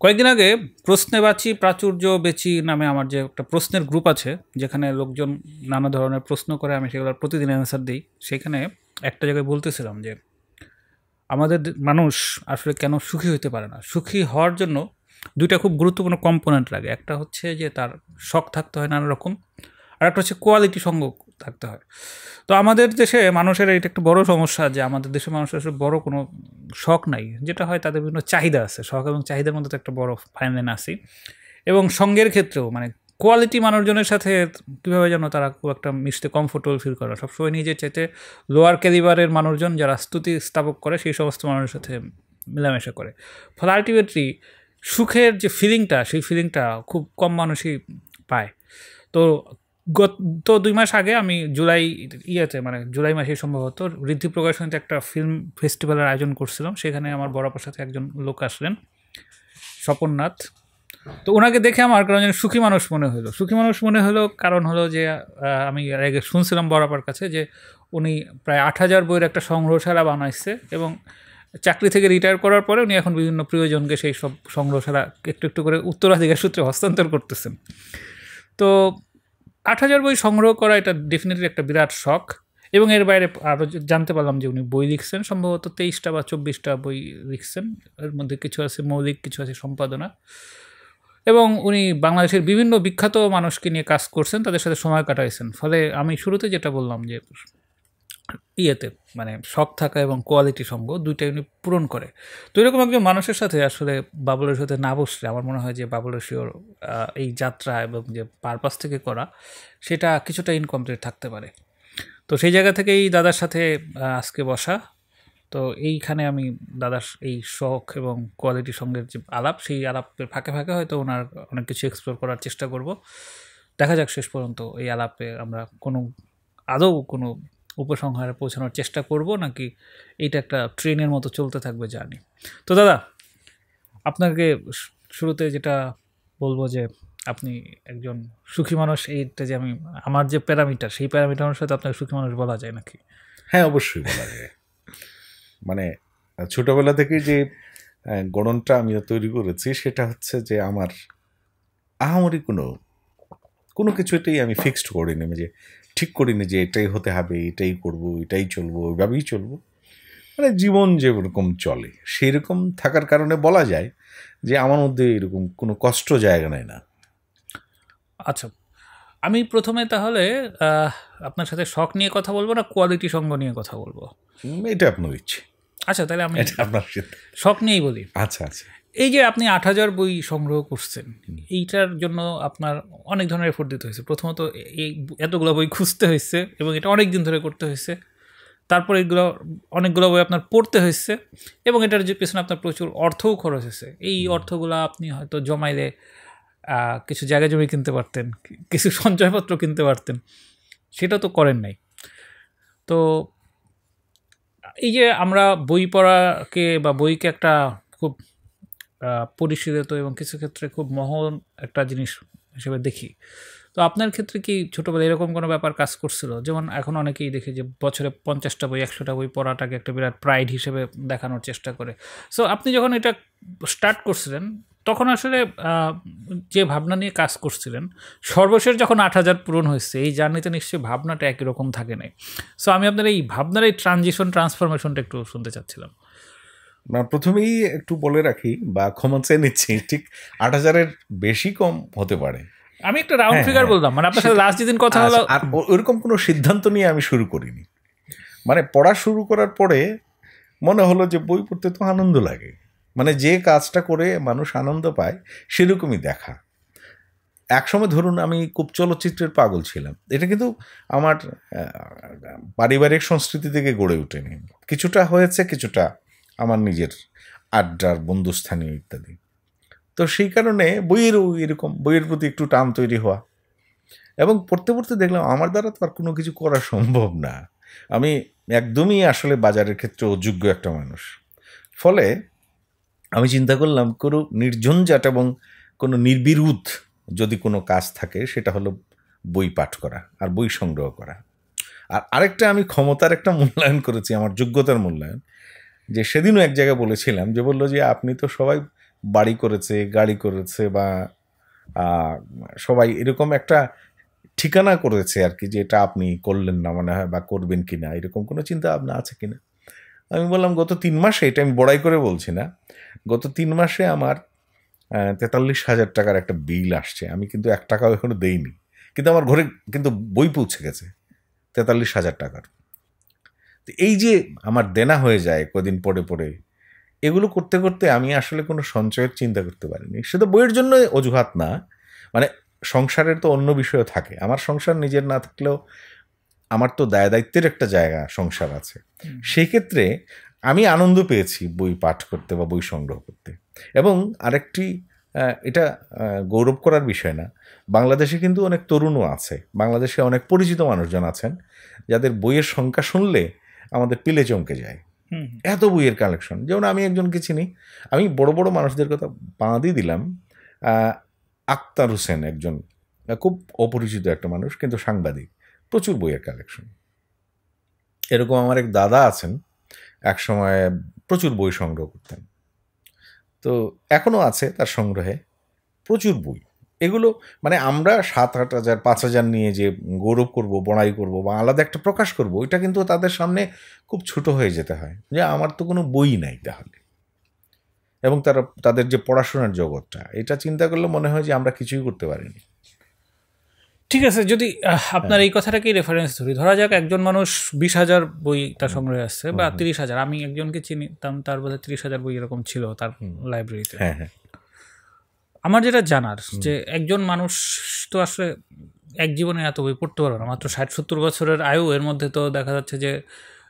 কয়েকদিন আগে প্রশ্নে বাঁচি প্রাচুর্য বেচি নামে আমার যে একটা প্রশ্নের গ্রুপ আছে, যেখানে লোকজন নানা ধরনের প্রশ্ন করে, আমি সেগুলোর প্রতিদিন অ্যান্সার দিই। সেখানে একটা জায়গায় বলতেছিলাম যে আমাদের মানুষ আসলে কেন সুখী হতে পারে না। সুখী হওয়ার জন্য দুইটা খুব গুরুত্বপূর্ণ কম্পোনেন্ট লাগে। একটা হচ্ছে যে তার শখ থাকতে হয় নানা রকম, আর একটা হচ্ছে কোয়ালিটি সঙ্গ থাকতে হয়। তো আমাদের দেশে মানুষের এটা একটা বড় সমস্যা যে আমাদের দেশের মানুষের আসলে বড় কোনো শখ নাই, যেটা হয় তাদের বিভিন্ন চাহিদা আছে। শখ এবং চাহিদার মধ্যে তো একটা বড় ফাইন লাইন আছে। এবং সঙ্গের ক্ষেত্রেও মানে কোয়ালিটি মানুষজনের সাথে কীভাবে যেন তারা খুব একটা মিশতে কমফোর্টেবল ফিল করে, সবসময় নিজের চাইতে লোয়ার ক্যালিবারের মানুষজন যারা স্তুতি স্থাপক করে সেই সমস্ত মানুষের সাথে মেলামেশা করে। ফলে আলটিমেটলি সুখের যে ফিলিংটা, সেই ফিলিংটা খুব কম মানুষই পায়। তো গত 2 মাস আগে আমি জুলাই মাসে সম্ভবত ঋদ্ধি প্রকাশনীতে একটা ফিল্ম ফেস্টিভ্যালের আয়োজন করছিলাম। সেখানে আমার বরাবর সাথে একজন লোক আসলেন, স্বপননাথ। তো ওনাকে দেখে আমার কারণ সুখী মানুষ মনে হলো। সুখী মানুষ মনে হলো কারণ হলো যে আমি আগে শুনছিলাম বরাবর কাছে যে উনি প্রায় 8,000 বইয়ের একটা সংগ্রহশালা বানাইছে, এবং চাকরি থেকে রিটায়ার করার পরে উনি এখন বিভিন্ন প্রিয়জনকে সেই সব সংগ্রহশালা একটু একটু করে উত্তরাধিকার সূত্রে হস্তান্তর করতেছেন। তো 8,000 বই সংগ্রহ করা এটা ডেফিনেটলি একটা বিরাট শখ। এবং এর বাইরে আরও জানতে পারলাম যে উনি বই লিখছেন, সম্ভবত 23টা বা 24টা বই লিখছেন। এর মধ্যে কিছু আছে মৌলিক, কিছু আছে সম্পাদনা। এবং উনি বাংলাদেশের বিভিন্ন বিখ্যাত মানুষকে নিয়ে কাজ করছেন, তাদের সাথে সময় কাটাইছেন। ফলে আমি শুরুতে যেটা বললাম যে মানে শখ থাকা এবং কোয়ালিটি সঙ্গ দুইটাই উনি পূরণ করে। তো এরকম একজন মানুষের সাথে আসলে বাবুলের সাথে না বসলে আমার মনে হয় যে বাবুলের শিওর এই যাত্রা এবং যে পারপাস থেকে করা সেটা কিছুটা ইনকমপ্লিট থাকতে পারে। তো সেই জায়গা থেকেই দাদার সাথে আজকে বসা। তো এইখানে আমি দাদার এই শখ এবং কোয়ালিটি সঙ্গের যে আলাপ, সেই আলাপের ফাঁকে ফাঁকে হয়তো ওনার অনেক কিছু এক্সপ্লোর করার চেষ্টা করব। দেখা যাক শেষ পর্যন্ত এই আলাপে আমরা আদৌ কোনো উপসংহারে পৌঁছানোর চেষ্টা করব, নাকি এইটা একটা ট্রেনের মতো চলতে থাকবে জার্নি। তো দাদা, আপনাকে শুরুতে যেটা বলবো যে আপনি একজন সুখী মানুষ, এইটা যে আমার যে প্যারামিটার, সেই প্যারামিটারের সাথে আপনাকে সুখী মানুষ বলা যায় নাকি? হ্যাঁ, অবশ্যই বলা যায়। মানে ছোটবেলা থেকে যে গড়নটা আমি তৈরি করেছি সেটা হচ্ছে যে আমার আহামরি কোনো কিছুতেই আমি ফিক্সড করিনি, যে ঠিক করিনি যে এটাই হতে হবে, এটাই করব, এটাই চলবো, ওইভাবেই চলবো। মানে জীবন যেরকম চলে সেই রকম থাকার কারণে বলা যায় যে আমার মধ্যে এরকম কোনো কষ্ট জায়গা নেয় না। আচ্ছা, আমি প্রথমে তাহলে আপনার সাথে শখ নিয়ে কথা বলবো না কোয়ালিটি সঙ্গ নিয়ে কথা বলবো? এটা আপনার ইচ্ছে। আচ্ছা, তাহলে আমি আপনার শখ নিয়েই বলি। আচ্ছা আচ্ছা। এই যে আপনি 8,000 বই সংগ্রহ করছেন, এইটার জন্য আপনার অনেক ধরনের এফোর্ট দিতে হয়েছে। প্রথমত এই এতগুলো বই খুঁজতে হয়েছে এবং এটা অনেক দিন ধরে করতে হয়েছে। তারপর অনেকগুলো বই আপনার পড়তে হয়েছে, এবং এটার যে পেছনে আপনার প্রচুর অর্থও খরচ হয়েছে। এই অর্থগুলো আপনি হয়তো জমাইলে কিছু জায়গা জমি কিনতে পারতেন, কিছু সঞ্চয়পত্র কিনতে পারতেন, সেটা তো করেন নাই। তো এই যে আমরা বই পড়াকে বা বইকে একটা খুব পরিশীলিত এবং কিছু ক্ষেত্রে খুব মহৎ একটা জিনিস হিসেবে দেখি, তো আপনার ক্ষেত্রে কি ছোটোবেলায় এরকম কোনো ব্যাপার কাজ করছিল? যেমন এখন অনেকেই দেখে যে বছরে 50টা বই 100টা বই পড়াটাকে একটা বিরাট প্রাইড হিসেবে দেখানোর চেষ্টা করে। সো আপনি যখন এটা স্টার্ট করছিলেন তখন আসলে যে ভাবনা নিয়ে কাজ করছিলেন, সর্বশেষ যখন 8,000 পূরণ হয়েছে, এই জার্নিতে নিশ্চয়ই ভাবনাটা একই রকম থাকে নাই। সো আমি আপনার এই ভাবনার এই ট্রান্সফরমেশনটা একটু শুনতে চাচ্ছিলাম। প্রথমেই একটু বলে রাখি বা ক্ষমা চেয়ে নিচ্ছি, ঠিক 8,000-এর বেশি কম হতে পারে। আমি একটা রাউন্ড ফিগার বললাম, মানে আপনার সাথে লাস্ট যেদিন কথা হলো। আর ওইরকম কোনো সিদ্ধান্ত নিয়ে আমি শুরু করিনি। মানে পড়া শুরু করার পরে মনে হলো যে বই পড়তে তো আনন্দ লাগে, মানে যে কাজটা করে মানুষ আনন্দ পায় সেরকমই দেখা। একসময় ধরুন আমি খুব চলচ্চিত্রের পাগল ছিলাম। এটা কিন্তু আমার পারিবারিক সংস্কৃতি থেকে গড়ে ওঠেনি, কিছুটা হয়েছে, কিছুটা আমার নিজের আড্ডার বন্ধুস্থানীয় ইত্যাদি। তো সেই কারণে বইয়ের প্রতি একটু টান তৈরি হওয়া, এবং পড়তে পড়তে দেখলাম আমার দ্বারা তো আর কোনো কিছু করা সম্ভব না। আমি একদমই আসলে বাজারের ক্ষেত্রে অযোগ্য একটা মানুষ। ফলে আমি চিন্তা করলাম কোনো নির্ঝঞ্ঝাট এবং কোনো নির্বিরোধ যদি কোনো কাজ থাকে সেটা হলো বই পাঠ করা আর বই সংগ্রহ করা। আর আরেকটা আমি ক্ষমতার একটা মূল্যায়ন করেছি, আমার যোগ্যতার মূল্যায়ন। যে সেদিনও এক জায়গায় বলেছিলাম, যে বললো যে আপনি তো সবাই বাড়ি করেছে, গাড়ি করেছে, বা সবাই এরকম একটা ঠিকানা করেছে আর কি, যে এটা আপনি করলেন না মনে হয়, বা করবেন কিনা, এরকম কোনো চিন্তা ভাবনা আছে কিনা। আমি বললাম গত 3 মাসে, এটা আমি বড়াই করে বলছি না, গত 3 মাসে আমার 43,000 টাকার একটা বিল আসছে। আমি কিন্তু 1 টাকাও এখনো দেইনি, কিন্তু আমার ঘরে কিন্তু বই পৌঁছে গেছে 43,000 টাকার। তো এই যে আমার দেনা হয়ে যায় কদিন পরে পরে, এগুলো করতে করতে আমি আসলে কোনো সঞ্চয়ের চিন্তা করতে পারিনি। শুধু বইয়ের জন্য অজুহাত না, মানে সংসারের তো অন্য বিষয়ও থাকে। আমার সংসার নিজের না থাকলেও আমার তো দায় দায়িত্বের একটা জায়গা, সংসার আছে। সেই ক্ষেত্রে আমি আনন্দ পেয়েছি বই পাঠ করতে বা বই সংগ্রহ করতে। এবং আরেকটি, এটা গৌরব করার বিষয় না, বাংলাদেশে কিন্তু অনেক তরুণও আছে, বাংলাদেশে অনেক পরিচিত মানুষজন আছেন যাদের বইয়ের সংখ্যা শুনলে আমাদের পিলে চমকে যায়, এত বইয়ের কালেকশন। যেমন আমি একজনকে চিনি, আমি বড় বড় মানুষদের কথা বাঁধই দিলাম, আক্তার হোসেন একজন খুব অপরিচিত একটা মানুষ, কিন্তু সাংবাদিক, প্রচুর বইয়ের কালেকশন। এরকম আমার এক দাদা আছেন, এক সময় প্রচুর বই সংগ্রহ করতেন, তো এখনও আছে তার সংগ্রহে প্রচুর বই। এগুলো মানে আমরা 7-8 হাজার 5 হাজার নিয়ে যে গৌরব করব, বড়াই করব, বা আলাদা একটা প্রকাশ করব, এটা কিন্তু তাদের সামনে খুব ছোট হয়ে যেতে হয়, যে আমার তো কোনো বই নাই তাহলে। এবং তাদের যে পড়াশোনার জগৎটা, এটা চিন্তা করলে মনে হয় যে আমরা কিছুই করতে পারিনি। ঠিক আছে, যদি আপনার এই কথাটাকেই রেফারেন্স ধরি, ধরা যাক একজন মানুষ 20,000 বই তার সংগ্রহে আসছে, বা 30,000, আমি একজনকে চিনিতাম তার বোধহয় 30,000 বই এরকম ছিল তার লাইব্রেরিতে। হ্যাঁ হ্যাঁ, আমার যেটা জানার, যে একজন মানুষ তো আসলে এক জীবনে এত বই পড়তে পারবে না, মাত্র 60-70 বছরের আয়ু, এর মধ্যে তো দেখা যাচ্ছে যে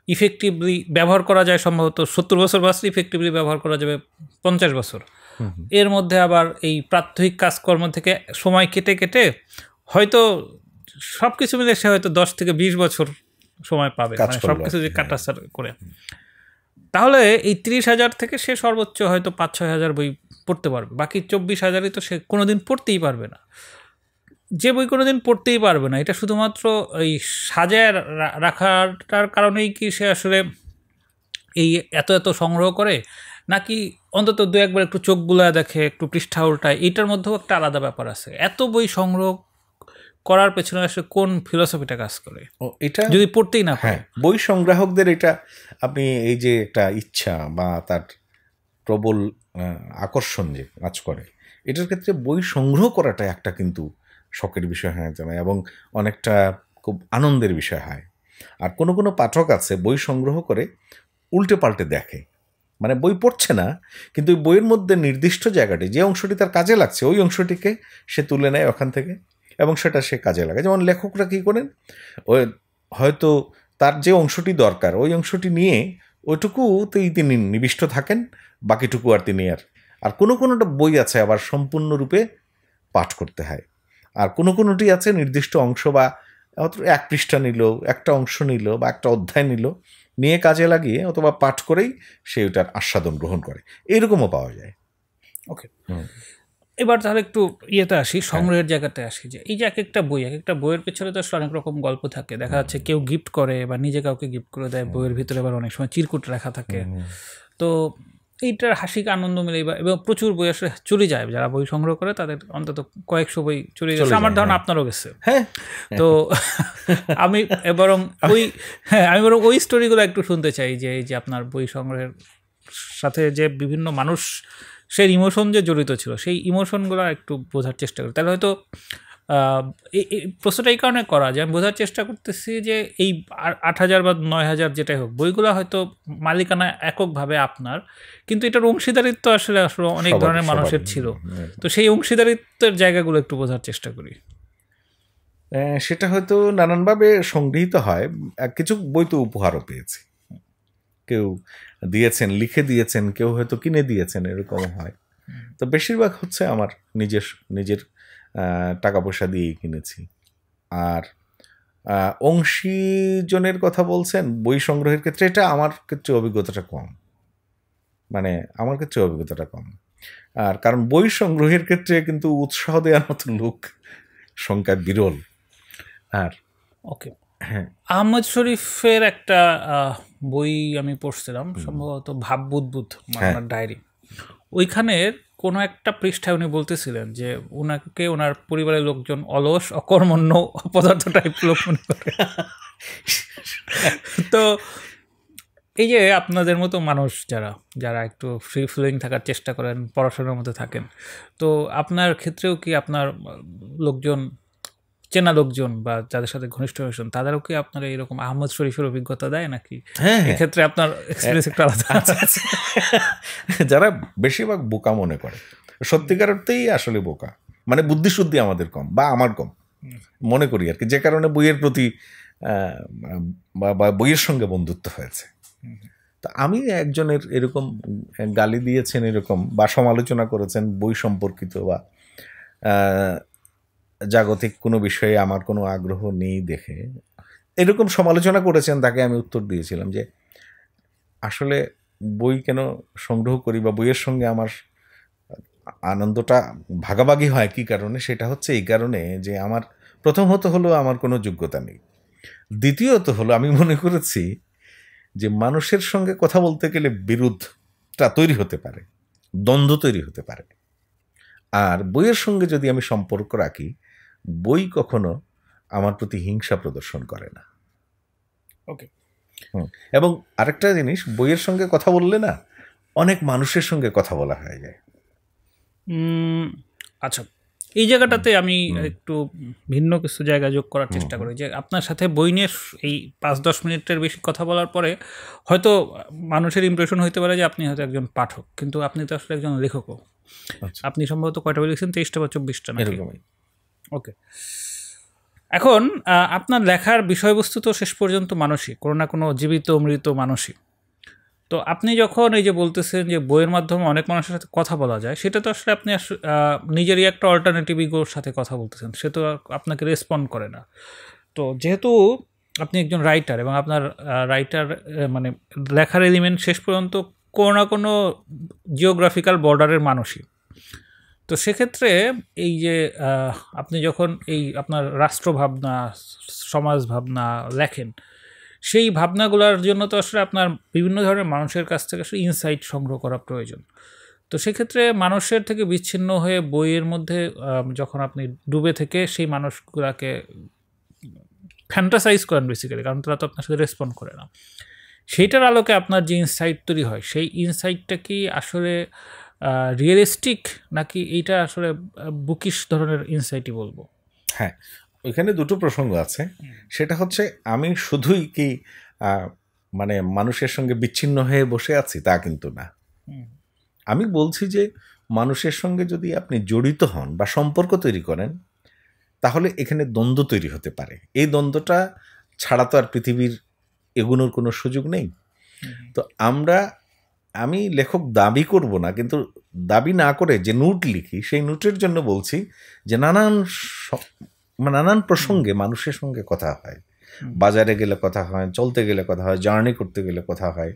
ইফেক্টিভলি ব্যবহার করা যায় সম্ভবত 70 বছর বাঁচলে ইফেক্টিভলি ব্যবহার করা যাবে 50 বছর। এর মধ্যে আবার এই প্রাত্যহিক কাজকর্ম থেকে সময় কেটে কেটে হয়তো সব কিছু মিলে সে হয়তো 10 থেকে 20 বছর সময় পাবে, মানে সব কিছু যে কাটাছাড় করে। তাহলে এই 30,000 থেকে সে সর্বোচ্চ হয়তো 5-6 হাজার বই পড়তে পারবে, বাকি 24,000ই তো সে কোনোদিন পড়তেই পারবে না। যে বই কোনোদিন পড়তেই পারবে না, এটা শুধুমাত্র এই সাজায় রাখাটার কারণেই কি সে আসলে এই এত এত সংগ্রহ করে, নাকি অন্তত 2-1বার একটু চোখ বুলায় দেখে, একটু পৃষ্ঠা উল্টায়? এইটার মধ্যেও একটা আলাদা ব্যাপার আছে। এত বই সংগ্রহ করার পেছনে আসলে কোন ফিলসফিটা কাজ করে এটা যদি পড়তেই না? হ্যাঁ, বই সংগ্রাহকদের এটা, আপনি এই যে একটা ইচ্ছা বা তার প্রবল আকর্ষণ যে কাজ করে, এটার ক্ষেত্রে বই সংগ্রহ করাটা একটা কিন্তু শখের বিষয় হয়ে যায়, এবং অনেকটা খুব আনন্দের বিষয় হয়। আর কোনো কোনো পাঠক আছে বই সংগ্রহ করে উল্টে পাল্টে দেখে, মানে বই পড়ছে না, কিন্তু ওই বইয়ের মধ্যে নির্দিষ্ট জায়গাটি, যে অংশটি তার কাজে লাগছে, ওই অংশটিকে সে তুলে নেয় ওখান থেকে, এবং সেটা সে কাজে লাগায়। যেমন লেখকরা কী করেন, ওই হয়তো তার যে অংশটি দরকার ওই অংশটি নিয়ে ওইটুকুতেই তিনি নিবিষ্ট থাকেন, বাকিটুকু আর তিনি আর কোনোটা বই আছে আবার সম্পূর্ণরূপে পাঠ করতে হয়, আর কোনোটি আছে নির্দিষ্ট অংশ, বা 1 পৃষ্ঠা নিল, একটা অংশ নিল, বা একটা অধ্যায় নিয়ে কাজে লাগিয়ে অথবা পাঠ করেই সে ওটার আস্বাদন গ্রহণ করে, এরকমও পাওয়া যায়। ওকে, এবার তাহলে একটু ইয়েতে আসি, সংগ্রহের জায়গাতে আসি, যে এই যে এক একটা বইয়ের পেছনে তো আসলে অনেক রকম গল্প থাকে। দেখা যাচ্ছে কেউ গিফট করে বা নিজে কাউকে গিফট করে দেয়, বইয়ের ভিতরে আবার অনেক সময় চিরকুট রাখা থাকে। তো এইটার হাসিকে আনন্দ মিলে, এবং প্রচুর বই আসলে চুরি যায়, যারা বই সংগ্রহ করে তাদের অন্তত কয়েকশো বই চুরি গেছে, আমার ধারণা আপনারও গেছে। তো আমি বরং ওই স্টোরিগুলো একটু শুনতে চাই, যে এই যে আপনার বই সংগ্রহের সাথে যে বিভিন্ন মানুষ সেই ইমোশন যে জড়িত ছিল, সেই ইমোশনগুলো একটু বোঝার চেষ্টা করি। তাহলে হয়তো এই প্রশ্নটা এই কারণে করা যে আমি বোঝার চেষ্টা করতেছি যে এই 8,000 বা 9,000 যেটাই হোক, বইগুলো হয়তো মালিকানা এককভাবে আপনার, কিন্তু এটার অংশীদারিত্ব আসলে অনেক ধরনের মানুষের ছিল। তো সেই অংশীদারিত্বের জায়গাগুলো একটু বোঝার চেষ্টা করি। সেটা হয়তো নানানভাবে সংগৃহীত হয়। কিছু বই তো উপহারও পেয়েছি, কেউ দিয়েছেন, লিখে দিয়েছেন, কেউ হয়তো কিনে দিয়েছেন, এরকম হয়। তো বেশিরভাগ হচ্ছে আমার নিজের টাকা পয়সা দিয়েই কিনেছি। আর অংশীজনের কথা বলছেন বই সংগ্রহের ক্ষেত্রে, এটা আমার ক্ষেত্রে অভিজ্ঞতাটা কম, আর কারণ বই সংগ্রহের ক্ষেত্রে কিন্তু উৎসাহ দেওয়ার মতো লোক সংখ্যা বিরল। আর ওকে, হ্যাঁ, আহমদ শরীফের একটা বই আমি পড়ছিলাম, সম্ভবত ভাব বুদবুদ ডায়েরি। ওইখানের কোনো একটা পৃষ্ঠায় উনি বলতেছিলেন যে ওনাকে ওনার পরিবারের লোকজন অলস, অকর্মণ্য, অপদার্থ টাইপ লোক মনে করে। তো এই যে আপনাদের মতো মানুষ যারা একটু ফ্রি ফ্লোয়িং থাকার চেষ্টা করেন, পড়াশোনার মধ্যে থাকেন, তো আপনার ক্ষেত্রেও কি আপনার লোকজন, চেনা লোকজন বা যাদের সাথে ঘনিষ্ঠ হয়েছেন, তাদেরও কি আপনার এরকম আহমদ শরীফের অভিজ্ঞতা দেয় নাকি? এক্ষেত্রে আপনার এক্সপিরিয়েন্স একটু আলাদা আছে? যারা বেশিরভাগ বোকা মনে করে, সত্যিকার অর্থেই আসলে বোকা, মানে বুদ্ধিশুদ্ধি আমাদের কম বা আমার কম মনে করি আর কি, যে কারণে বইয়ের প্রতি বা বইয়ের সঙ্গে বন্ধুত্ব হয়েছে। তো আমি একজনের এরকম গালি দিয়েছেন এরকম বা সমালোচনা করেছেন বই সম্পর্কিত বা জাগতিক কোনো বিষয়ে আমার কোনো আগ্রহ নেই দেখে এরকম সমালোচনা করেছেন, তাকে আমি উত্তর দিয়েছিলাম যে আসলে বই কেন সংগ্রহ করি বা বইয়ের সঙ্গে আমার আনন্দটা ভাগাভাগি হয় কী কারণে, সেটা হচ্ছে এই কারণে যে আমার প্রথমত হলো আমার কোনো যোগ্যতা নেই, দ্বিতীয়ত হলো আমি মনে করেছি যে মানুষের সঙ্গে কথা বলতে গেলে বিরোধটা তৈরি হতে পারে, দ্বন্দ্ব তৈরি হতে পারে, আর বইয়ের সঙ্গে যদি আমি সম্পর্ক রাখি, বই কখনো আমার প্রতি হিংসা প্রদর্শন করে না। ওকে। এবং আরেকটা জিনিস, বইয়ের সঙ্গে কথা বললে না অনেক মানুষের সঙ্গে কথা বলা হয়ে যায়। আচ্ছা, এই জায়গাটাতে আমি একটু ভিন্ন কিছু জায়গা যোগ করার চেষ্টা করি যে আপনার সাথে বই নিয়ে এই 5-10 মিনিটের বেশি কথা বলার পরে হয়তো মানুষের ইমপ্রেশন হইতে পারে যে আপনি হয়তো একজন পাঠক, কিন্তু আপনি তো আসলে একজন লেখকও। আপনি সম্ভবত কয়টা বই লিখছেন? 23টা বা 24টা নাকি? ওকে। এখন আপনার লেখার বিষয়বস্তু তো শেষ পর্যন্ত মানুষই, কোনো না কোনো জীবিত মৃত মানুষই। তো আপনি যখন এই যে বলতেছেন যে বইয়ের মাধ্যমে অনেক মানুষের সাথে কথা বলা যায়, সেটা তো আসলে আপনি নিজেরই একটা অল্টারনেটিভ ইগোর সাথে কথা বলতেছেন, সে তো আপনাকে রেসপন্ড করে না। তো যেহেতু আপনি একজন রাইটার এবং আপনার রাইটার মানে লেখার এলিমেন্ট শেষ পর্যন্ত কোনো না কোনো জিওগ্রাফিক্যাল বর্ডারের মানুষই, তো সেক্ষেত্রে এই যে আপনি যখন এই আপনার রাষ্ট্রভাবনা, সমাজ ভাবনা লেখেন, সেই ভাবনাগুলোর জন্য তো আসলে আপনার বিভিন্ন ধরনের মানুষের কাছ থেকে আসলে ইনসাইট সংগ্রহ করা প্রয়োজন। তো সেক্ষেত্রে মানুষের থেকে বিচ্ছিন্ন হয়ে বইয়ের মধ্যে যখন আপনি ডুবে থেকে সেই মানুষগুলোকে ফ্যান্টাসাইজ করেন বেসিক্যালি, কারণ তারা তো আপনার সাথে রেসপন্ড করে না, সেইটার আলোকে আপনার যে ইনসাইট তৈরি হয়, সেই ইনসাইটটা কি আসলে রিয়েলিস্টিক নাকি এইটা আসলে বুকিশ ধরনের ইনসাইটই বলবো? হ্যাঁ, ওইখানে দুটো প্রসঙ্গ আছে। সেটা হচ্ছে আমি শুধুই কি মানে মানুষের সঙ্গে বিচ্ছিন্ন হয়ে বসে আছি তা কিন্তু না। আমি বলছি যে মানুষের সঙ্গে যদি আপনি জড়িত হন বা সম্পর্ক তৈরি করেন, তাহলে এখানে দ্বন্দ্ব তৈরি হতে পারে। এই দ্বন্দ্বটা ছাড়া তো আর পৃথিবীর এগোনোর কোনো সুযোগ নেই। তো আমি লেখক দাবি করব না, কিন্তু দাবি না করে যে নোট লিখি, সেই নোটের জন্য বলছি যে নানান প্রসঙ্গে মানুষের সঙ্গে কথা হয়, বাজারে গেলে কথা হয়, চলতে গেলে কথা হয়, জার্নি করতে গেলে কথা হয়।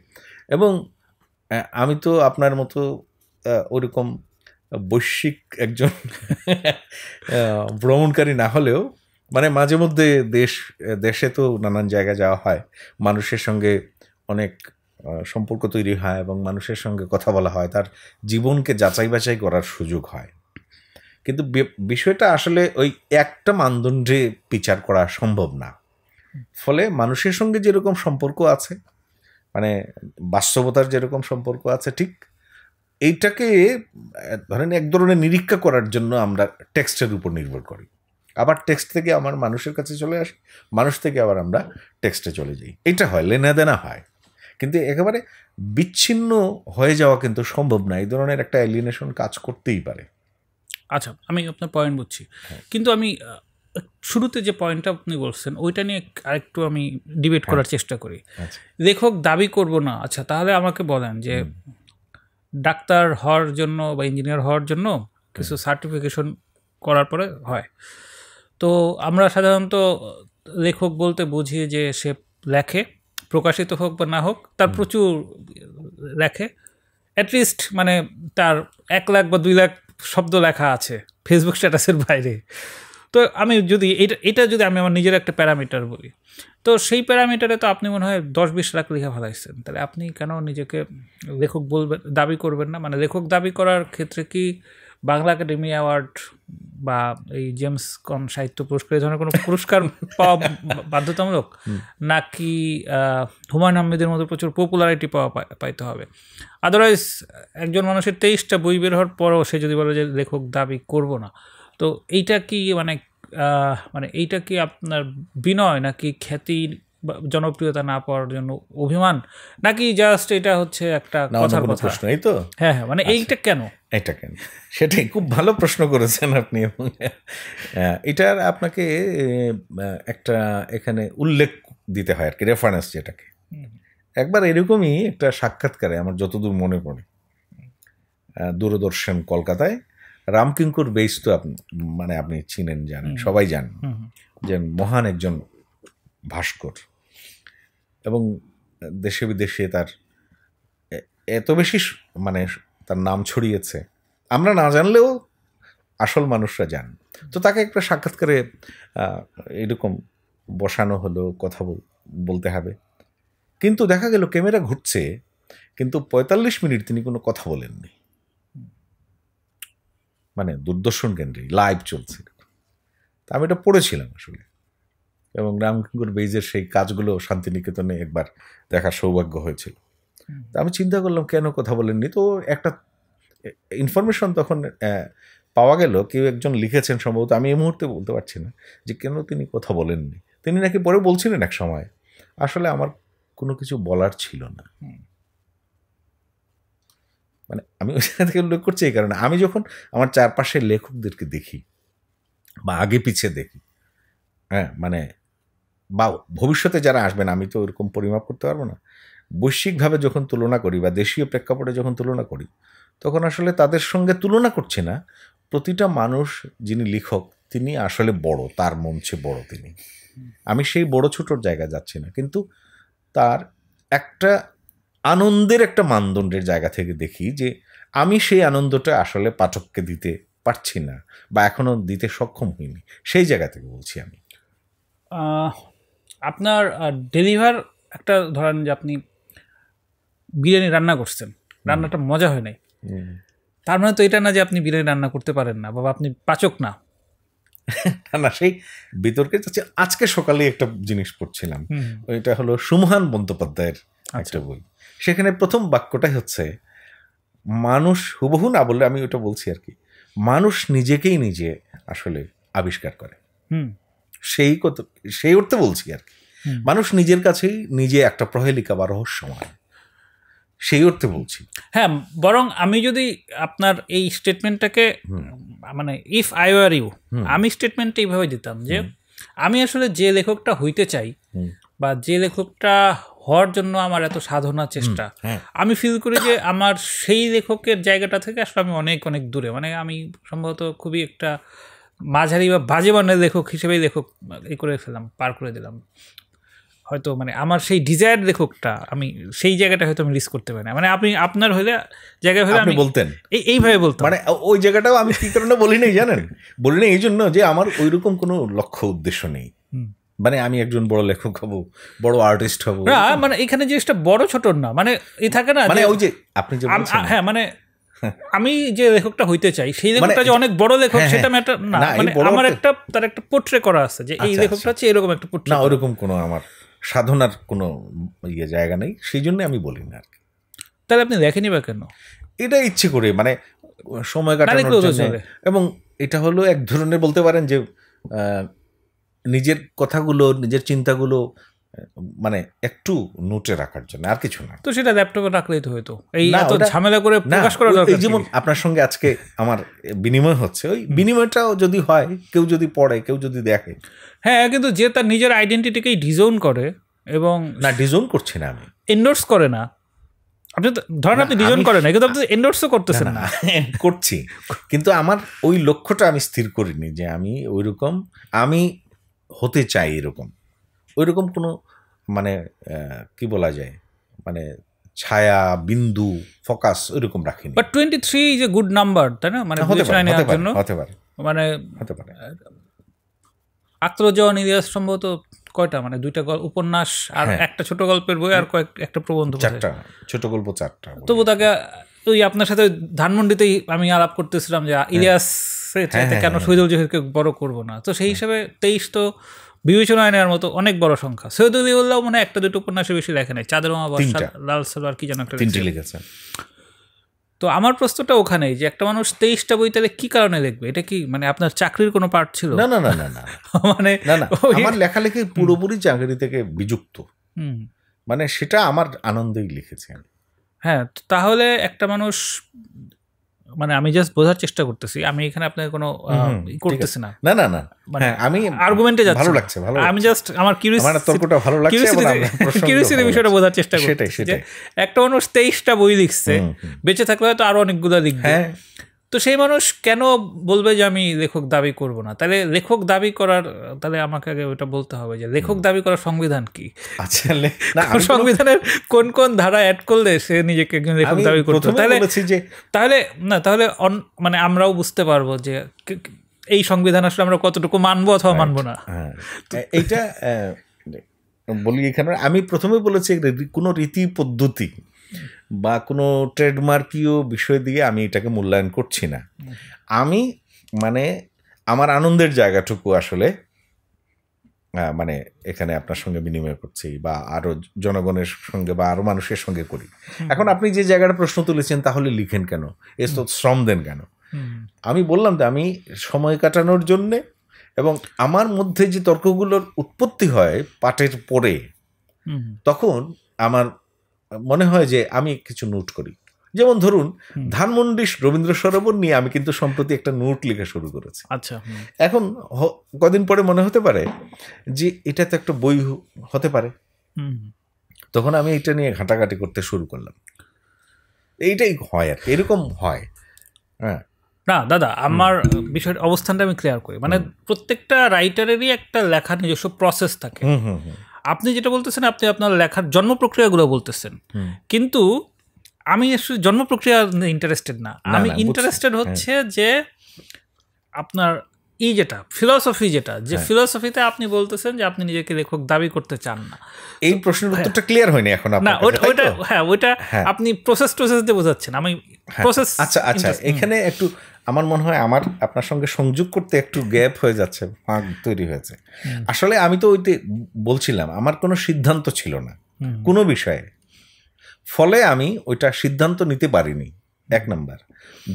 এবং আমি তো আপনার মতো ওরকম বৈশ্বিক একজন ভ্রমণকারী না হলেও মানে মাঝে মধ্যে দেশে তো নানান জায়গায় যাওয়া হয়, মানুষের সঙ্গে অনেক সম্পর্ক তৈরি হয় এবং মানুষের সঙ্গে কথা বলা হয়, তার জীবনকে যাচাই বাছাই করার সুযোগ হয়। কিন্তু বিষয়টা আসলে ওই একটা মানদণ্ডে বিচার করা সম্ভব না। ফলে মানুষের সঙ্গে যেরকম সম্পর্ক আছে, মানে বাস্তবতার যেরকম সম্পর্ক আছে, ঠিক এইটাকে ধরেন এক ধরনের নিরীক্ষা করার জন্য আমরা টেক্সটের উপর নির্ভর করি, আবার টেক্সট থেকে আমার মানুষের কাছে চলে আসি, মানুষ থেকে আবার আমরা টেক্সটে চলে যাই। এটা হয়, লেনা দেনা হয়, কিন্তু একেবারে বিচ্ছিন্ন হয়ে যাওয়া কিন্তু সম্ভব না। এই ধরনের একটা এলিয়েনেশন কাজ করতেই পারে। আচ্ছা, আমি আপনার পয়েন্ট বুঝছি, কিন্তু আমি শুরুতে যে পয়েন্টটা আপনি বলছেন ওইটা নিয়ে আরেকটু আমি ডিবেট করার চেষ্টা করি। লেখক দাবি করব না, আচ্ছা তাহলে আমাকে বলেন যে ডাক্তার হওয়ার জন্য বা ইঞ্জিনিয়ার হওয়ার জন্য কিছু সার্টিফিকেশন করার পরে হয়, তো আমরা সাধারণত লেখক বলতে বুঝি যে সে লেখে, প্রকাশিত হোক বা না হোক তার প্রচুর লেখে, অ্যাটলিস্ট মানে তার 1 লাখ বা 2 লাখ শব্দ লেখা আছে ফেসবুক স্ট্যাটাসের বাইরে। তো আমি যদি এটা যদি আমি আমার নিজের একটা প্যারামিটার বলি, তো সেই প্যারামিটারে তো আপনি মনে হয় 10-20 লাখ লেখা ফেলাইছেন, তাহলে আপনি কেন নিজেকে লেখক বলবেন, দাবি করবেন না? মানে লেখক দাবি করার ক্ষেত্রে কি বাংলা একাডেমি অ্যাওয়ার্ড বা এই জেমস কন সাহিত্য পুরস্কার এই ধরনের কোনো পুরস্কার পাওয়া বাধ্যতামূলক, নাকি হুমায়ুন আহমেদের মতো প্রচুর পপুলারিটি পাইতে হবে? আদারওয়াইজ একজন মানুষের 23টা বই বের হওয়ার পরও সে যদি বলে যে লেখক দাবি করব না, তো এইটা কি মানে এইটা কি আপনার বিনয়, নাকি খ্যাতি, জনপ্রিয়তা না পাওয়ার জন্য অভিমান, নাকি জাস্ট এটা হচ্ছে একটা কথার কথা? প্রশ্ন এই তো। হ্যাঁ, মানে এইটা কেন? এটা কেন, সেটাই খুব ভালো প্রশ্ন করেছেন আপনি। এবং এটার আপনাকে একটা এখানে উল্লেখ দিতে হয় আর কি, রেফারেন্স যেটাকে। একবার এরকমই একটা সাক্ষাৎকারে আমার যতদূর মনে পড়ে, দূরদর্শন কলকাতায়, রামকিঙ্কর বেইজ তো মানে আপনি চিনেন, জানেন, সবাই জানেন যে মহান একজন ভাস্কর, এবং দেশে বিদেশে তার এত বেশি মানে তার নাম ছড়িয়েছে, আমরা না জানলেও আসল মানুষরা জানেন। তো তাকে একটা সাক্ষাৎকারে এরকম বসানো হলো, কথা বলতে হবে, কিন্তু দেখা গেল ক্যামেরা ঘুরছে, কিন্তু 45 মিনিট তিনি কোনো কথা বলেননি। মানে দূরদর্শন কেন্দ্রে লাইভ চলছে। তা আমি এটা পড়েছিলাম আসলে, এবং রামকিঙ্কর বেইজের সেই কাজগুলো শান্তিনিকেতনে একবার দেখার সৌভাগ্য হয়েছিল। তা আমি চিন্তা করলাম কেন কথা বলেননি। তো একটা ইনফরমেশন তখন পাওয়া গেল, কেউ একজন লিখেছেন সম্ভবত, আমি এই মুহূর্তে বলতে পারছি না যে কেন তিনি কথা বলেননি। তিনি নাকি পরে বলছিলেন এক সময়, আসলে আমার কোনো কিছু বলার ছিল না। মানে আমি ওই জায়গা থেকে উল্লেখ করছি এই কারণে, আমি যখন আমার চারপাশের লেখকদেরকে দেখি বা আগে পিছিয়ে দেখি, হ্যাঁ, মানে বা ভবিষ্যতে যারা আসবেন, আমি তো ওরকম পরিমাপ করতে পারবো না, বৈশ্বিকভাবে যখন তুলনা করি বা দেশীয় প্রেক্ষাপটে যখন তুলনা করি, তখন আসলে তাদের সঙ্গে তুলনা করছি না। প্রতিটা মানুষ যিনি লেখক তিনি আসলে বড়, তার মঞ্চে বড় তিনি। আমি সেই বড় ছোটোর জায়গায় যাচ্ছি না, কিন্তু তার একটা আনন্দের একটা মানদণ্ডের জায়গা থেকে দেখি যে আমি সেই আনন্দটা আসলে পাঠককে দিতে পারছি না বা এখনও দিতে সক্ষম হইনি, সেই জায়গা থেকে বলছি আমি। আপনার ডেলিভার একটা ধরেন যে আপনি বিরিয়ানি রান্না করছেন, রান্নাটা মজা হয় নাই, তার মানে তো এটা না যে আপনি বিরিয়ানি রান্না করতে পারেন না বা আপনি পাচক না। না, সেই বিতর্কে যাচ্ছে। আজকে সকালে একটা জিনিস পড়ছিলাম, ওইটা হলো সুমহান বন্দ্যোপাধ্যায়ের একটা বই। সেখানে প্রথম বাক্যটাই হচ্ছে, মানুষ হুবহু না বললে আমি ওটা বলছি আর কি, মানুষ নিজেকেই নিজে আসলে আবিষ্কার করে। সেই অর্থে বলছি আর কি, মানুষ নিজের কাছেই নিজে একটা প্রহেলিকা বা রহস্যময়, সেই অর্থে বলছি। হ্যাঁ, বরং আমি যদি আপনার এই স্টেটমেন্টটাকে মানে ইফ আই ওয়ার ইউ, আমি স্টেটমেন্টটা এইভাবে দিতাম যে আমি আসলে যে লেখকটা হইতে চাই বা যে লেখকটা হওয়ার জন্য আমার এত সাধনা চেষ্টা, আমি ফিল করি যে আমার সেই লেখকের জায়গাটা থেকে আসলে আমি অনেক অনেক দূরে। মানে আমি সম্ভবত খুবই একটা মাঝারি বা বাজে মানের লেখক হিসেবেই লেখক পার করে দিলাম হয়তো। মানে আমার সেই ডিজায়ার লেখকটা, আমি সেই জায়গাটা হয়তো আমি রিস্ক করতে পারি না। মানে আপনি আপনার হলে জায়গায় হলে আপনি বলতেন এইভাবে বলতাম। মানে ওই জায়গাটাও আমি কি কারণে বলি নাই জানেন? বলি না এই জন্য যে আমার ওইরকম কোনো লক্ষ্য উদ্দেশ্য নেই। মানে আমি একজন বড় লেখক হব, বড় আর্টিস্ট হব না, মানে এখানে জিনিসটা বড় ছোট না, মানে এই থাকে না, মানে ওই যে আপনি যে বলছেন, হ্যাঁ, মানে আমি যে লেখকটা হইতে চাই সেই লেখকটা যে অনেক বড় লেখক সেটা ম্যাটার না। মানে আমার একটা তার একটা পোর্ট্রে করা আছে যে এই লেখকটা হচ্ছে এরকম একটা পোর্ট্রে। না, ওরকম কোনো আমার সাধনার কোনো জায়গা নেই, সেই জন্য আমি বলি না আর কি। তাহলে আপনি লেখেনি বা কেন? এটা ইচ্ছে করে, মানে সময় কাটানোর জন্য। এবং এটা হলো এক ধরনের বলতে পারেন যে নিজের কথাগুলো, নিজের চিন্তাগুলো মানে একটু নোটে রাখার জন্য, আর কিছু না। তো সেটা ল্যাপটপে রাখলেই তো হতো, এই এত ঝামেলা করে প্রকাশ করা দরকার। এই যেমন আপনার সঙ্গে আজকে আমার বিনিময় হচ্ছে, ওই বিনিময়টাও যদি হয়, কেউ যদি পড়ে, কেউ যদি দেখে, হ্যাঁ, কিন্তু যে তার নিজের আইডেন্টিটিকেই ডিজোন করে এবং না, ডিজোন করছি না আমি, এন্ডোর্স করে না। আপনি ধরেন আপনি ডিজোন করেন না, কিন্তু আপনি এন্ডোর্সও করতেছেন না। করছি, কিন্তু আমার ওই লক্ষ্যটা আমি স্থির করিনি যে আমি ওইরকম, আমি হতে চাই এরকম, ওইরকম কোনো মানে কি বলা যায়, মানে ছায়া বিন্দু ফোকাস ওইরকম রাখিনি। But 23 is a good number, তাই না? মানে হতে পারে, মানে হতে পারে। মানে হতে পারে। আত্মজীবন ইলিয়াস সম্ভবত কয়টা, মানে 2টা উপন্যাস আর একটা ছোট গল্পের বই আর একটা প্রবন্ধ, 4টা ছোট গল্প, 4টা। তবু তাকে ওই আপনার সাথে ধানমন্ডিতেই আমি আলাপ করতেছিলাম যে ইলিয়াস কেন শহীদুল জহিরকে বড় করব না, তো সেই হিসাবে 23 তো বিবেচনায় নেওয়ার মতো অনেক বড় সংখ্যা। সৈয়দ আলিউল্লাহ মানে 1-2 উপন্যাসে বেশি লেখে নাই, চাঁদের মামা, বর্ষা, লাল সালোয়ার কি যেন একটা লিখেছে। তো আমার প্রশ্নটা ওখানেই যে একটা মানুষ 23টা বই তাহলে কি কারণে লিখবে? এটা কি মানে আপনার চাকরির কোনো পার্ট ছিল? না না না না না মানে আমার লেখালেখি পুরোপুরি চাকরি থেকে বিযুক্ত, মানে সেটা আমার আনন্দেই লিখেছি আমি। হ্যাঁ, তাহলে একটা মানুষ, মানে আমি জাস্ট বোঝার চেষ্টা করতেছি, আমি এখানে আপনাকে কোনো করতেছি না, না না না, আমি আর্গুমেন্টে যাচ্ছি, ভালো লাগছে, আমি জাস্ট আমার তর্কটা ভালো লাগছে, কিউরিওসিটি বিষয়টা বোঝার চেষ্টা করতেছি যে একটা মানুষ 23টা বই লিখছে, বেঁচে থাকলে হয়তো আরো অনেকগুলো লিখবে, তো সেই মানুষ কেন বলবে যে আমি লেখক দাবি করব না? তাহলে লেখক দাবি করার, তাহলে আমাকে আগে ওটা বলতে হবে যে লেখক দাবি করার সংবিধান কি? সংবিধানের কোন কোন ধারা অ্যাড করলে সে নিজেকে একজন লেখক দাবি করতে? তাহলে মানে আমরাও বুঝতে পারবো যে এই সংবিধান আসলে আমরা কতটুকু মানবো অথবা মানবো না। এইটা বলি এখানে আমি প্রথমে বলেছি কোনো রীতি পদ্ধতি বা কোনো ট্রেডমার্কীয় বিষয় দিয়ে আমি এটাকে মূল্যায়ন করছি না। আমি মানে আমার আনন্দের জায়গাটুকু আসলে মানে এখানে আপনার সঙ্গে বিনিময় করছি বা আরো জনগণের সঙ্গে বা আরো মানুষের সঙ্গে করি। এখন আপনি যে জায়গাটা প্রশ্ন তুলেছেন তাহলে লিখেন কেন, এর তো শ্রম দেন কেন? আমি বললাম যে আমি সময় কাটানোর জন্যে, এবং আমার মধ্যে যে তর্কগুলোর উৎপত্তি হয় পাঠের পরে, তখন আমার মনে হয় যে আমি কিছু নোট করি। যেমন ধরুন ধানমন্ডি রবীন্দ্র সরোবর নিয়ে আমি কিন্তু সম্প্রতি একটা নোট লেখা শুরু করেছি। আচ্ছা, এখন কদিন পরে মনে হতে পারে যে এটা তো একটা বই হতে পারে, তখন আমি এটা নিয়ে ঘাটাঘাটি করতে শুরু করলাম। এইটাই হয় আর এরকম হয়। হ্যাঁ না দাদা, আমার বিষয়ের অবস্থানটা আমি ক্লিয়ার করি। মানে প্রত্যেকটা রাইটারেরই একটা লেখার নিজস্ব প্রসেস থাকে। আপনি যেটা বলতেছেন, আপনি আপনার লেখার জন্ম প্রক্রিয়াগুলো বলতেছেন, কিন্তু আমি আসলে জন্ম প্রক্রিয়া ইন্টারেস্টেড না। আমি ইন্টারেস্টেড হচ্ছে যে আপনার যেটা ফিলসফি, যে ফিলসফিতে আপনি বলতেছেন যে আপনি নিজেকে লেখক দাবি করতে চান না। এই প্রশ্নের উত্তরটা ক্লিয়ার হয়নি এখন আপনার কাছে। ওইটা আপনি প্রসেস দিয়ে বোঝাচ্ছেন। আমি প্রসেস, আচ্ছা এখানে একটু আমার মনে হয় আমার আপনার সঙ্গে সংযোগ করতে একটু গ্যাপ হয়ে যাচ্ছে, ফাঁক তৈরি হয়েছে। আসলে আমি তো ওইতে বলছিলাম আমার কোনো সিদ্ধান্ত ছিল না কোনো বিষয়ে, ফলে আমি ওইটা সিদ্ধান্ত নিতে পারিনি, 1 নাম্বার।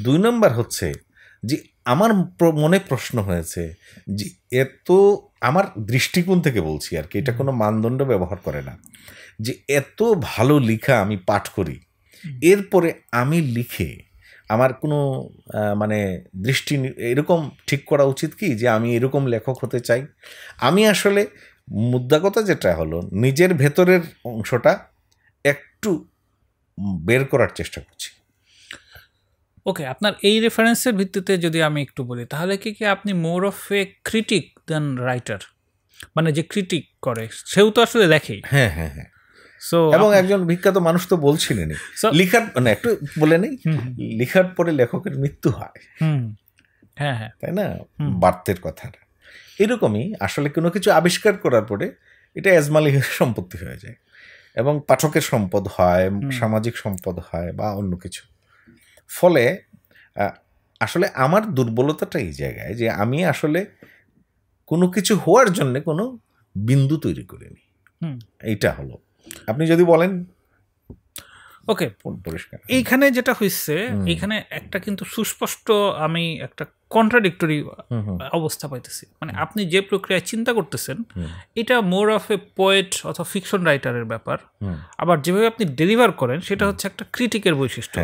2 নাম্বার হচ্ছে যে আমার মনে প্রশ্ন হয়েছে যে এত, আমার দৃষ্টিকোণ থেকে বলছি আর কি, এটা কোনো মানদণ্ড ব্যবহার করে না, যে এত ভালো লেখা আমি পাঠ করি, এরপরে আমি লিখে আমার কোনো মানে দৃষ্টি এরকম ঠিক করা উচিত কি যে আমি এরকম লেখক হতে চাই? আমি আসলে মুদ্রা কথা যেটা হলো নিজের ভেতরের অংশটা একটু বের করার চেষ্টা করছি। ওকে, আপনার এই রেফারেন্সের ভিত্তিতে যদি আমি একটু বলি, তাহলে কি আপনি more of a critic than writer? মানে যে ক্রিটিক করে সেও তো আসলে লেখেই। হ্যাঁ, এবং একজন বিখ্যাত মানুষ তো বলছিলেনই, লেখার মানে একটু বলে নেই, লেখার পরে লেখকের মৃত্যু হয়। হ্যাঁ, তাই না, বার্তের কথাটা এরকমই। আসলে কোনো কিছু আবিষ্কার করার পরে এটা এজমালিকের সম্পত্তি হয়ে যায় এবং পাঠকের সম্পদ হয়, সামাজিক সম্পদ হয় বা অন্য কিছু। ফলে আসলে আমার দুর্বলতাটা এই জায়গায় যে আমি আসলে কোনো কিছু হওয়ার জন্য কোনো বিন্দু তৈরি করিনি। এইটা হলো, আপনি যদি বলেন। ওকে, পরিষ্কার এইখানে যেটা হয়েছে, এইখানে একটা কিন্তু সুস্পষ্ট আমি একটা কন্ট্রাডিক্টরি অবস্থা পাইতেছি। মানে আপনি যে প্রক্রিয়ায় চিন্তা করতেছেন এটা মোর অফ এ পোয়েট অথবা ফিকশন রাইটারের ব্যাপার, আবার যেভাবে আপনি ডেলিভার করেন সেটা হচ্ছে একটা ক্রিটিকের বৈশিষ্ট্য।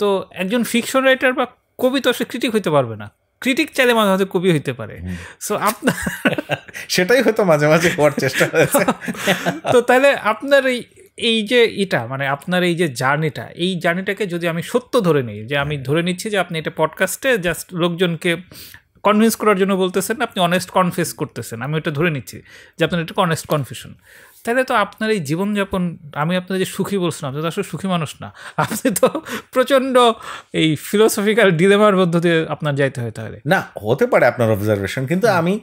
তো একজন ফিকশন রাইটার বা কবি তো সে ক্রিটিক হইতে পারবে না, ক্রিটিক চাইলে মাঝে মাঝে কবি হইতে পারে। সো আপনার সেটাই হয়তো মাঝে মাঝে হওয়ার চেষ্টা হয়েছে। তো তাহলে আপনার এই যে এটা মানে আপনার এই যে জার্নিটা, এই জার্নিটাকে যদি আমি সত্য ধরে নিই, যে আমি ধরে নিচ্ছি যে আপনি এটা পডকাস্টে জাস্ট লোকজনকে কনভিন্স করার জন্য বলতেছেন, আপনি অনেস্ট কনফেস করতেছেন, আমি ওটা ধরে নিচ্ছি যে আপনার এটা অনেস্ট কনফেশন, তাহলে তো আপনার এই জীবনযাপন, আমি আপনার যে সুখী বলছিলাম, আপনি তো আসলে সুখী মানুষ না, আপনি তো প্রচণ্ড এই ফিলোসফিক্যাল ডিলেমার মধ্য দিয়ে আপনার যাইতে হয়। তাহলে না হতে পারে আপনার অবজারভেশন, কিন্তু আমি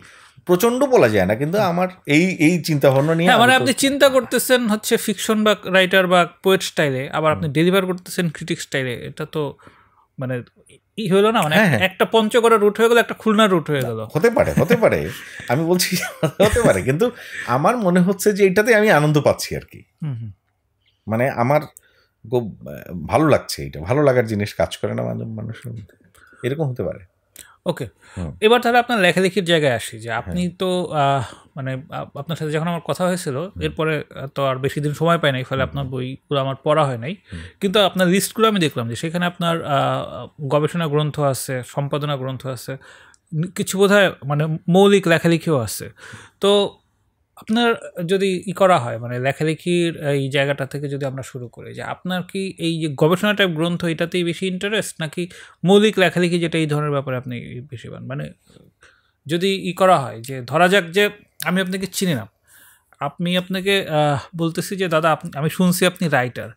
প্রচন্ড বলা যায় না, কিন্তু আমার এই চিন্তা ভাবনা নিয়ে মানে আপনি চিন্তা করতেছেন হচ্ছে ফিকশন বা রাইটার বা পোয়েট স্টাইলে, আবার আপনি ডেলিভার করতেছেন ক্রিটিক স্টাইলে। এটা তো মানে ই হলো না, মানে একটা পঞ্চগড়ের রুট হয়ে গেল, একটা খুলনার রুট হয়ে গেল। হতে পারে আমি বলছি হতে পারে, কিন্তু আমার মনে হচ্ছে যে এটাতে আমি আনন্দ পাচ্ছি আর কি। মানে আমার খুব ভালো লাগছে, এটা ভালো লাগার জিনিস কাজ করে না মানুষের মধ্যে, এরকম হতে পারে। ওকে, এবার তাহলে আপনার লেখালেখির জায়গায় আসি, যে আপনি তো মানে আপনার সাথে যখন আমার কথা হয়েছিল এরপরে তো আর বেশি দিন সময় পাই নাই, ফলে আপনার বইগুলো আমার পড়া হয় নাই, কিন্তু আপনার লিস্টগুলো আমি দেখলাম যে সেখানে আপনার গবেষণা গ্রন্থ আছে, সম্পাদনা গ্রন্থ আছে, কিছু বোধহয় মানে মৌলিক লেখালেখিও আছে। তো আপনার যদি করা হয় মানে লেখালেখির এই জায়গাটা থেকে যদি আমরা শুরু করি, যে আপনার কি এই যে গবেষণা টাইপ গ্রন্থ এটাতেই বেশি ইন্টারেস্ট, নাকি মৌলিক লেখালেখি যেটা এই ধরনের ব্যাপারে আপনি বেশি পান? মানে যদি করা হয় যে ধরা যাক যে আমি আপনাকে চিনি না, আপনাকে বলতেছি যে দাদা আমি শুনছি আপনি রাইটার,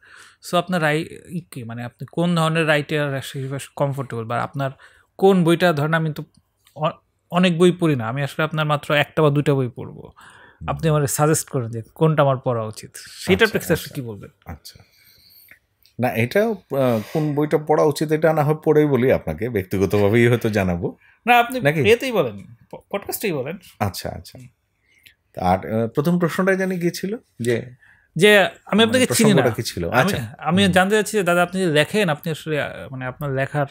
সো আপনার কি মানে আপনি কোন ধরনের রাইটার কমফোর্টেবল, বা আপনার কোন বইটা, ধরেন আমি তো অনেক বই পড়ি না, আমি আসলে আপনার মাত্র একটা বা দুইটা বই পড়বো, আপনি আমার সাজেস্ট করেন যে কোনটা আমার পড়া উচিত, সেটার প্রেক্ষিতে কি বলবেন? আচ্ছা, না এটা কোন বইটা পড়া উচিত এটা না হয় পড়েই বলি আপনাকে, ব্যক্তিগতভাবেই হয়তো জানাবো না, আপনি এতেই বলেন, পডকাস্টেই বলেন। আচ্ছা আচ্ছা, আর প্রথম প্রশ্নটাই জানি গিয়েছিল যে আমি আপনাকে চিনি না, কি ছিল? আমি জানতে চাচ্ছি যে দাদা আপনি যে লেখেন, আপনি আসলে মানে আপনার লেখার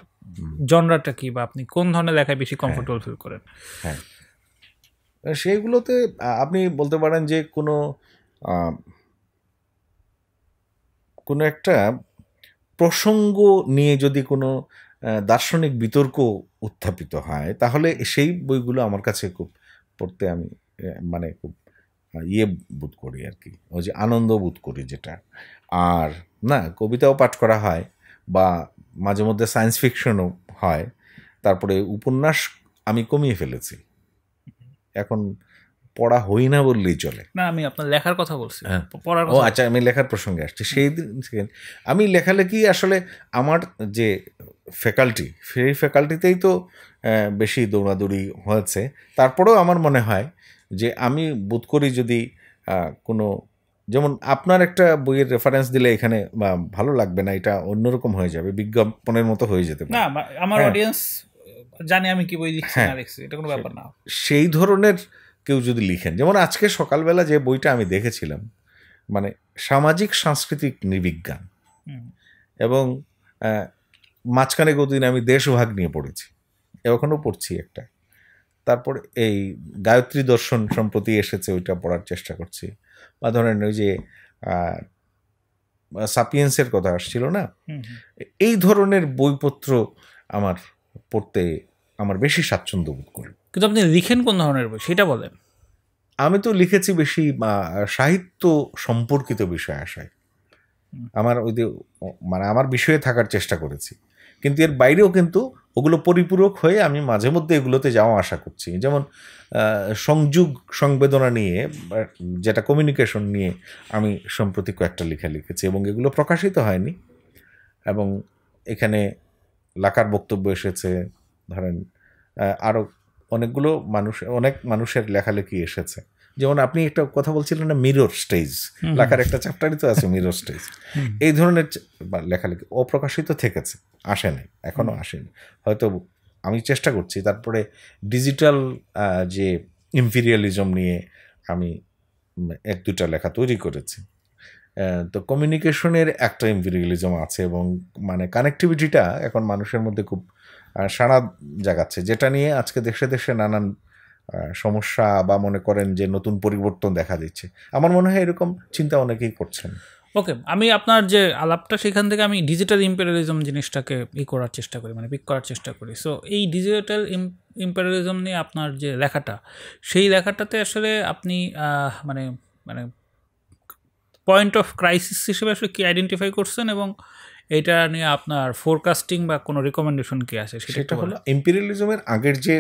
জনরাটা কি, বা আপনি কোন ধরনের লেখায় বেশি কমফোর্টেবল ফিল করেন? হ্যাঁ, সেইগুলোতে আপনি বলতে পারেন যে কোনো একটা প্রসঙ্গ নিয়ে যদি কোনো দার্শনিক বিতর্ক উত্থাপিত হয়, তাহলে সেই বইগুলো আমার কাছে খুব পড়তে আমি মানে খুব বোধ করি আর কি, ওই যে আনন্দ বোধ করি যেটা। আর না, কবিতাও পাঠ করা হয়, বা মাঝে মধ্যে সায়েন্স ফিকশনও হয়। তারপরে উপন্যাস আমি কমিয়ে ফেলেছি, এখন পড়া হই না বললেই চলে। না, আমি আপনার লেখার কথা বলছি, পড়ার কথা। আচ্ছা, আমি লেখার প্রসঙ্গে আসছি। সেই দিন আমি লেখালেখি আসলে আমার যে ফ্যাকাল্টি, সেই ফ্যাকাল্টিতেই তো বেশি দৌড়াদৌড়ি হয়েছে। তারপরেও আমার মনে হয় যে আমি বোধ করি যদি কোনো, যেমন আপনার একটা বইয়ের রেফারেন্স দিলে এখানে ভালো লাগবে না, এটা অন্যরকম হয়ে যাবে, বিজ্ঞাপনের মতো হয়ে যেতে পারে। না, আমার অডিয়েন্স জানে আমি কি বই লিখছি না লিখছি, এটা কোনো ব্যাপার না। সেই ধরনের কেউ যদি লিখেন, যেমন আজকে সকালবেলা যে বইটা আমি দেখেছিলাম, মানে সামাজিক সাংস্কৃতিক নৃবিজ্ঞান, এবং মাঝখানে কতদিন আমি দেশভাগ নিয়ে পড়েছি, এখনও পড়ছি একটা। তারপর এই গায়ত্রী দর্শন সম্প্রতি এসেছে, ওইটা পড়ার চেষ্টা করছি। বা ধরেন ওই যে সাপিয়েন্সের কথা আসছিল না, এই ধরনের বইপত্র আমার পড়তে আমার বেশি স্বাচ্ছন্দ্য বোধ করি। কিন্তু আপনি লিখেন কোন ধরনের বই সেটা বলেন। আমি তো লিখেছি বেশি সাহিত্য সম্পর্কিত বিষয় আশায়, আমার ওই যে মানে আমার বিষয়ে থাকার চেষ্টা করেছি, কিন্তু এর বাইরেও কিন্তু ওগুলো পরিপূরক হয়ে আমি মাঝে মধ্যে এগুলোতে যাওয়া আশা করছি। যেমন সংযোগ সংবেদনা নিয়ে, যেটা কমিউনিকেশন নিয়ে আমি সম্প্রতি কয়েকটা লেখা লিখেছি, এবং এগুলো প্রকাশিত হয়নি, এবং এখানে লেখার বক্তব্য এসেছে, ধরেন আরও অনেকগুলো অনেক মানুষের লেখালেখি এসেছে। যেমন আপনি একটা কথা বলছিলেন না, মিরর স্টেজ, লেখার একটা চ্যাপ্টারই তো আছে মিরর স্টেজ। এই ধরনের লেখালেখি অপ্রকাশিত থেকেছে, আসেনি, এখনও আসেনি, হয়তো আমি চেষ্টা করছি। তারপরে ডিজিটাল যে ইম্পিরিয়ালিজম নিয়ে আমি এক দুটা লেখা তৈরি করেছি। তো কমিউনিকেশনের একটা ইম্পিরিয়ালিজম আছে, এবং মানে কানেক্টিভিটিটা এখন মানুষের মধ্যে খুব সাড়া জাগাচ্ছে, যেটা নিয়ে আজকে দেশে দেশে নানান সমস্যা বা মনে করেন যে নতুন পরিবর্তন দেখা দিচ্ছে। আমার মনে হয় এরকম চিন্তা অনেকেই করছেন। ওকে, আমি আপনার যে আলাপটা সেখান থেকে আমি ডিজিটাল ইম্পেরিয়ালিজম জিনিসটাকে করার চেষ্টা করি, মানে পিক করার চেষ্টা করি। সো এই ডিজিটাল ইম্পেরিয়ালিজম নিয়ে আপনার যে লেখাটা, সেই লেখাটাতে আসলে আপনি মানে মানে পয়েন্ট অফ ক্রাইসিস হিসেবে আসলে কি আইডেন্টিফাই করছেন, এবং এটা নিয়ে আপনার ফোরকাস্টিং বা কোনো রিকমেন্ডেশন কি আছে? সেটা হলো ইম্পিরিয়ালিজমের আগের যে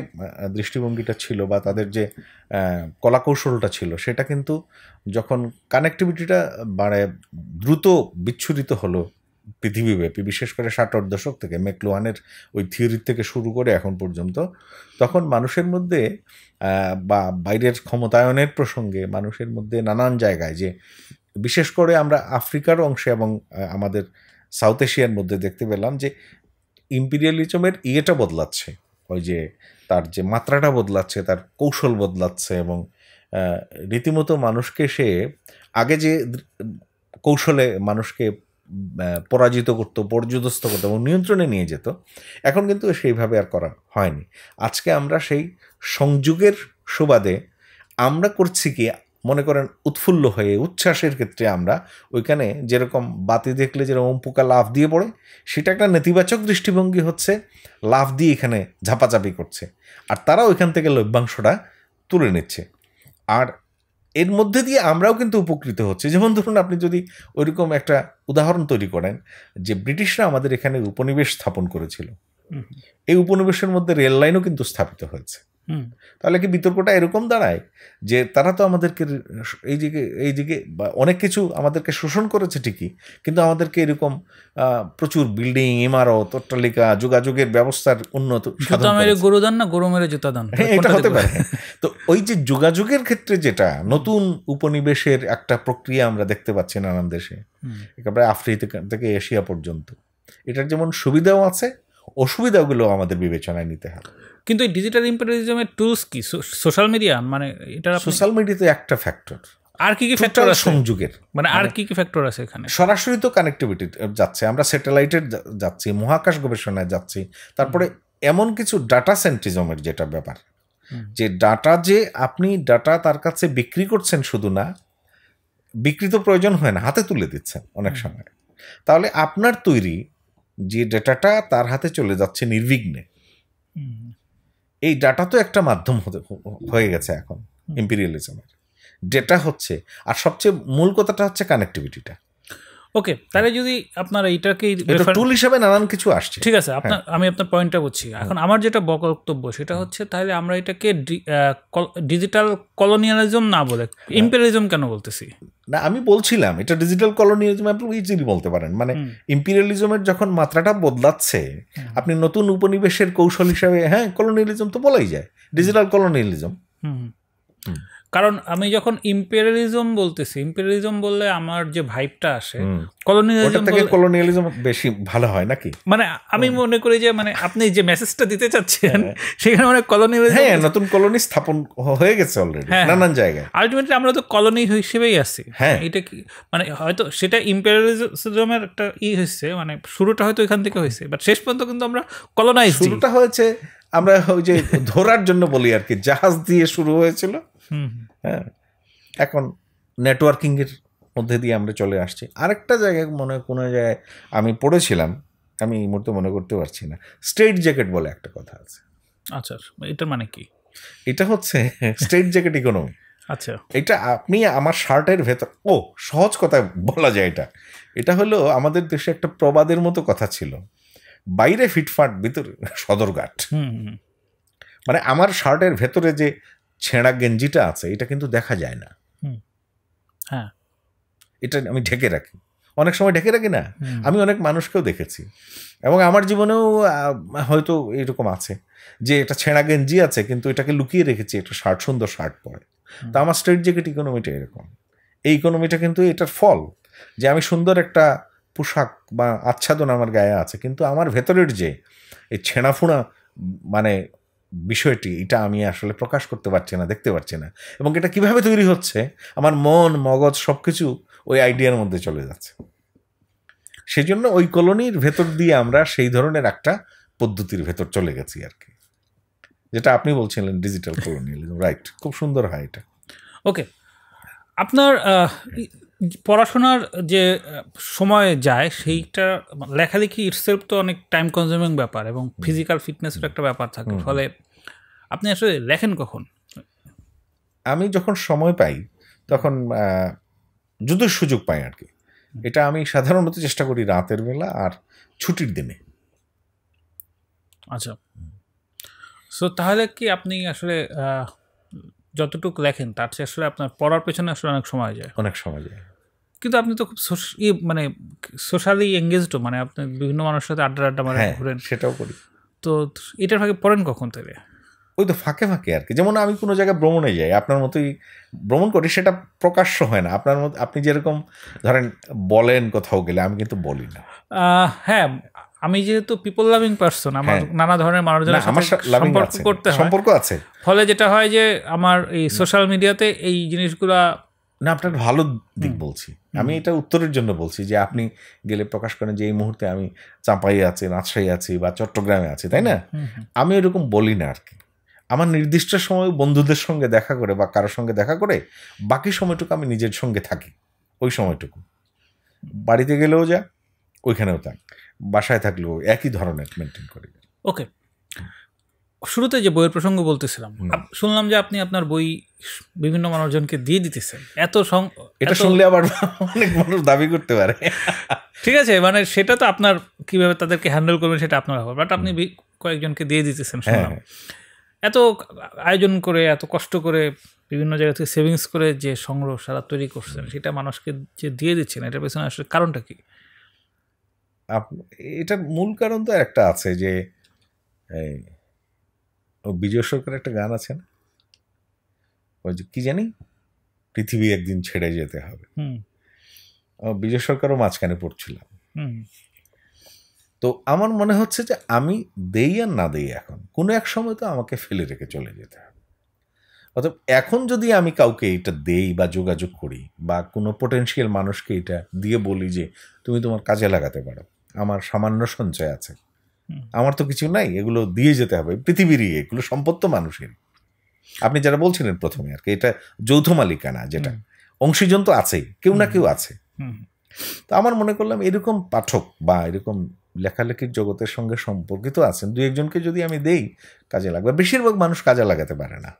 দৃষ্টিভঙ্গিটা ছিল বা তাদের যে কলাকৌশলটা ছিল, সেটা কিন্তু যখন কানেক্টিভিটিটা মানে দ্রুত বিচ্ছুরিত হলো পৃথিবীব্যাপী, বিশেষ করে 60-এর দশক থেকে ম্যাকলুহানের ওই থিওরি থেকে শুরু করে এখন পর্যন্ত, তখন মানুষের মধ্যে বা বাইরের ক্ষমতায়নের প্রসঙ্গে মানুষের মধ্যে নানান জায়গায়, যে বিশেষ করে আমরা আফ্রিকার অংশে এবং আমাদের সাউথ এশিয়ার মধ্যে দেখতে পেলাম যে ইম্পিরিয়ালিজমের ইয়েটা বদলাচ্ছে, ওই যে তার যে মাত্রাটা বদলাচ্ছে, তার কৌশল বদলাচ্ছে, এবং রীতিমতো মানুষকে সে আগে যে কৌশলে মানুষকে পরাজিত করতো, পর্যদস্ত করতো এবং নিয়ন্ত্রণে নিয়ে যেত, এখন কিন্তু সেইভাবে আর করা হয়নি। আজকে আমরা সেই সংযোগের সুবাদে আমরা করছি কি, মনে করেন উৎফুল্ল হয়ে উচ্ছ্বাসের ক্ষেত্রে আমরা ওইখানে যেরকম বাতি দেখলে যেরকম পোকা লাফ দিয়ে পড়ে, সেটা একটা নেতিবাচক দৃষ্টিভঙ্গি হচ্ছে, লাফ দিয়ে এখানে ঝাপাঝাপি করছে, আর তারা ওইখান থেকে লভ্যাংশটা তুলে নিচ্ছে। আর এর মধ্যে দিয়ে আমরাও কিন্তু উপকৃত হচ্ছে। যেমন ধরুন, আপনি যদি ওইরকম একটা উদাহরণ তৈরি করেন যে ব্রিটিশরা আমাদের এখানে উপনিবেশ স্থাপন করেছিল, এই উপনিবেশের মধ্যে রেল লাইনও কিন্তু স্থাপিত হয়েছে, তাহলে কি বিতর্কটা এরকম দাঁড়ায় যে তারা তো আমাদেরকে এই দিকে অনেক কিছু আমাদেরকে শোষণ করেছে ঠিকই, কিন্তু আমাদেরকে এরকম প্রচুর বিল্ডিং, ইমারত, অট্টালিকা, যোগাযোগের ব্যবস্থার উন্নত গরু দান না গরু মেরে জুতা দান, এটা হতে পারে। তো ওই যে যোগাযোগের ক্ষেত্রে যেটা নতুন উপনিবেশের একটা প্রক্রিয়া আমরা দেখতে পাচ্ছি নানান দেশে, একেবারে আফ্রিকা থেকে এশিয়া পর্যন্ত, এটার যেমন সুবিধাও আছে, অসুবিধাগুলো আমাদের বিবেচনায় নিতে হবে। কিন্তু এই ডিজিটাল ইম্পেরিয়ালিজমের টুলস কি? সোশ্যাল মিডিয়া, মানে এটা সোশ্যাল মিডিয়াতে একটা ফ্যাক্টর, আর কি কি ফ্যাক্টর আছে সংযোগের, মানে আর কি কি ফ্যাক্টর আছে এখানে? সরাসরি তো কানেক্টিভিটি যাচ্ছে, আমরা স্যাটেলাইটের যাচ্ছি, মহাকাশ গবেষণায় যাচ্ছি, তারপরে এমন কিছু ডাটা সেন্ট্রিজমের যেটা ব্যাপার, যে ডাটা, যে আপনি ডাটা তার কাছে বিক্রি করছেন, শুধু না বিক্রি তো প্রয়োজন হয় না, হাতে তুলে দিচ্ছেন অনেক সময়, তাহলে আপনার তৈরি যে ডাটাটা তার হাতে চলে যাচ্ছে নির্বিঘ্নে। এই ডাটা তো একটা মাধ্যম হয়ে গেছে এখন ইম্পিরিয়ালিজমের, ডেটা হচ্ছে, আর সবচেয়ে মূল কথাটা হচ্ছে কানেক্টিভিটিটা। ওকে, তাহলে যদি আপনার এইটাকে টুল হিসাবে নানান কিছু আসছে, ঠিক আছে, আপনার আমি আপনার পয়েন্টটা বুঝছি। এখন আমার যেটা বক্তব্য সেটা হচ্ছে, তাহলে আমরা এটাকে ডিজিটাল কলোনিয়ালিজম না বলে ইম্পেরিয়ালিজম কেন বলতেছি? না, আমি বলছিলাম এটা ডিজিটাল কলোনিয়ালিজম, আপনি ইজিলি বলতে পারেন, মানে ইম্পিরিয়ালিজমের যখন মাত্রাটা বদলাচ্ছে, আপনি নতুন উপনিবেশের কৌশল হিসাবে কলোনিয়ালিজম তো বলাই যায়, ডিজিটাল কলোনিয়ালিজম। কারণ আমি যখন ইম্পেরিয়ালিজম বলতেছি, ইম্পেরিয়ালিজম বললে আমার যে ভাইবটা আসে, কলোনিয়ালিজম বেশি ভালো হয় নাকি? মানে আমি মনে করি যে, মানে আপনি যে মেসেজটা দিতে চাচ্ছেন সেখানে মানে কলোনিয়ালিজম, নতুন কলোনি স্থাপন হয়ে গেছে অলরেডি নানান জায়গায়, আলটিমেটলি আমরা তো কলোনি হিসেবেই আছি। এটা কি মানে হয়তো সেটা ইম্পেরিয়ালিজমের একটা হয়েছে, মানে শুরুটা হয়তো এখান থেকে হয়েছে, বাট শেষ পর্যন্ত কিন্তু আমরা কলোনাইজ, শুরুটা হয়েছে আমরা ওই যে ধরার জন্য বলি আর কি, জাহাজ দিয়ে শুরু হয়েছিল, এখন নেটওয়ার্কিং এর মধ্যে দিয়ে আমরা চলে আসছি। আরেকটা জায়গায় কোনো জায়গায় আমি পড়েছিলাম, আমি এই মুহূর্তে মনে করতে পারছি না, স্ট্রেট জ্যাকেট বলে একটা কথা আছে। আচ্ছা, এটার মানে কি? এটা হচ্ছে স্ট্রেট জ্যাকেট ইকোনমি। আচ্ছা, এটা আপনি আমার শার্টের ভেতর, সহজ কথা বলা যায়, এটা হলো আমাদের দেশে একটা প্রবাদের মতো কথা ছিল, বাইরে ফিটফাট ভিতরে সদরঘাট। মানে আমার শার্টের ভেতরে যে ছেঁড়া গেঞ্জিটা আছে, এটা কিন্তু দেখা যায় না, হ্যাঁ, এটা আমি ঢেকে রাখি, অনেক সময় ঢেকে রাখি না, আমি অনেক মানুষকেও দেখেছি, এবং আমার জীবনেও হয়তো এরকম আছে যে এটা ছেঁড়া গেঞ্জি আছে, কিন্তু এটাকে লুকিয়ে রেখেছি, একটা শার্ট, সুন্দর শার্ট পরে। তা আমার স্ট্রেট জ্যাকেট ইকোনমিটা এরকম। এই ইকোনমিটা কিন্তু এটার ফল, যে আমি সুন্দর একটা পোশাক বা আচ্ছাদন আমার গায়ে আছে, কিন্তু আমার ভেতরের যে এই ছেঁড়াফোঁড়া মানে বিষয়টি, এটা আমি আসলে প্রকাশ করতে পারছি না, দেখতে পারছি না, এবং এটা কিভাবে তৈরি হচ্ছে, আমার মন মগজ সবকিছু ওই আইডিয়ার মধ্যে চলে যাচ্ছে। সেই জন্য ওই কলোনির ভেতর দিয়ে আমরা সেই ধরনের একটা পদ্ধতির ভেতর চলে গেছি আর কি, যেটা আপনি বলছিলেন ডিজিটাল কলোনিয়ালিজম। রাইট, খুব সুন্দর হয় এটা। ওকে, আপনার পড়াশোনার যে সময় যায়, সেইটা লেখালেখি ইটসেলফ তো অনেক টাইম কনজিউমিং ব্যাপার, এবং ফিজিক্যাল ফিটনেসের একটা ব্যাপার থাকে, ফলে আপনি আসলে লেখেন কখন? আমি যখন সময় পাই তখন যদি সুযোগ পাই আর কি। এটা আমি সাধারণত চেষ্টা করি রাতের বেলা আর ছুটির দিনে। আচ্ছা, সো তাহলে কি আপনি আসলে যতটুকু লেখেন তার চেয়ে আসলে আপনার পড়ার পেছনে আসলে অনেক সময় যায়? অনেক সময় যায়। কিন্তু আপনি তো খুব মানে সোশ্যালি এঙ্গেজড, মানে আপনি বিভিন্ন মানুষের সাথে আড্ডা মারে হ্যাঁ ঘুরেন, সেটাও করি। তো এটার ফাঁকে পড়েন কখন থেকে? ওই তো ফাঁকে ফাঁকে আর কি, যেমন আমি কোনো জায়গায় ভ্রমণে যাই আপনার মতোই ভ্রমণ করি, সেটা প্রকাশ্য হয় না আপনার মতো। আপনি যেরকম ধরেন বলেন কোথাও গেলে, আমি কিন্তু বলি না। হ্যাঁ, আমি যেহেতু পিপল লাভিং পারসন, আমার নানা ধরনের মানুষজনের সাথে সম্পর্ক করতে হয়, সম্পর্ক আছে, ফলে যেটা হয় যে আমার এই সোশ্যাল মিডিয়াতে এই জিনিসগুলা না আপনার ভালো দিক বলছি আমি, এটা উত্তরের জন্য বলছি যে আপনি গেলে প্রকাশ করেন যে এই মুহূর্তে আমি চাঁপাই আছি, রাজশাহী আছি বা চট্টগ্রামে আছি, তাই না? আমি এরকম বলি না আর কি। আমার নির্দিষ্ট সময় বন্ধুদের সঙ্গে দেখা করে বা কারোর সঙ্গে দেখা করে বাকি সময়টুকু আমি নিজের সঙ্গে থাকি। ওই সময়টুকু বাড়িতে গেলেও যা, ওইখানেও থাক, বাসায় থাকলেও একই ধরনের মেনটেন করি। ওকে, শুরুতে যে বইয়ের প্রসঙ্গ বলতেছিলাম, শুনলাম যে আপনি আপনার বই বিভিন্ন মানুষজনকে দিয়ে দিতেছেন। এটা শুনলে আবার অনেক মানুষ দাবি করতে পারে। ঠিক আছে, মানে সেটা তো আপনার কিভাবে তাদেরকে হ্যান্ডেল করবেন সেটা আপনার ব্যাপার, বাট আপনি কয়েকজনকে দিয়ে দিতেছেন শুনলাম। এত আয়োজন করে, এত কষ্ট করে, বিভিন্ন জায়গা থেকে সেভিংস করে যে সংগ্রহ সারা তৈরি করছেন, সেটা মানুষকে যে দিয়ে দিচ্ছেন, এটার পেছনে আসলে কারণটা কি? এটার মূল কারণ তো একটা আছে যে বিজয় সরকারের একটা গান আছে না, ওই যে কি জানি, পৃথিবী একদিন ছেড়ে যেতে হবে। বিজয় সরকারও মাঝখানে পড়ছিলাম। তো আমার মনে হচ্ছে যে আমি দেই আর না দেই, এখন কোনো এক সময় তো আমাকে ফেলে রেখে চলে যেতে হবে। অর্থাৎ এখন যদি আমি কাউকে এটা দেই বা যোগাযোগ করি বা কোনো পোটেনশিয়াল মানুষকে এটা দিয়ে বলি যে তুমি তোমার কাজে লাগাতে পারো, আমার সামান্য সঞ্চয় আছে, আমার তো কিছু নাই, এগুলো দিয়ে যেতে হবে, পৃথিবীরই এগুলো সম্পদ তো মানুষের। আপনি যারা বলছিলেন প্রথমে আর কি, এটা যৌথ মালিকানা, যেটা অংশীজন তো আছেই, কেউ না কেউ আছে। তো আমার মনে করলাম এরকম পাঠক বা এরকম লেখালেখির জগতের সঙ্গে সম্পর্কিত আছেন দু একজনকে যদি আমি দেই, কাজে লাগবে। বেশিরভাগ মানুষ কাজে লাগাতে পারে না।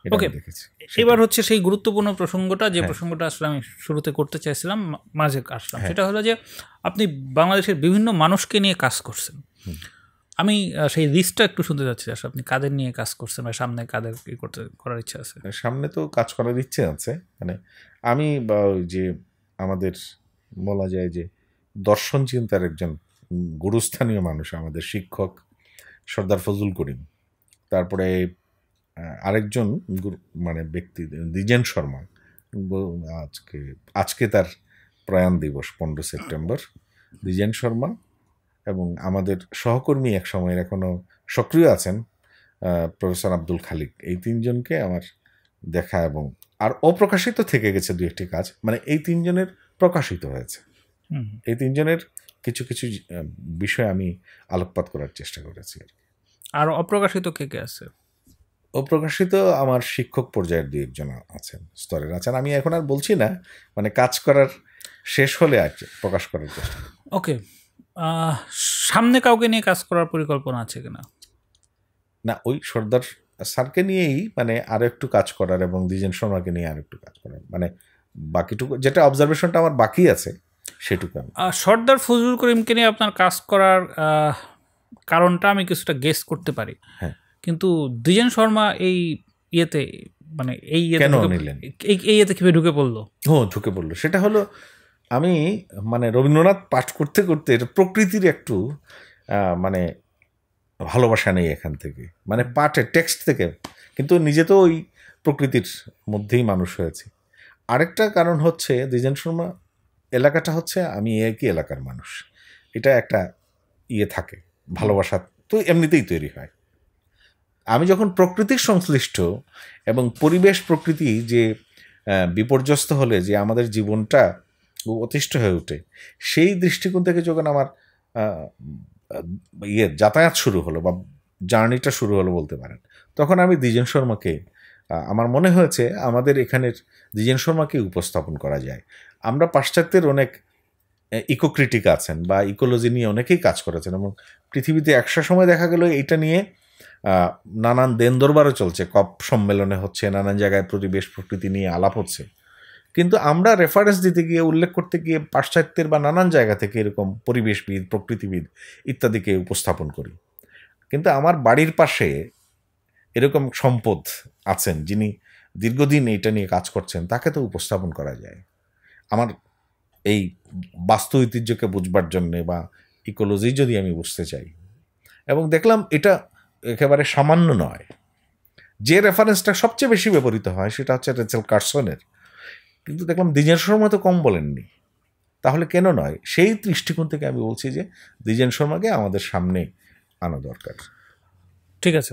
ওকে, এবার হচ্ছে সেই গুরুত্বপূর্ণ প্রসঙ্গটা, যে প্রসঙ্গটা আসলে আমি শুরুতে করতে চাইছিলাম, মাঝে আসলাম, সেটা হলো যে আপনি বাংলাদেশের বিভিন্ন মানুষকে নিয়ে কাজ করছেন। আমি সেই লিস্টটা একটু শুনতে যাচ্ছি, আসলে আপনি কাদের নিয়ে কাজ করছেন বা সামনে কাদের কি করার ইচ্ছা আছে? সামনে তো কাজ করার ইচ্ছে আছে, মানে আমি যে আমাদের বলা যায় যে দর্শন চিন্তার একজন গুরুস্থানীয় মানুষ, আমাদের শিক্ষক সর্দার ফজল করিম, তারপরে আরেকজন মানে ব্যক্তি দ্বিজেন শর্মা, আজকে তার প্রয়াণ দিবস 15 সেপ্টেম্বর, দ্বিজেন শর্মা, এবং আমাদের সহকর্মী এক সময়ের এখনো সক্রিয় আছেন প্রফেসর আব্দুল খালিক। এই তিনজনকে আমার দেখা, এবং আর অপ্রকাশিত থেকে গেছে দু একটি কাজ, মানে এই তিনজনের প্রকাশিত হয়েছে। এই তিনজনের কিছু কিছু বিষয় আমি আলোকপাত করার চেষ্টা করেছি। আর অপ্রকাশিত কে কে আছে? অপ্রকাশিত আমার শিক্ষক পর্যায়ের দু একজন আছেন, স্তরের আছেন, আমি এখন আর বলছি না, মানে কাজ করার শেষ হলে আর প্রকাশ করার চেষ্টা। ওকে, সামনে কাউকে নিয়ে কাজ করার পরিকল্পনা আছে কিনা? না, ওই সর্দার স্যারকে নিয়েই মানে আরো একটু কাজ করার, এবং দ্বিজেন শর্মাকে নিয়ে আরো একটু কাজ করার, মানে বাকিটুকু যেটা অবজারভেশনটা আমার বাকি আছে সেটুকু। সর্দার ফজলুল করিমকে নিয়ে আপনার কাজ করার কারণটা আমি কিছুটা গেস করতে পারি, কিন্তু দ্বিজেন শর্মা এই ইয়েতে, মানে এই কেন নিলেন, এই ইয়েতে কিভাবে ঢুকে পড়লো? ঢুকে পড়লো সেটা হলো, আমি মানে রবীন্দ্রনাথ পাঠ করতে করতে এটা প্রকৃতির একটু মানে ভালোবাসা নেই এখান থেকে, মানে পাঠের টেক্সট থেকে, কিন্তু নিজে তো ওই প্রকৃতির মধ্যেই মানুষ হয়েছে। আরেকটা কারণ হচ্ছে দ্বিজেন শর্মা এলাকাটা হচ্ছে আমি একই এলাকার মানুষ, এটা একটা ইয়ে থাকে, ভালোবাসা তো এমনিতেই তৈরি হয়। আমি যখন প্রকৃতির সংশ্লিষ্ট এবং পরিবেশ প্রকৃতি যে বিপর্যস্ত হলে যে আমাদের জীবনটা অতিষ্ঠ হয়ে ওঠে, সেই দৃষ্টিকোণ থেকে যখন আমার যাতায়াত শুরু হলো বা জার্নিটা শুরু হলো বলতে পারেন, তখন আমি দ্বিজেন শর্মাকে, আমার মনে হয়েছে আমাদের এখানের দ্বিজেন শর্মাকে উপস্থাপন করা যায়। আমরা পাশ্চাত্যের অনেক ইকোক্রিটিক আছেন বা ইকোলজি নিয়ে অনেকেই কাজ করেছেন, এবং পৃথিবীতে একটা সময় দেখা গেল এইটা নিয়ে নানান দেন দরবারও চলছে, কপ সম্মেলনে হচ্ছে, নানান জায়গায় পরিবেশ প্রকৃতি নিয়ে আলাপ হচ্ছে, কিন্তু আমরা রেফারেন্স দিতে গিয়ে, উল্লেখ করতে গিয়ে পাশ্চাত্যের বা নানান জায়গা থেকে এরকম পরিবেশবিদ, প্রকৃতিবিদ ইত্যাদিকে উপস্থাপন করি। কিন্তু আমার বাড়ির পাশে এরকম সম্পদ আছেন যিনি দীর্ঘদিন এটা নিয়ে কাজ করছেন, তাকে তো উপস্থাপন করা যায়। আমার এই বাস্তু ঐতিহ্যকে বুঝবার জন্যে বা ইকোলজি যদি আমি বুঝতে চাই, এবং দেখলাম এটা একেবারে সামান্য নয়। যে রেফারেন্সটা সবচেয়ে বেশি ব্যবহৃত হয় সেটা হচ্ছে রেচেল কার্সনের, কিন্তু দেখলাম দ্বিজেন শর্মা তো কম বলেননি। তাহলে কেন নয়? সেই দৃষ্টিকোণ থেকে আমি বলছি যে দ্বিজেন শর্মাকে আমাদের সামনে আনা দরকার। ঠিক আছে,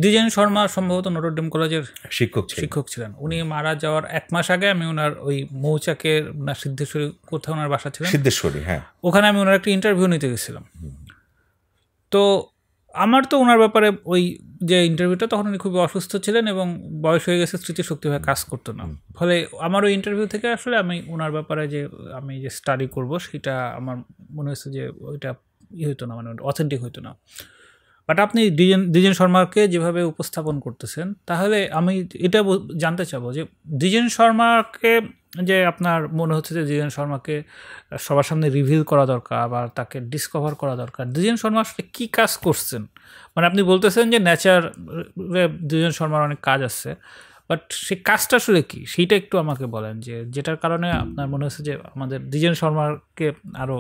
দ্বিজেন শর্মা সম্ভবত নটরডেম কলেজের শিক্ষক ছিলেন। উনি মারা যাওয়ার 1 মাস আগে আমি ওনার ওই মৌচাকের না সিদ্ধেশ্বরী কোথাও ওনার বাসা ছিলেন, সিদ্ধেশ্বরী, হ্যাঁ, ওখানে আমি ওনার একটা ইন্টারভিউ নিতে গেছিলাম। তো আমার তো ওনার ব্যাপারে ওই যে ইন্টারভিউটা, তখন উনি খুবই অসুস্থ ছিলেন এবং বয়স হয়ে গেছে, স্মৃতিশক্তিভাবে কাজ করতো না। ফলে আমার ওই ইন্টারভিউ থেকে আসলে আমি ওনার ব্যাপারে যে আমি যে স্টাডি করব সেটা আমার মনে হয়েছে যে ওইটা হইতো না, মানে অথেন্টিক হইতো না। বাট আপনি দ্বিজেন শর্মাকে যেভাবে উপস্থাপন করতেছেন, তাহলে আমি এটা জানতে চাবো যে দ্বিজেন শর্মাকে যে আপনার মনে হচ্ছে যে দ্বিজেন শর্মাকে সবার সামনে রিভিল করা দরকার বা তাকে ডিসকভার করা দরকার, দ্বিজেন শর্মা আসলে কী কাজ করছেন? মানে আপনি বলতেছেন যে নেচার দ্বিজেন শর্মার অনেক কাজ আছে, বাট সেই কাজটা আসলে কী সেইটা একটু আমাকে বলেন, যে যেটার কারণে আপনার মনে হচ্ছে যে আমাদের দ্বিজেন শর্মাকে আরও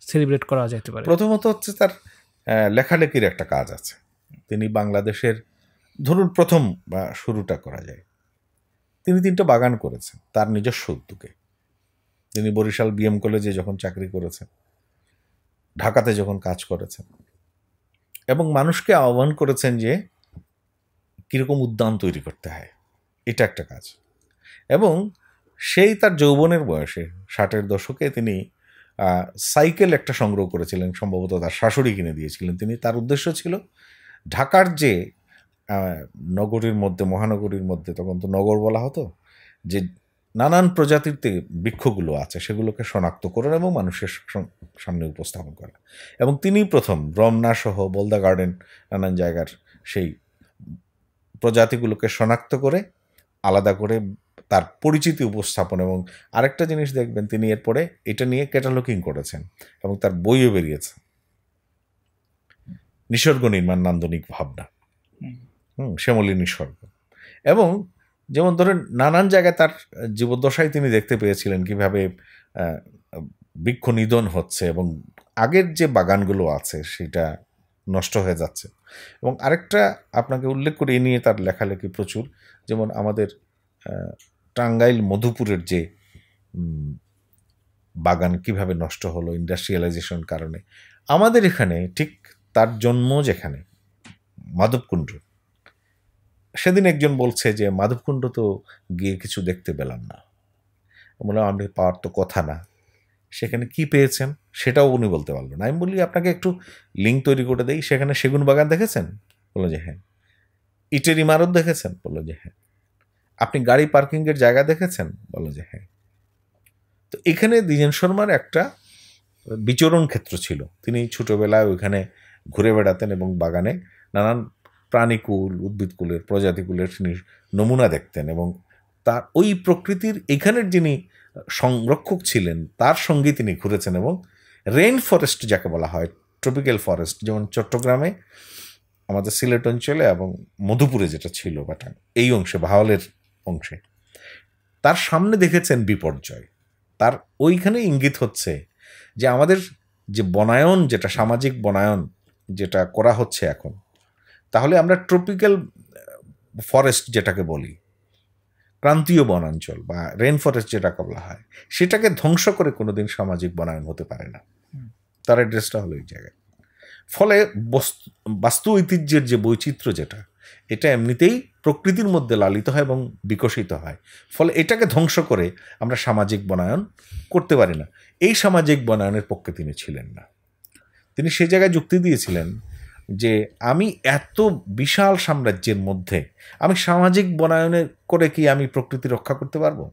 সেলিব্রেট করা যেতে পারে। প্রথমত হচ্ছে তার লেখালেখির একটা কাজ আছে। তিনি বাংলাদেশের ধরুন প্রথম বা শুরুটা করা যায়, তিনি 3টা বাগান করেছেন তার নিজস্ব উদ্যোগে। তিনি বরিশাল বিএম কলেজে যখন চাকরি করেছেন, ঢাকাতে যখন কাজ করেছেন, এবং মানুষকে আহ্বান করেছেন যে কীরকম উদ্যান তৈরি করতে হয়, এটা একটা কাজ। এবং সেই তার যৌবনের বয়সে 60-এর দশকে তিনি সাইকেল একটা সংগ্রহ করেছিলেন, সম্ভবত তার শাশুড়ি কিনে দিয়েছিলেন। তিনি, তার উদ্দেশ্য ছিল ঢাকার যে নগরীর মধ্যে, মহানগরীর মধ্যে, তখন তো নগর বলা হতো, যে নানান প্রজাতির বৃক্ষগুলো আছে সেগুলোকে শনাক্ত করেন এবং মানুষের সামনে উপস্থাপন করা। এবং তিনি প্রথম রমনা সহ বলদা গার্ডেন নানান জায়গার সেই প্রজাতিগুলোকে শনাক্ত করে আলাদা করে তার পরিচিতি উপস্থাপন। এবং আরেকটা জিনিস দেখবেন, তিনি এরপরে এটা নিয়ে ক্যাটালগিং করেছেন এবং তার বইও বেরিয়েছে, নিসর্গ নির্মাণ নান্দনিক ভাবনা, শ্যামলী নিসর্গ। এবং যেমন ধরেন নানান জায়গায় তার জীবদ্দশায় তিনি দেখতে পেয়েছিলেন কিভাবে বৃক্ষ নিধন হচ্ছে এবং আগের যে বাগানগুলো আছে সেটা নষ্ট হয়ে যাচ্ছে। এবং আরেকটা আপনাকে উল্লেখ করে নিয়ে তার লেখালেখি প্রচুর, যেমন আমাদের টাঙ্গাইল মধুপুরের যে বাগান কিভাবে নষ্ট হলো ইন্ডাস্ট্রিয়ালাইজেশন কারণে। আমাদের এখানে ঠিক তার জন্ম যেখানে মাধবকুণ্ড, সেদিন একজন বলছে যে মাধবকুণ্ড তো গিয়ে কিছু দেখতে পেলাম না। বললাম আপনি পাওয়ার তো কথা না, সেখানে কি পেয়েছেন সেটাও উনি বলতে পারলো না। আমি বলি আপনাকে একটু লিঙ্ক তৈরি করে দেই, সেখানে সেগুন বাগান দেখেছেন? বললো যে হ্যাঁ। ইটের ইমারত দেখেছেন? বললো যে হ্যাঁ। আপনি গাড়ি পার্কিংয়ের জায়গা দেখেছেন? বললো যে হ্যাঁ। তো এখানে দ্বিজেন শর্মার একটা বিচরণ ক্ষেত্র ছিল। তিনি ছোটোবেলায় ওইখানে ঘুরে বেড়াতেন এবং বাগানে নানান প্রাণীকুল, উদ্ভিদকুলের, প্রজাতিকুলের তিনি নমুনা দেখতেন এবং তার ওই প্রকৃতির এখানের যিনি সংরক্ষক ছিলেন তার সঙ্গে তিনি ঘুরেছেন। এবং রেইন ফরেস্ট যাকে বলা হয়, ট্রপিক্যাল ফরেস্ট, যেমন চট্টগ্রামে, আমাদের সিলেট অঞ্চলে এবং মধুপুরে যেটা ছিল বাটা এই অংশে, ভাওয়ালের অংশে, তার সামনে দেখেছেন বিপর্যয়। তার ওইখানে ইঙ্গিত হচ্ছে যে আমাদের যে বনায়ন, যেটা সামাজিক বনায়ন যেটা করা হচ্ছে এখন, তাহলে আমরা ট্রপিক্যাল ফরেস্ট যেটাকে বলি, ক্রান্তীয় বনাঞ্চল বা রেইন ফরেস্ট যেটাকে বলা হয়, সেটাকে ধ্বংস করে কোনোদিন সামাজিক বনায়ন হতে পারে না। তার অ্যাড্রেসটা হলো এই জায়গায়। ফলে বাস্তু ঐতিহ্যের যে বৈচিত্র্য যেটা, এটা এমনিতেই প্রকৃতির মধ্যে লালিত হয় এবং বিকশিত হয়। ফলে এটাকে ধ্বংস করে আমরা সামাজিক বনায়ন করতে পারি না। এই সামাজিক বনায়নের পক্ষে তিনি ছিলেন না। তিনি সেই জায়গায় যুক্তি দিয়েছিলেন যে আমি এত বিশাল সাম্রাজ্যের মধ্যে আমি সামাজিক বনায়নে করে কি আমি প্রকৃতি রক্ষা করতে পারবো?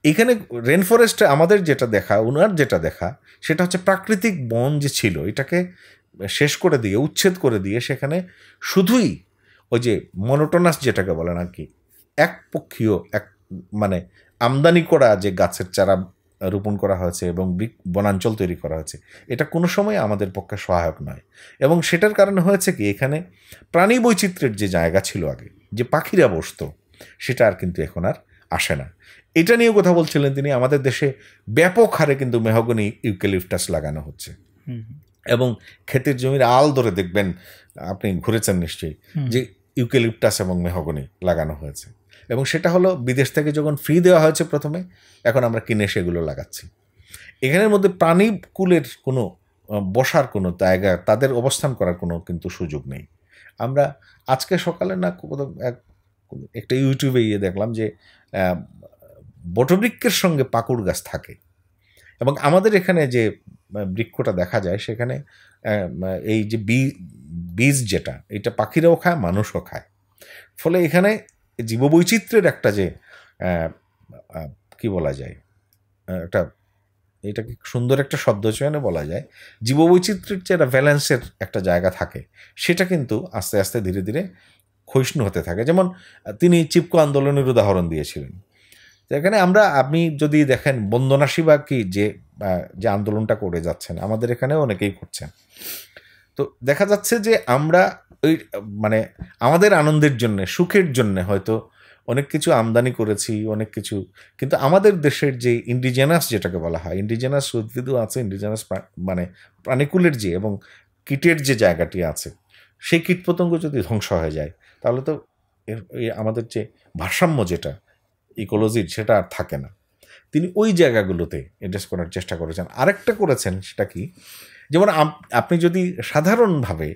এখানে রেন ফরেস্টে আমাদের যেটা দেখা, ওনার যেটা দেখা, সেটা হচ্ছে প্রাকৃতিক বন যে ছিল এটাকে শেষ করে দিয়ে, উচ্ছেদ করে দিয়ে, সেখানে শুধুই ওই যে মনোটোনাস যেটাকে বলেন আর কি, একপক্ষীয় মানে আমদানি করা যে গাছের চারা রোপণ করা হয়েছে এবং বনাঞ্চল তৈরি করা হয়েছে, এটা কোনো সময় আমাদের পক্ষে সহায়ক নয়। এবং সেটার কারণে হয়েছে কি, এখানে প্রাণী বৈচিত্র্যের যে জায়গা ছিল আগে, যে পাখিরা বসতো, সেটা আর কিন্তু এখন আর আসে না। এটা নিয়েও কথা বলছিলেন তিনি। আমাদের দেশে ব্যাপক হারে কিন্তু মেহগনি ইউক্যালিপটাস লাগানো হচ্ছে, এবং ক্ষেতের জমির আল ধরে দেখবেন, আপনি ঘুরেছেন নিশ্চয়ই, যে ইউক্যালিপটাস এবং মেহগনি লাগানো হয়েছে। এবং সেটা হলো বিদেশ থেকে যখন ফ্রি দেওয়া হয়েছে প্রথমে, এখন আমরা কিনে সেগুলো লাগাচ্ছি। এখানের মধ্যে প্রাণীকুলের কোনো বসার কোনো জায়গা, তাদের অবস্থান করার কোনো কিন্তু সুযোগ নেই। আমরা আজকে সকালে না একটা ইউটিউবে দেখলাম যে বটবৃক্ষের সঙ্গে পাকুড় গাছ থাকে, এবং আমাদের এখানে যে বৃক্ষটা দেখা যায় সেখানে এই যে বীজ যেটা, এটা পাখিরাও খায়, মানুষও খায়। ফলে এখানে জীববৈচিত্র্যের একটা যে কি বলা যায়, একটা এটাকে সুন্দর একটা শব্দ চয়নে বলা যায়, জীববৈচিত্র্যের যে একটা ব্যালেন্সের একটা জায়গা থাকে, সেটা কিন্তু আস্তে আস্তে ধীরে ধীরে ক্ষয়িষ্ণু হতে থাকে। যেমন তিনি চিপকো আন্দোলনের উদাহরণ দিয়েছিলেন। এখানে আপনি যদি দেখেন বন্দনা শিবা কি যে আন্দোলনটা করে যাচ্ছেন, আমাদের এখানে অনেকেই করছেন। তো দেখা যাচ্ছে যে আমরা ওই মানে আমাদের আনন্দের জন্য, সুখের জন্য হয়তো অনেক কিছু আমদানি করেছি, অনেক কিছু, কিন্তু আমাদের দেশের যে ইন্ডিজেনাস যেটাকে বলা হয়, ইন্ডিজেনাস উদ্ভিদও আছে, ইন্ডিজেনাস মানে প্রাণীকুলের যে এবং কীটের যে জায়গাটি আছে, সেই কীটপতঙ্গ যদি ধ্বংস হয়ে যায়, তাহলে তো আমাদের যে ভারসাম্য যেটা ইকোলজির, সেটা আর থাকে না। তিনি ওই জায়গাগুলোতে অ্যাড্রেস করার চেষ্টা করেছেন। আরেকটা করেছেন, সেটা কি, যেমন আপনি যদি সাধারণভাবে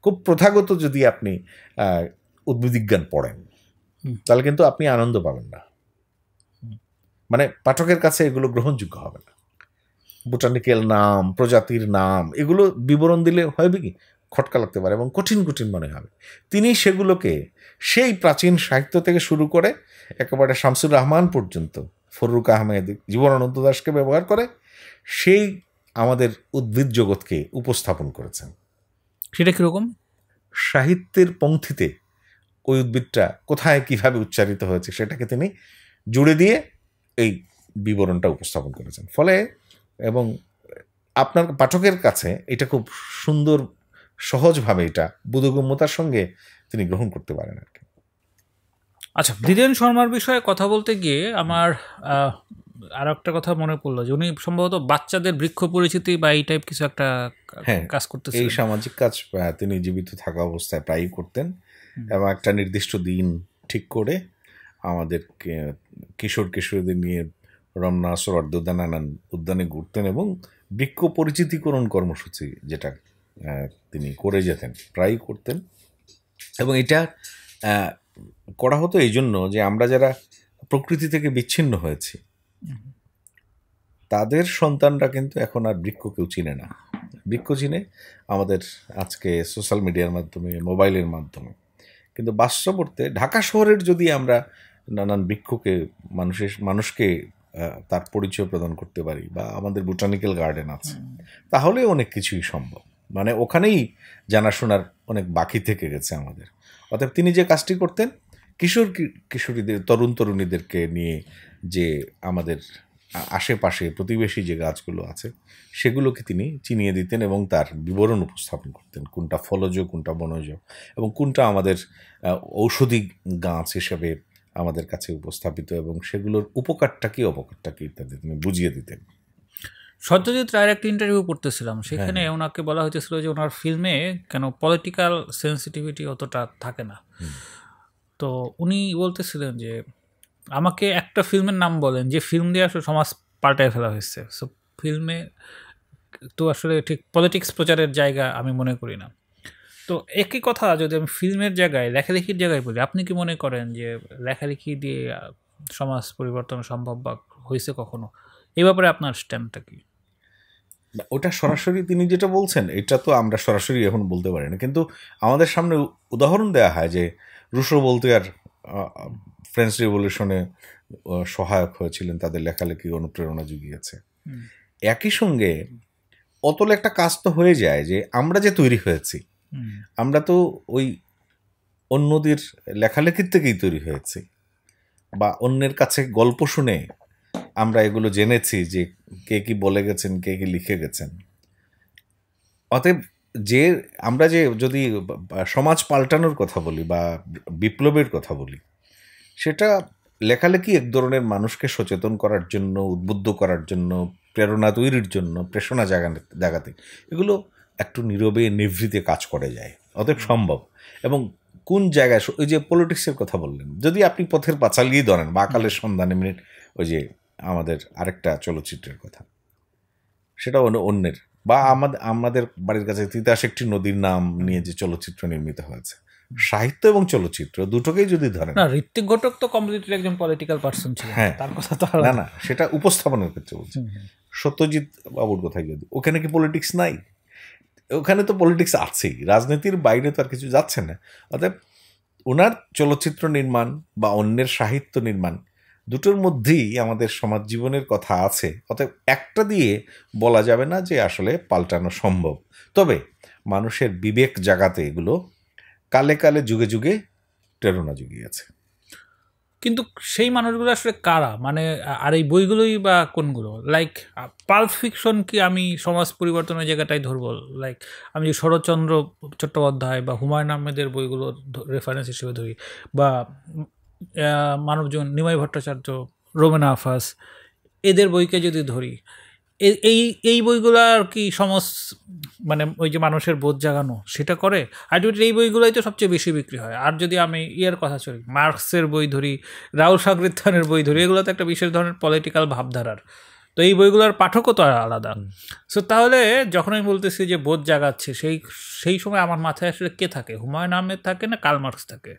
খুব প্রথাগত যদি আপনি উদ্ভিদবিজ্ঞান পড়েন, তাহলে কিন্তু আপনি আনন্দ পাবেন না, মানে পাঠকের কাছে এগুলো গ্রহণযোগ্য হবে না। বোটানিক্যাল নাম, প্রজাতির নাম, এগুলো বিবরণ দিলে হবে কি খটকা লাগতে পারে এবং কঠিন কঠিন মনে হবে। তিনি সেগুলোকে সেই প্রাচীন সাহিত্য থেকে শুরু করে একেবারে শামসুর রহমান পর্যন্ত, ফররুক আহমেদ, জীবনানন্দ দাশকে ব্যবহার করে সেই আমাদের উদ্ভিদ জগৎকে উপস্থাপন করেছেন। সেটা কীরকম? সাহিত্যের পংক্তিতে ওই উদ্ভিদটা কোথায় কিভাবে উচ্চারিত হয়েছে সেটাকে তিনি জুড়ে দিয়ে এই বিবরণটা উপস্থাপন করেছেন। ফলে এবং আপনার পাঠকের কাছে এটা খুব সুন্দর, সহজভাবে এটা বোধগম্যতার সঙ্গে তিনি গ্রহণ করতে পারেন আর কি। আচ্ছা, দ্বিজেন শর্মার বিষয়ে কথা বলতে গিয়ে আমার আর একটা কথা মনে পড়লো যে উনি সম্ভবত বাচ্চাদের বৃক্ষ পরিচিতি বা এই টাইপ কিছু একটা কাজ করতেছেন। এই সামাজিক কাজ তিনি জীবিত থাকা অবস্থায় প্রায়ই করতেন, এবং একটা নির্দিষ্ট দিন ঠিক করে আমাদের কিশোর কিশোরীদের নিয়ে রমনা, সোহরাওয়ার্দী নানান উদ্যানে ঘুরতেন, এবং বৃক্ষ পরিচিতিকরণ কর্মসূচি যেটা তিনি করে যেতেন, প্রায়ই করতেন। এবং এটা করা হতো এই জন্য যে আমরা যারা প্রকৃতি থেকে বিচ্ছিন্ন হয়েছি, তাদের সন্তানরা কিন্তু এখন আর বৃক্ষ কেউ চিনে না। বৃক্ষ চিনে আমাদের আজকে সোশ্যাল মিডিয়ার মাধ্যমে, মোবাইলের মাধ্যমে। কিন্তু বাস্তবর্তে ঢাকা শহরের যদি আমরা নানান বৃক্ষকে মানুষকে তার পরিচয় প্রদান করতে পারি, বা আমাদের বোটানিক্যাল গার্ডেন আছে, তাহলে অনেক কিছুই সম্ভব। মানে ওখানেই জানাশোনার অনেক বাকি থেকে গেছে আমাদের। অতএব তিনি যে কাজটি করতেন, কিশোর কিশোরীদের, তরুণ তরুণীদেরকে নিয়ে যে আমাদের আশেপাশে প্রতিবেশী যে গাছগুলো আছে সেগুলোকে তিনি চিনিয়ে দিতেন এবং তার বিবরণ উপস্থাপন করতেন, কোনটা ফলজ, কোনটা বনজ, এবং কোনটা আমাদের ঔষধি গাছ হিসেবে আমাদের কাছে উপস্থাপিত, এবং সেগুলোর উপকারটা কি, অপকারটা কি ইত্যাদি তিনি বুঝিয়ে দিতেন। সত্যজিৎ রায়ের একটা ইন্টারভিউ করতেছিলাম, সেখানে ওনাকে বলা হয়েছিল যে ওনার ফিল্মে কেন পলিটিক্যাল সেন্সিটিভিটি অতটা থাকে না। তো উনি বলতেছিলেন যে আমাকে একটা ফিল্মের নাম বলেন যে ফিল্ম দিয়ে আসলে সমাজ পাল্টায় ফেলা হয়েছে। সো ফিল্মে তো আসলে ঠিক পলিটিক্স প্রচারের জায়গা আমি মনে করি না। তো একই কথা যদি আমি ফিল্মের জায়গায়, লেখালেখির জায়গায় বলি, আপনি কি মনে করেন যে লেখালেখি দিয়ে সমাজ পরিবর্তন সম্ভব বা হয়েছে কখনো? এই ব্যাপারে আপনার স্ট্যান্ডটা কি? ওটা সরাসরি তিনি যেটা বলছেন, এটা তো আমরা সরাসরি এখন বলতে পারি না, কিন্তু আমাদের সামনে উদাহরণ দেওয়া হয় যে রুশো বলতে আর ফ্রেঞ্চ রিভলিউশনে সহায়ক হয়েছিলেন, তাদের লেখালেখি অনুপ্রেরণা জুগিয়েছে। একই সঙ্গে অতল একটা কাজ তো হয়ে যায় যে আমরা যে তৈরি হয়েছি, আমরা তো ওই অন্যদের লেখালেখির থেকেই তৈরি হয়েছি, বা অন্যের কাছে গল্প শুনে আমরা এগুলো জেনেছি যে কে কি বলে গেছেন, কে কি লিখে গেছেন। অতএব যে আমরা যে যদি সমাজ পাল্টানোর কথা বলি বা বিপ্লবের কথা বলি, সেটা লেখালেখি এক ধরনের মানুষকে সচেতন করার জন্য, উদ্বুদ্ধ করার জন্য, প্রেরণা তৈরির জন্য, প্রেরণা জাগাতে এগুলো একটু নীরবে নিভৃতে কাজ করে যায়, অতএব সম্ভব। এবং কোন জায়গায়, ওই যে পলিটিক্সের কথা বললেন, যদি আপনি পথের পাঁচালিয়ে ধরেন বা আকালের সন্ধানে মিনিট, ওই যে আমাদের আরেকটা চলচ্চিত্রের কথা, সেটা অন্যের, বা আমাদের বাড়ির কাছে তিতাস একটি নদীর নাম নিয়ে যে চলচ্চিত্র নির্মিত হয়েছে, সাহিত্য এবং চলচ্চিত্র দুটোকেই যদি ধরেন, না ঋত্বিক ঘটক তো কমপ্লিটলি একজন পলিটিক্যাল পার্সন ছিল, হ্যাঁ তার কথা তো না না, সেটা উপস্থাপনের ক্ষেত্রে বলছি। সত্যজিৎ বাবুর কথাই যদি, ওখানে কি পলিটিক্স নাই? ওখানে তো পলিটিক্স আছেই, রাজনীতির বাইরে তো আর কিছু যাচ্ছে না। অর্থাৎ ওনার চলচ্চিত্র নির্মাণ বা অন্যের সাহিত্য নির্মাণ দুটোর মধ্যেই আমাদের সমাজ জীবনের কথা আছে। অতএব একটা দিয়ে বলা যাবে না যে আসলে পাল্টানো সম্ভব। তবে মানুষের বিবেক জাগাতে এগুলো কালে কালে যুগে যুগে প্রেরণা জুগিয়েছে। কিন্তু সেই মানুষগুলো আসলে কারা, মানে আর এই বইগুলোই বা কোনগুলো? লাইক পাল্প ফিকশন কি আমি সমাজ পরিবর্তনের জায়গাটাই ধরবো? লাইক আমি যে শরৎচন্দ্র চট্টোপাধ্যায় বা হুমায়ুন আহমেদের বইগুলো রেফারেন্স হিসেবে ধরি, বা মানবজন নিমাই ভট্টাচার্য, রোমেনা আফাস, এদের বইকে যদি ধরি, এই এই বইগুলো আর কি সমাজ, মানে ওই যে মানুষের বোধ জাগানো সেটা করে? আলটিমেটলি এই বইগুলোই তো সবচেয়ে বেশি বিক্রি হয়। আর যদি আমি ইয়ের কথা চলি, মার্কসের বই ধরি, রাহুল সাগরিত খানের বই ধরি, এগুলো তো একটা বিশেষ ধরনের পলিটিক্যাল ভাবধারার, তো এই বইগুলোর পাঠকও তো আলাদা। সো তাহলে যখন আমি বলতেছি যে বোধ জাগাচ্ছে, সেই সময় আমার মাথায় আসলে কে থাকে? হুমায়ুন আহমেদ থাকে না কার্ল মার্কস থাকে?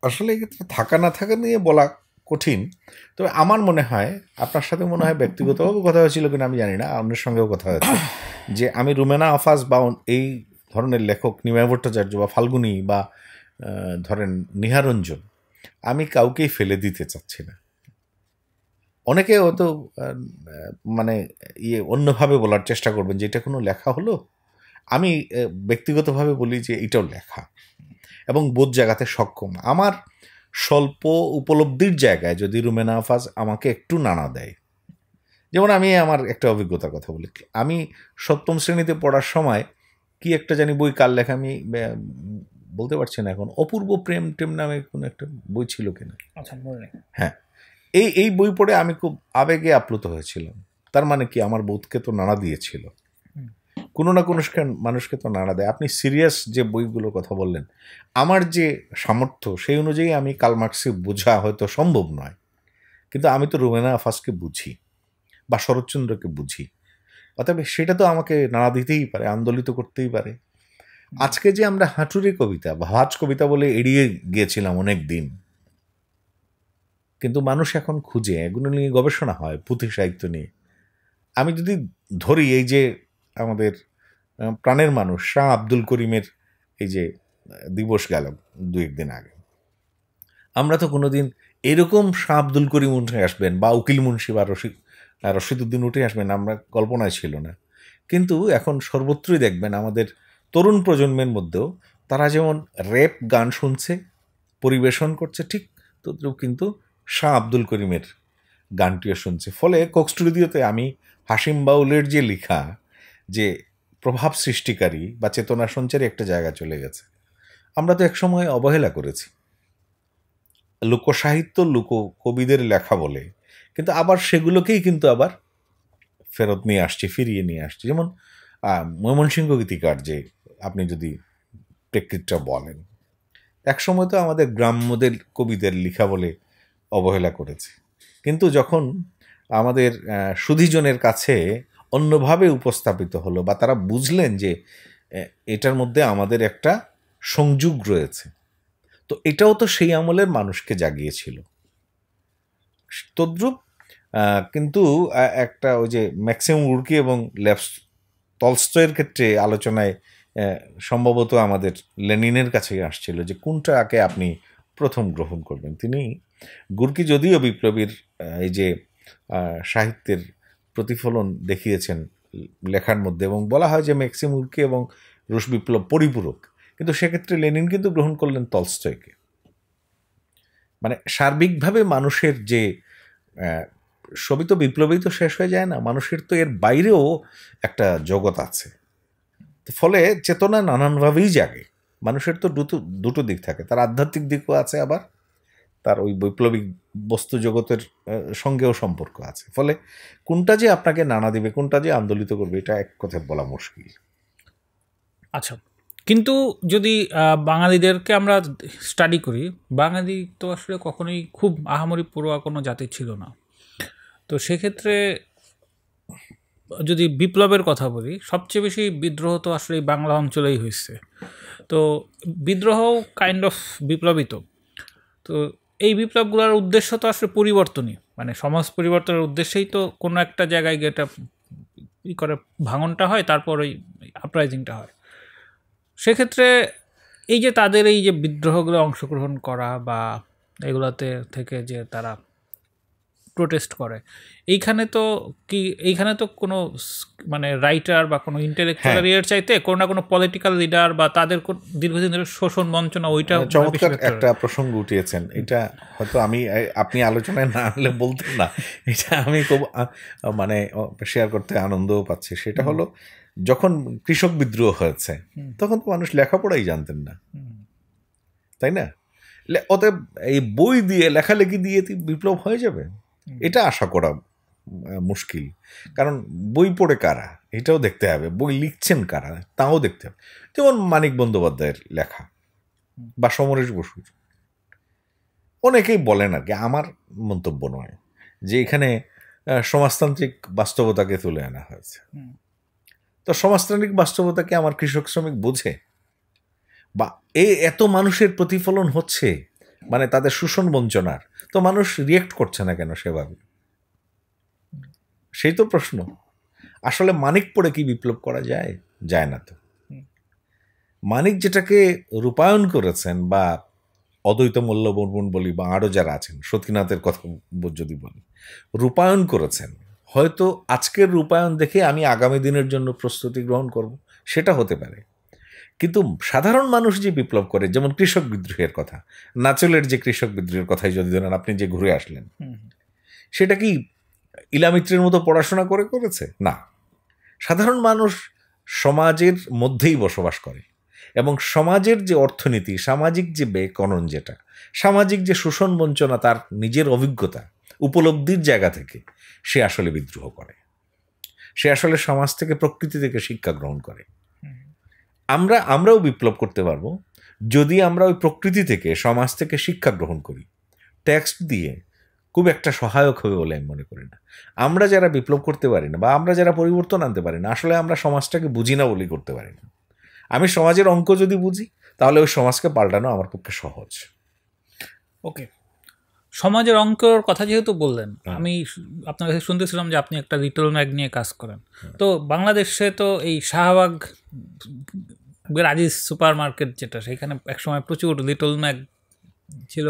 আসলে এক্ষেত্রে থাকা না থাকা নিয়ে বলা কঠিন। তবে আমার মনে হয়, আপনার সাথে মনে হয় ব্যক্তিগতভাবে কথা হয়েছিল কিনা আমি জানি না, অন্যের সঙ্গেও কথা হয়েছে, যে আমি রুমেনা আফাজ বা এই ধরনের লেখক নিমাই ভট্টাচার্য বা ফাল্গুনী বা ধরেন নিহারঞ্জন, আমি কাউকেই ফেলে দিতে চাচ্ছি না। অনেকে হয়তো মানে অন্যভাবে বলার চেষ্টা করবেন যে এটা কোনো লেখা হলো। আমি ব্যক্তিগতভাবে বলি যে এটাও লেখা এবং বোধ জাগাতে সক্ষম। আমার স্বল্প উপলব্ধির জায়গায় যদি রুমেনা আফাজ আমাকে একটু নাড়া দেয়, যেমন আমি আমার একটা অভিজ্ঞতার কথা বলি। আমি সপ্তম শ্রেণীতে পড়ার সময় কি একটা জানি বই, কার লেখা আমি বলতে পারছি না এখন, অপূর্ব প্রেম টেম নামে কোনো একটা বই ছিল কিনা, হ্যাঁ, এই বই পড়ে আমি খুব আবেগে আপ্লুত হয়েছিলাম। তার মানে কি, আমার বোধকে তো নাড়া দিয়েছিল, কোনো না কোনো মানুষকে তো নাড়া দেয়। আপনি সিরিয়াস যে বইগুলোর কথা বললেন, আমার যে সামর্থ্য সেই অনুযায়ী আমি কার্ল মার্কসকে বোঝা হয়তো সম্ভব নয়, কিন্তু আমি তো রুমেনা আফাজকে বুঝি বা শরৎচন্দ্রকে বুঝি। অতএব সেটা তো আমাকে নাড়া দিতেই পারে, আন্দোলিত করতেই পারে। আজকে যে আমরা হাঁটুরি কবিতা, ভাজ কবিতা বলে এড়িয়ে গিয়েছিলাম অনেক দিন, কিন্তু মানুষ এখন খুঁজে, এগুলো নিয়ে গবেষণা হয় পুঁথি সাহিত্য নিয়ে। আমি যদি ধরি এই যে আমাদের প্রাণের মানুষ শাহ আব্দুল করিমের এই যে দিবস গেল 2-1 দিন আগে, আমরা তো কোনোদিন এরকম শাহ আব্দুল করিম উঠে আসবেন বা উকিল মুন্সি বা রশিদউদ্দিন উঠে আসবেন আমরা কল্পনায় ছিল না। কিন্তু এখন সর্বত্রই দেখবেন আমাদের তরুণ প্রজন্মের মধ্যেও তারা যেমন র্যাপ গান শুনছে, পরিবেশন করছে, ঠিক তদ্রুপ কিন্তু শাহ আব্দুল করিমের গানটিও শুনছে। ফলে কোক স্টুডিওতে আমি হাসিম বাউলের যে লেখা, যে প্রভাব সৃষ্টিকারী বা চেতনা সঞ্চারী একটা জায়গা চলে গেছে। আমরা তো একসময় অবহেলা করেছি লোকসাহিত্য, লোক কবিদের লেখা বলে, কিন্তু আবার সেগুলোকেই কিন্তু আবার ফেরত নিয়ে আসছে, ফিরিয়ে নিয়ে আসছে। যেমন ময়মনসিংহ গীতিকার, যে আপনি যদি প্রেক্ষিতটা বলেন, একসময় তো আমাদের গ্রাম্যদের কবিদের লেখা বলে অবহেলা করেছে, কিন্তু যখন আমাদের সুধীজনের কাছে অন্যভাবে উপস্থাপিত হলো বা তারা বুঝলেন যে এটার মধ্যে আমাদের একটা সংযোগ রয়েছে, তো এটাও তো সেই আমলের মানুষকে জাগিয়েছিল। তদ্রূপ কিন্তু একটা ওই যে ম্যাক্সিম উর্কি এবং টলস্টয়ের ক্ষেত্রে আলোচনায় সম্ভবত আমাদের লেনিনের কাছেই আসছিল যে কোনটাকে আপনি প্রথম গ্রহণ করবেন। তিনি গুর্কি যদিও বিপ্লবীর এই যে সাহিত্যের প্রতিফলন দেখিয়েছেন লেখার মধ্যে, এবং বলা হয় যে ম্যাক্সিম উর্কি এবং রুশ বিপ্লব পরিপূরক, কিন্তু সেক্ষেত্রে লেনিন কিন্তু গ্রহণ করলেন টলস্টয়কে। মানে সার্বিকভাবে মানুষের যে সবই তো বিপ্লবী তো শেষ হয়ে যায় না, মানুষের তো এর বাইরেও একটা জগৎ আছে। ফলে চেতনা নানানভাবেই জাগে। মানুষের তো দুটো দিক থাকে, তার আধ্যাত্মিক দিকও আছে, আবার তার ওই বৈপ্লবিক বস্তু জগতের সঙ্গেও সম্পর্ক আছে। ফলে কোনটা যে আপনাকে নাড়া দিবে, কোনটা যে আন্দোলিত করবে, এটা এক কথায় বলা মুশকিল। আচ্ছা, কিন্তু যদি বাঙালিদেরকে আমরা স্টাডি করি, বাঙালি তো আসলে কখনোই খুব আহামরি পড়ুয়া কোনো জাতি ছিল না। তো সেক্ষেত্রে যদি বিপ্লবের কথা বলি, সবচেয়ে বেশি বিদ্রোহ তো আসলে এই বাংলা অঞ্চলেই হয়েছে। তো বিদ্রোহ কাইন্ড অফ বিপ্লবিত। তো এই বিপ্লবগুলোর উদ্দেশ্য তো আসলে পরিবর্তনই, মানে সমাজ পরিবর্তনের উদ্দেশ্যেই তো কোনো একটা জায়গায় গিয়ে এটা করে ভাঙনটা হয়, তারপর ওই আপরাইজিংটা হয়। সেক্ষেত্রে এই যে তাদের এই যে বিদ্রোহগুলো অংশগ্রহণ করা বা এগুলোতে থেকে যে তারা প্রোটেস্ট করে, এইখানে তো কোনো মানে রাইটার বা কোনো ইন্টেলেকচুয়াল এর চাইতে কোনো না কোনো পলিটিক্যাল লিডার বা তাদের দীর্ঘদিন ধরে শোষণ বঞ্চনা, ওইটা চমৎকার একটা প্রসঙ্গ উঠিয়েছেন। এটা হয়তো আপনি আলোচনায় না আনলে বলতেন না, এটা আমি খুব মানে শেয়ার করতে আনন্দও পাচ্ছি। সেটা হলো, যখন কৃষক বিদ্রোহ হয়েছে তখন তো মানুষ লেখাপড়াই জানতেন না, তাই না? অতএব এই বই দিয়ে, লেখালেখি দিয়ে বিপ্লব হয়ে যাবে এটা আশা করা মুশকিল। কারণ বই পড়ে কারা এটাও দেখতে হবে, বই লিখছেন কারা তাও দেখতে হবে। যেমন মানিক বন্দ্যোপাধ্যায়ের লেখা বা সমরেশ বসুর, অনেকেই বলেন আর কি, আমার মন্তব্য নয়, যে এখানে সমাজতান্ত্রিক বাস্তবতাকে তুলে আনা হয়েছে। তো সমাজতান্ত্রিক বাস্তবতাকে আমার কৃষক শ্রমিক বোঝে? বা এত মানুষের প্রতিফলন হচ্ছে, মানে তাদের শোষণ বঞ্চনার, তো মানুষ রিয়েক্ট করছে না কেন সেভাবে? সেই তো প্রশ্ন। আসলে মানিক পড়ে কি বিপ্লব করা যায়? যায় না তো। মানিক যেটাকে রূপায়ণ করেছেন, বা অদ্বৈত মল্লবর্মণ বলি বা আরও যারা আছেন, সতীনাথের কথা যদি বলি, রূপায়ণ করেছেন, হয়তো আজকের রূপায়ণ দেখে আমি আগামী দিনের জন্য প্রস্তুতি গ্রহণ করব, সেটা হতে পারে। কিন্তু সাধারণ মানুষ যে বিপ্লব করে, যেমন কৃষক বিদ্রোহের কথা, নাচলের যে কৃষক বিদ্রোহের কথাই যদি ধরেন, আপনি যে ঘুরে আসলেন, সেটা কি ইলামিত্রের মতো পড়াশোনা করে করেছে? না। সাধারণ মানুষ সমাজের মধ্যেই বসবাস করে, এবং সমাজের যে অর্থনীতি, সামাজিক যে ব্যয়করণ, যেটা সামাজিক যে শোষণ বঞ্চনা, তার নিজের অভিজ্ঞতা উপলব্ধির জায়গা থেকে সে আসলে বিদ্রোহ করে। সে আসলে সমাজ থেকে, প্রকৃতি থেকে শিক্ষা গ্রহণ করে। আমরাও বিপ্লব করতে পারবো যদি আমরা ওই প্রকৃতি থেকে, সমাজ থেকে শিক্ষা গ্রহণ করি। টেক্সট দিয়ে খুব একটা সহায়ক হবে বলে আমি মনে করি না। আমরা যারা বিপ্লব করতে পারি না, বা আমরা যারা পরিবর্তন আনতে পারি না, আসলে আমরা সমাজটাকে বুঝি না বলেই করতে পারি না। আমি সমাজের অঙ্ক যদি বুঝি, তাহলে ওই সমাজকে পাল্টানো আমার পক্ষে সহজ। ওকে, সমাজের অঙ্কের কথা যেহেতু বললেন, আমি আপনার কাছে শুনতেছিলাম যে আপনি একটা লিটল ম্যাগ নিয়ে কাজ করেন। তো বাংলাদেশে তো এই শাহবাগ রাজিজ সুপার মার্কেট, যেটা সেখানে একসময় প্রচুর লিটল ম্যাগ ছিল,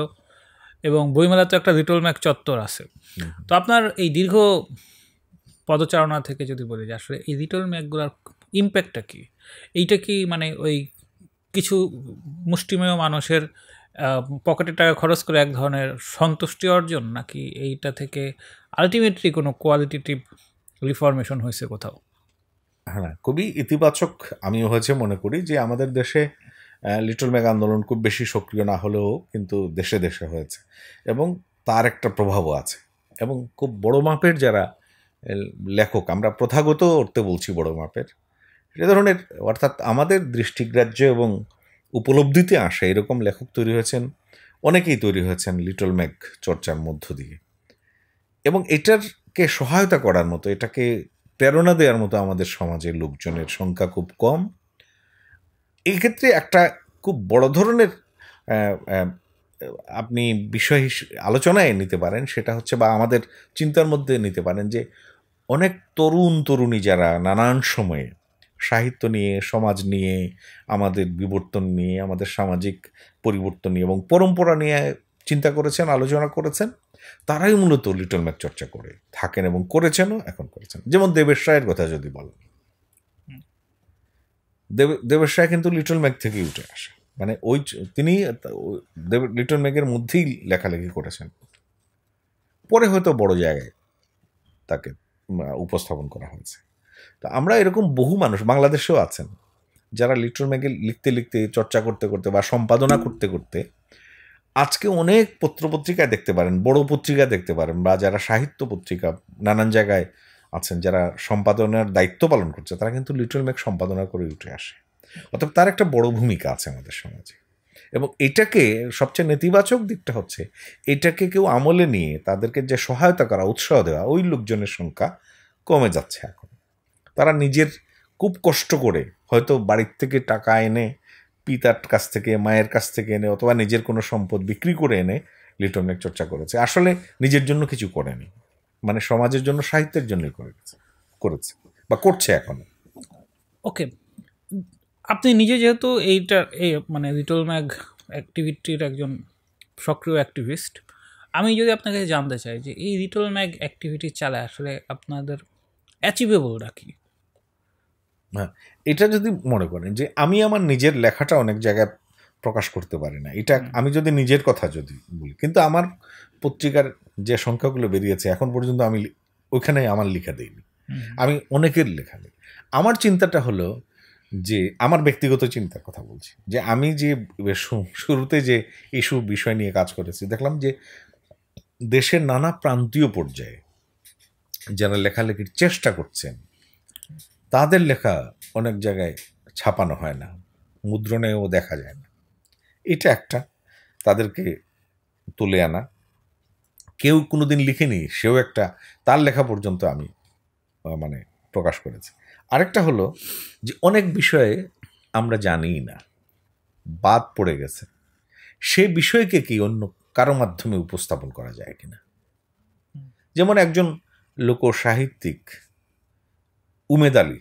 এবং বইমেলা তো একটা লিটল ম্যাগ চত্বর আছে। তো আপনার এই দীর্ঘ পদচারণা থেকে যদি বলি যে আসলে এই লিটল ম্যাগগুলোর ইম্প্যাক্টটা কি? এইটা কি মানে ওই কিছু মুষ্টিমেয় মানুষের পকেটের টাকা খরচ করে এক ধরনের সন্তুষ্টি অর্জন, নাকি এইটা থেকে আলটিমেটলি কোনো কোয়ালিটেটিভ রিফরমেশন হয়েছে কোথাও? হ্যাঁ, খুবই ইতিবাচক আমিও হয়েছে মনে করি, যে আমাদের দেশে লিটল ম্যাগ আন্দোলন খুব বেশি সক্রিয় না হলেও কিন্তু দেশে দেশে হয়েছে, এবং তার একটা প্রভাবও আছে। এবং খুব বড় মাপের যারা লেখক, আমরা প্রথাগত অর্থে বলছি বড় মাপের, সে ধরনের, অর্থাৎ আমাদের দৃষ্টিগ্রাহ্য এবং উপলব্ধিতে আসে এরকম লেখক তৈরি হয়েছেন, অনেকেই তৈরি হয়েছেন লিটল ম্যাগ চর্চার মধ্য দিয়ে। এবং এটারকে সহায়তা করার মতো, এটাকে প্রেরণা দেওয়ার মতো আমাদের সমাজের লোকজনের সংখ্যা খুব কম। এই ক্ষেত্রে একটা খুব বড় ধরনের আপনি বিষয় আলোচনায় নিতে পারেন, সেটা হচ্ছে, বা আমাদের চিন্তার মধ্যে নিতে পারেন, যে অনেক তরুণী যারা নানান সময়ে সাহিত্য নিয়ে, সমাজ নিয়ে, আমাদের বিবর্তন নিয়ে, আমাদের সামাজিক পরিবর্তন নিয়ে এবং পরম্পরা নিয়ে চিন্তা করেছেন, আলোচনা করেছেন, তারাই মূলত লিটল ম্যাগ চর্চা করে থাকেন এবং করেছেনও, এখন করেছেন। যেমন দেবেশ রায়ের কথা যদি বলেন, দেবেশ রায় কিন্তু লিটল ম্যাগ থেকেই উঠে আসে, মানে তিনি লিটল ম্যাগের মধ্যেই লেখালেখি করেছেন, পরে হয়তো বড় জায়গায় তাকে উপস্থাপন করা হয়েছে। তো আমরা এরকম বহু মানুষ বাংলাদেশেও আছেন, যারা লিটল ম্যাগে লিখতে লিখতে, চর্চা করতে করতে বা সম্পাদনা করতে করতে আজকে অনেক পত্রপত্রিকায় দেখতে পারেন, বড় পত্রিকা দেখতে পারেন, বা যারা সাহিত্য পত্রিকা নানান জায়গায় আছেন, যারা সম্পাদনার দায়িত্ব পালন করছে, তারা কিন্তু লিটল ম্যাগ সম্পাদনা করে উঠে আসে। অর্থাৎ তার একটা বড় ভূমিকা আছে আমাদের সমাজে। এবং এটাকে সবচেয়ে নেতিবাচক দিকটা হচ্ছে, এটাকে কেউ আমলে নিয়ে তাদেরকে যে সহায়তা করা, উৎসাহ দেওয়া, ওই লোকজনের সংখ্যা কমে যাচ্ছে এখন। তারা নিজের খুব কষ্ট করে হয়তো বাড়ির থেকে টাকা এনে, পিতার কাছ থেকে, মায়ের কাছ থেকে এনে, অথবা নিজের কোনো সম্পদ বিক্রি করে এনে লিটল ম্যাগ চর্চা করেছে। আসলে নিজের জন্য কিছু করেনি, মানে সমাজের জন্য, সাহিত্যের জন্যই করেছে বা করছে এখন। ওকে, আপনি নিজে যেহেতু মানে লিটল ম্যাগ অ্যাক্টিভিটির একজন সক্রিয় অ্যাক্টিভিস্ট, আমি যদি আপনাকে জানতে চাই যে এই লিটল ম্যাগ অ্যাক্টিভিটি চালায় আসলে আপনাদের অ্যাচিভেবলটা কি? হ্যাঁ, এটা যদি মনে করেন যে আমি আমার নিজের লেখাটা অনেক জায়গায় প্রকাশ করতে পারি না, এটা আমি যদি নিজের কথা যদি বলি, কিন্তু আমার পত্রিকার যে সংখ্যাগুলো বেরিয়েছে এখন পর্যন্ত আমি ওইখানে আমার লেখা দিইনি, আমি অনেকের লেখা দিই। আমার চিন্তাটা হলো যে, আমার ব্যক্তিগত চিন্তার কথা বলছি, যে আমি যে শুরুতে যে ইস্যু বিষয় নিয়ে কাজ করেছি, দেখলাম যে দেশের নানা প্রান্তীয় পর্যায়ে যারা লেখালেখির চেষ্টা করছেন, তাদের লেখা অনেক জায়গায় ছাপানো হয় না, মুদ্রণেও দেখা যায় না। এটা একটা, তাদেরকে তুলে আনা। কেউ কোনোদিন লিখেনি, সেও একটা, তার লেখা পর্যন্ত আমি মানে প্রকাশ করেছি। আরেকটা হলো যে অনেক বিষয়ে আমরা জানিই না, বাদ পড়ে গেছে, সে বিষয়কে কি অন্য কারো মাধ্যমে উপস্থাপন করা যায় কিনা। যেমন একজন লোক সাহিত্যিক উমেদ আলী,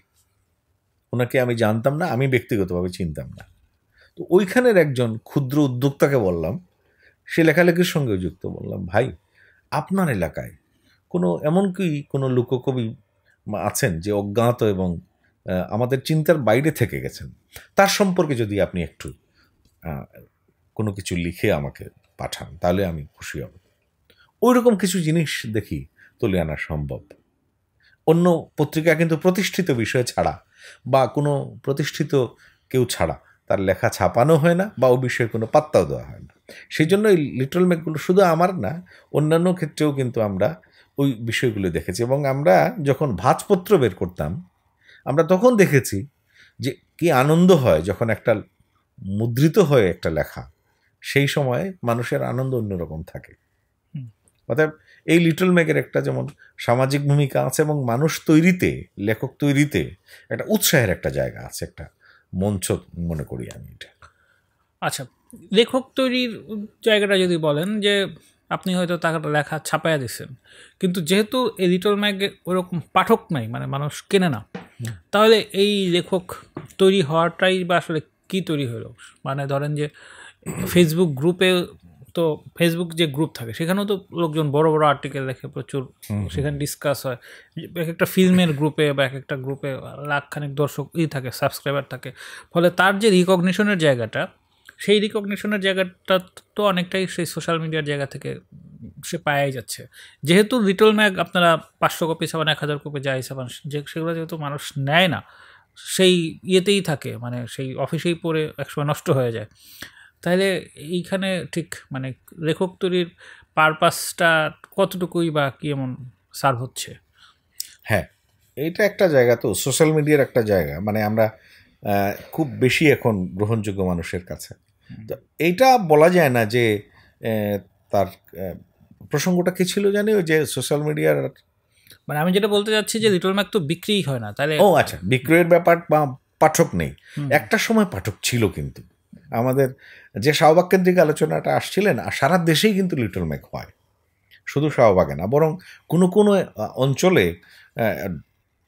ওনাকে আমি জানতাম না, আমি ব্যক্তিগতভাবে চিনতাম না। তো ওইখানের একজন ক্ষুদ্র উদ্যোক্তাকে বললাম, সে লেখালেখির সঙ্গে যুক্ত, বললাম, ভাই, আপনার এলাকায় এমনকি কোনো লোককবি আছেন যে অজ্ঞাত এবং আমাদের চিন্তার বাইরে থেকে গেছেন, তার সম্পর্কে যদি আপনি একটু কোনো কিছু লিখে আমাকে পাঠান, তাহলে আমি খুশি হব। ওই রকম কিছু জিনিস দেখি তুলে আনা সম্ভব। অন্য পত্রিকা কিন্তু প্রতিষ্ঠিত বিষয় ছাড়া বা কোনো প্রতিষ্ঠিত কেউ ছাড়া তার লেখা ছাপানো হয় না, বা ও বিষয়ে কোনো পাত্তাও দেওয়া হয় না। সেই জন্য এই লিটল ম্যাগগুলো শুধু আমার না, অন্যান্য ক্ষেত্রেও কিন্তু আমরা ওই বিষয়গুলো দেখেছি। এবং আমরা যখন ভাঁজপত্র বের করতাম, আমরা তখন দেখেছি যে কি আনন্দ হয় যখন একটা মুদ্রিত হয় একটা লেখা, সেই সময় মানুষের আনন্দ অন্যরকম থাকে। অর্থাৎ এই লিটল ম্যাগের একটা যেমন সামাজিক ভূমিকা আছে, এবং মানুষ তৈরিতে, লেখক তৈরিতে একটা উৎসাহের একটা জায়গা আছে, একটা মঞ্চ মনে করি আমি এটা। আচ্ছা, লেখক তৈরির জায়গাটা যদি বলেন, যে আপনি হয়তো তার লেখা ছাপাইয়া দিচ্ছেন, কিন্তু যেহেতু এই লিটল ম্যাগে ওরকম পাঠক নাই, মানে মানুষ কেনে না, তাহলে এই লেখক তৈরি হওয়াটাই বা আসলে কী তৈরি হলো? মানে ধরেন যে ফেসবুক গ্রুপে, তো ফেসবুক যে গ্রুপ থাকে সেখানেও তো লোকজন বড় বড় আর্টিকেল লেখে, প্রচুর সেখানে ডিসকাস হয়। এক একটা ফিল্মের গ্রুপে বা এক একটা গ্রুপে লাখখানেক দর্শক থাকে, সাবস্ক্রাইবার থাকে, ফলে তার যে রিকগনিশনের জায়গাটা, সেই রিকগনিশনের জায়গাটা তো অনেকটাই সেই সোশ্যাল মিডিয়ার জায়গা থেকে সে পাওয়াই যাচ্ছে। যেহেতু লিটল ম্যাগ আপনারা 500 কপি ছাপান, 1000 কপি যাই ছাপান, সেগুলো যেহেতু মানুষ নেয় না, সেই ইয়েতেই থাকে, মানে সেই অফিসেই পড়ে একসময় নষ্ট হয়ে যায়, তাহলে এইখানে ঠিক মানে লেখক তৈরির পারপাসটা কতটুকুই বা কি এমন সার্ভ হচ্ছে? হ্যাঁ, এটা একটা জায়গা, তো সোশ্যাল মিডিয়ার একটা জায়গা, মানে আমরা খুব বেশি এখন গ্রহণযোগ্য মানুষের কাছে। তো এইটা বলা যায় না যে তার প্রসঙ্গটা কী ছিল জানি, ওই যে সোশ্যাল মিডিয়ার, মানে আমি যেটা বলতে চাচ্ছি যে লিটল ম্যাগ তো বিক্রিই হয় না, তাহলে ও আচ্ছা, বিক্রয়ের ব্যাপার বা পাঠক নেই। একটা সময় পাঠক ছিল, কিন্তু আমাদের যে শাহবাগ কেন্দ্রিক আলোচনাটা আসছিলেন, আর সারা দেশেই কিন্তু লিটল ম্যাগ হয়, শুধু শাহবাগে না, বরং কোনো কোনো অঞ্চলে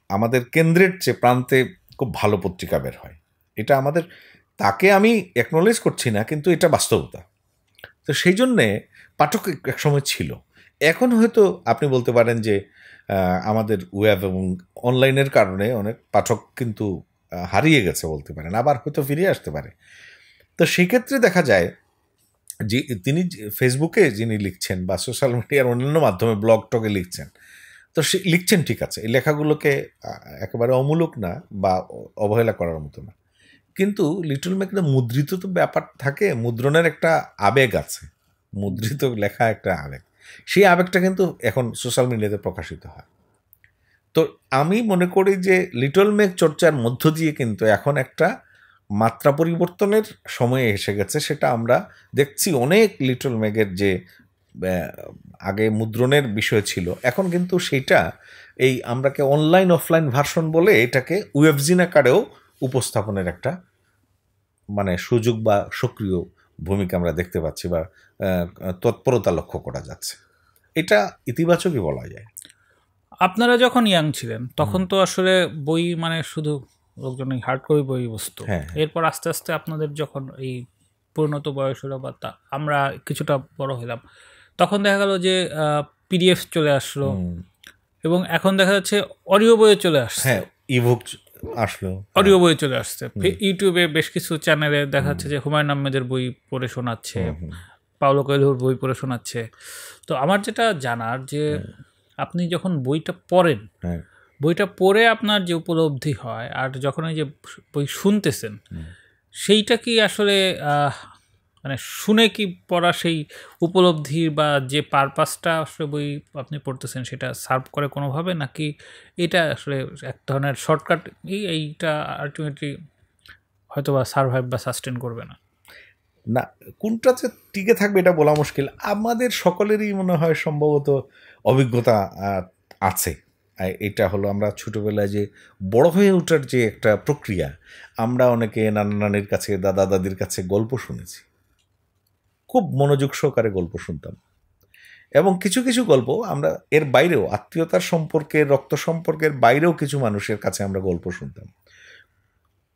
আমাদের কেন্দ্রের চেয়ে প্রান্তে খুব ভালো পত্রিকা বের হয়। এটা আমাদের, তাকে আমি অ্যাকনোলেজ করছি না, কিন্তু এটা বাস্তবতা। তো সেই জন্যে পাঠক এক সময় ছিল। এখন হয়তো আপনি বলতে পারেন যে আমাদের ওয়েব এবং অনলাইনের কারণে অনেক পাঠক কিন্তু হারিয়ে গেছে বলতে পারেন, আবার হয়তো ফিরে আসতে পারে। তো সেক্ষেত্রে দেখা যায় যে তিনি ফেসবুকে যিনি লিখছেন বা সোশ্যাল মিডিয়ার অন্যান্য মাধ্যমে ব্লগ টকে লিখছেন, তো সে লিখছেন, ঠিক আছে, এই লেখাগুলোকে একেবারে অমূলক না বা অবহেলা করার মতো না, কিন্তু লিটল ম্যাগের মুদ্রিত তো ব্যাপার থাকে, মুদ্রণের একটা আবেগ আছে, মুদ্রিত লেখা একটা আবেগ, সেই আবেগটা কিন্তু এখন সোশ্যাল মিডিয়াতে প্রকাশিত হয়। তো আমি মনে করি যে লিটল মেঘ চর্চার মধ্য দিয়ে কিন্তু এখন একটা মাত্রা পরিবর্তনের সময় এসে গেছে। সেটা আমরা দেখছি অনেক লিটল মেঘের যে আগে মুদ্রণের বিষয় ছিল, এখন কিন্তু সেটা এই আমরাকে অনলাইন অফলাইন ভার্সন বলে এটাকে ওয়েবজিন আকারেও উপস্থাপনের একটা মানে সুযোগ বা সক্রিয় ভূমিকা আমরা দেখতে পাচ্ছি বা তৎপরতা লক্ষ্য করা যাচ্ছে। এটা ইতিবাচকই বলা যায়। আপনারা যখন ইয়াং ছিলেন তখন তো আসলে বই মানে শুধু লোকজন হার্ড কপি বই বসতো। এরপর আস্তে আস্তে আপনাদের যখন এই পরিণত বয়স হলো বা আমরা কিছুটা বড় হলাম, তখন দেখা গেল যে পিডিএফ চলে আসলো এবং এখন দেখা যাচ্ছে অডিও বইয়ে চলে আসছে। ইবুক আসলো, অডিও বই চলে আসছে। ইউটিউবে বেশ কিছু চ্যানেলে দেখা যাচ্ছে যে হুমায়ুন আহমেদের বই পড়ে শোনাচ্ছে, পাওলো কোয়েলোর বই পড়ে শোনাচ্ছে। তো আমার যেটা জানার যে আপনি যখন বইটা পড়েন, বইটা পড়ে আপনার যে উপলব্ধি হয় আর যখন এই যে বই শুনতেছেন, সেইটা কি আসলে মানে শুনে কি পড়া সেই উপলব্ধির বা যে পারপাসটা আসলে বই আপনি পড়তেছেন সেটা সার্ভ করে কোনোভাবে, নাকি এটা আসলে এক ধরনের শর্টকাট, এইটা আলটিমেটলি হয়তো বা সার্ভাইভ বা সাস্টেন করবে না? না, কোনটাতে টিকে থাকবে এটা বলা মুশকিল। আমাদের সকলেরই মনে হয় সম্ভবত অভিজ্ঞতা আছে। এটা হলো আমরা ছোটোবেলায় যে বড় হয়ে ওঠার যে একটা প্রক্রিয়া, আমরা অনেকে নানা নানির কাছে দাদা দাদির কাছে গল্প শুনেছি, খুব মনোযোগ সহকারে গল্প শুনতাম। এবং কিছু কিছু গল্প আমরা এর বাইরেও আত্মীয়তার সম্পর্কে, রক্ত সম্পর্কের বাইরেও কিছু মানুষের কাছে আমরা গল্প শুনতাম।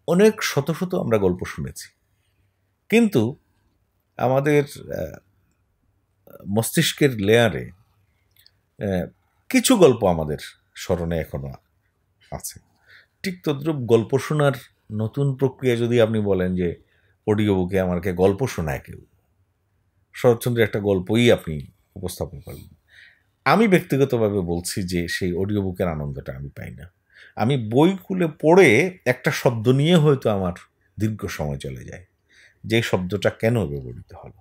অনেক শত শত আমরা গল্প শুনেছি, কিন্তু আমাদের মস্তিষ্কের লেয়ারে কিছু গল্প আমাদের স্মরণে এখনো আছে। ঠিক তদ্রূপ গল্প শোনার নতুন প্রক্রিয়া যদি আপনি বলেন যে অডিও বুকে আমাকে গল্প শোনায় কেউ, শরৎচন্দ্রের একটা গল্পই আপনি উপস্থাপন করলেন, আমি ব্যক্তিগতভাবে বলছি যে সেই অডিও বুকের আনন্দটা আমি পাই না। আমি বই খুলে পড়ে একটা শব্দ নিয়ে হয়তো আমার দীর্ঘ সময় চলে যায়, যে শব্দটা কেন ব্যবহৃত হলো,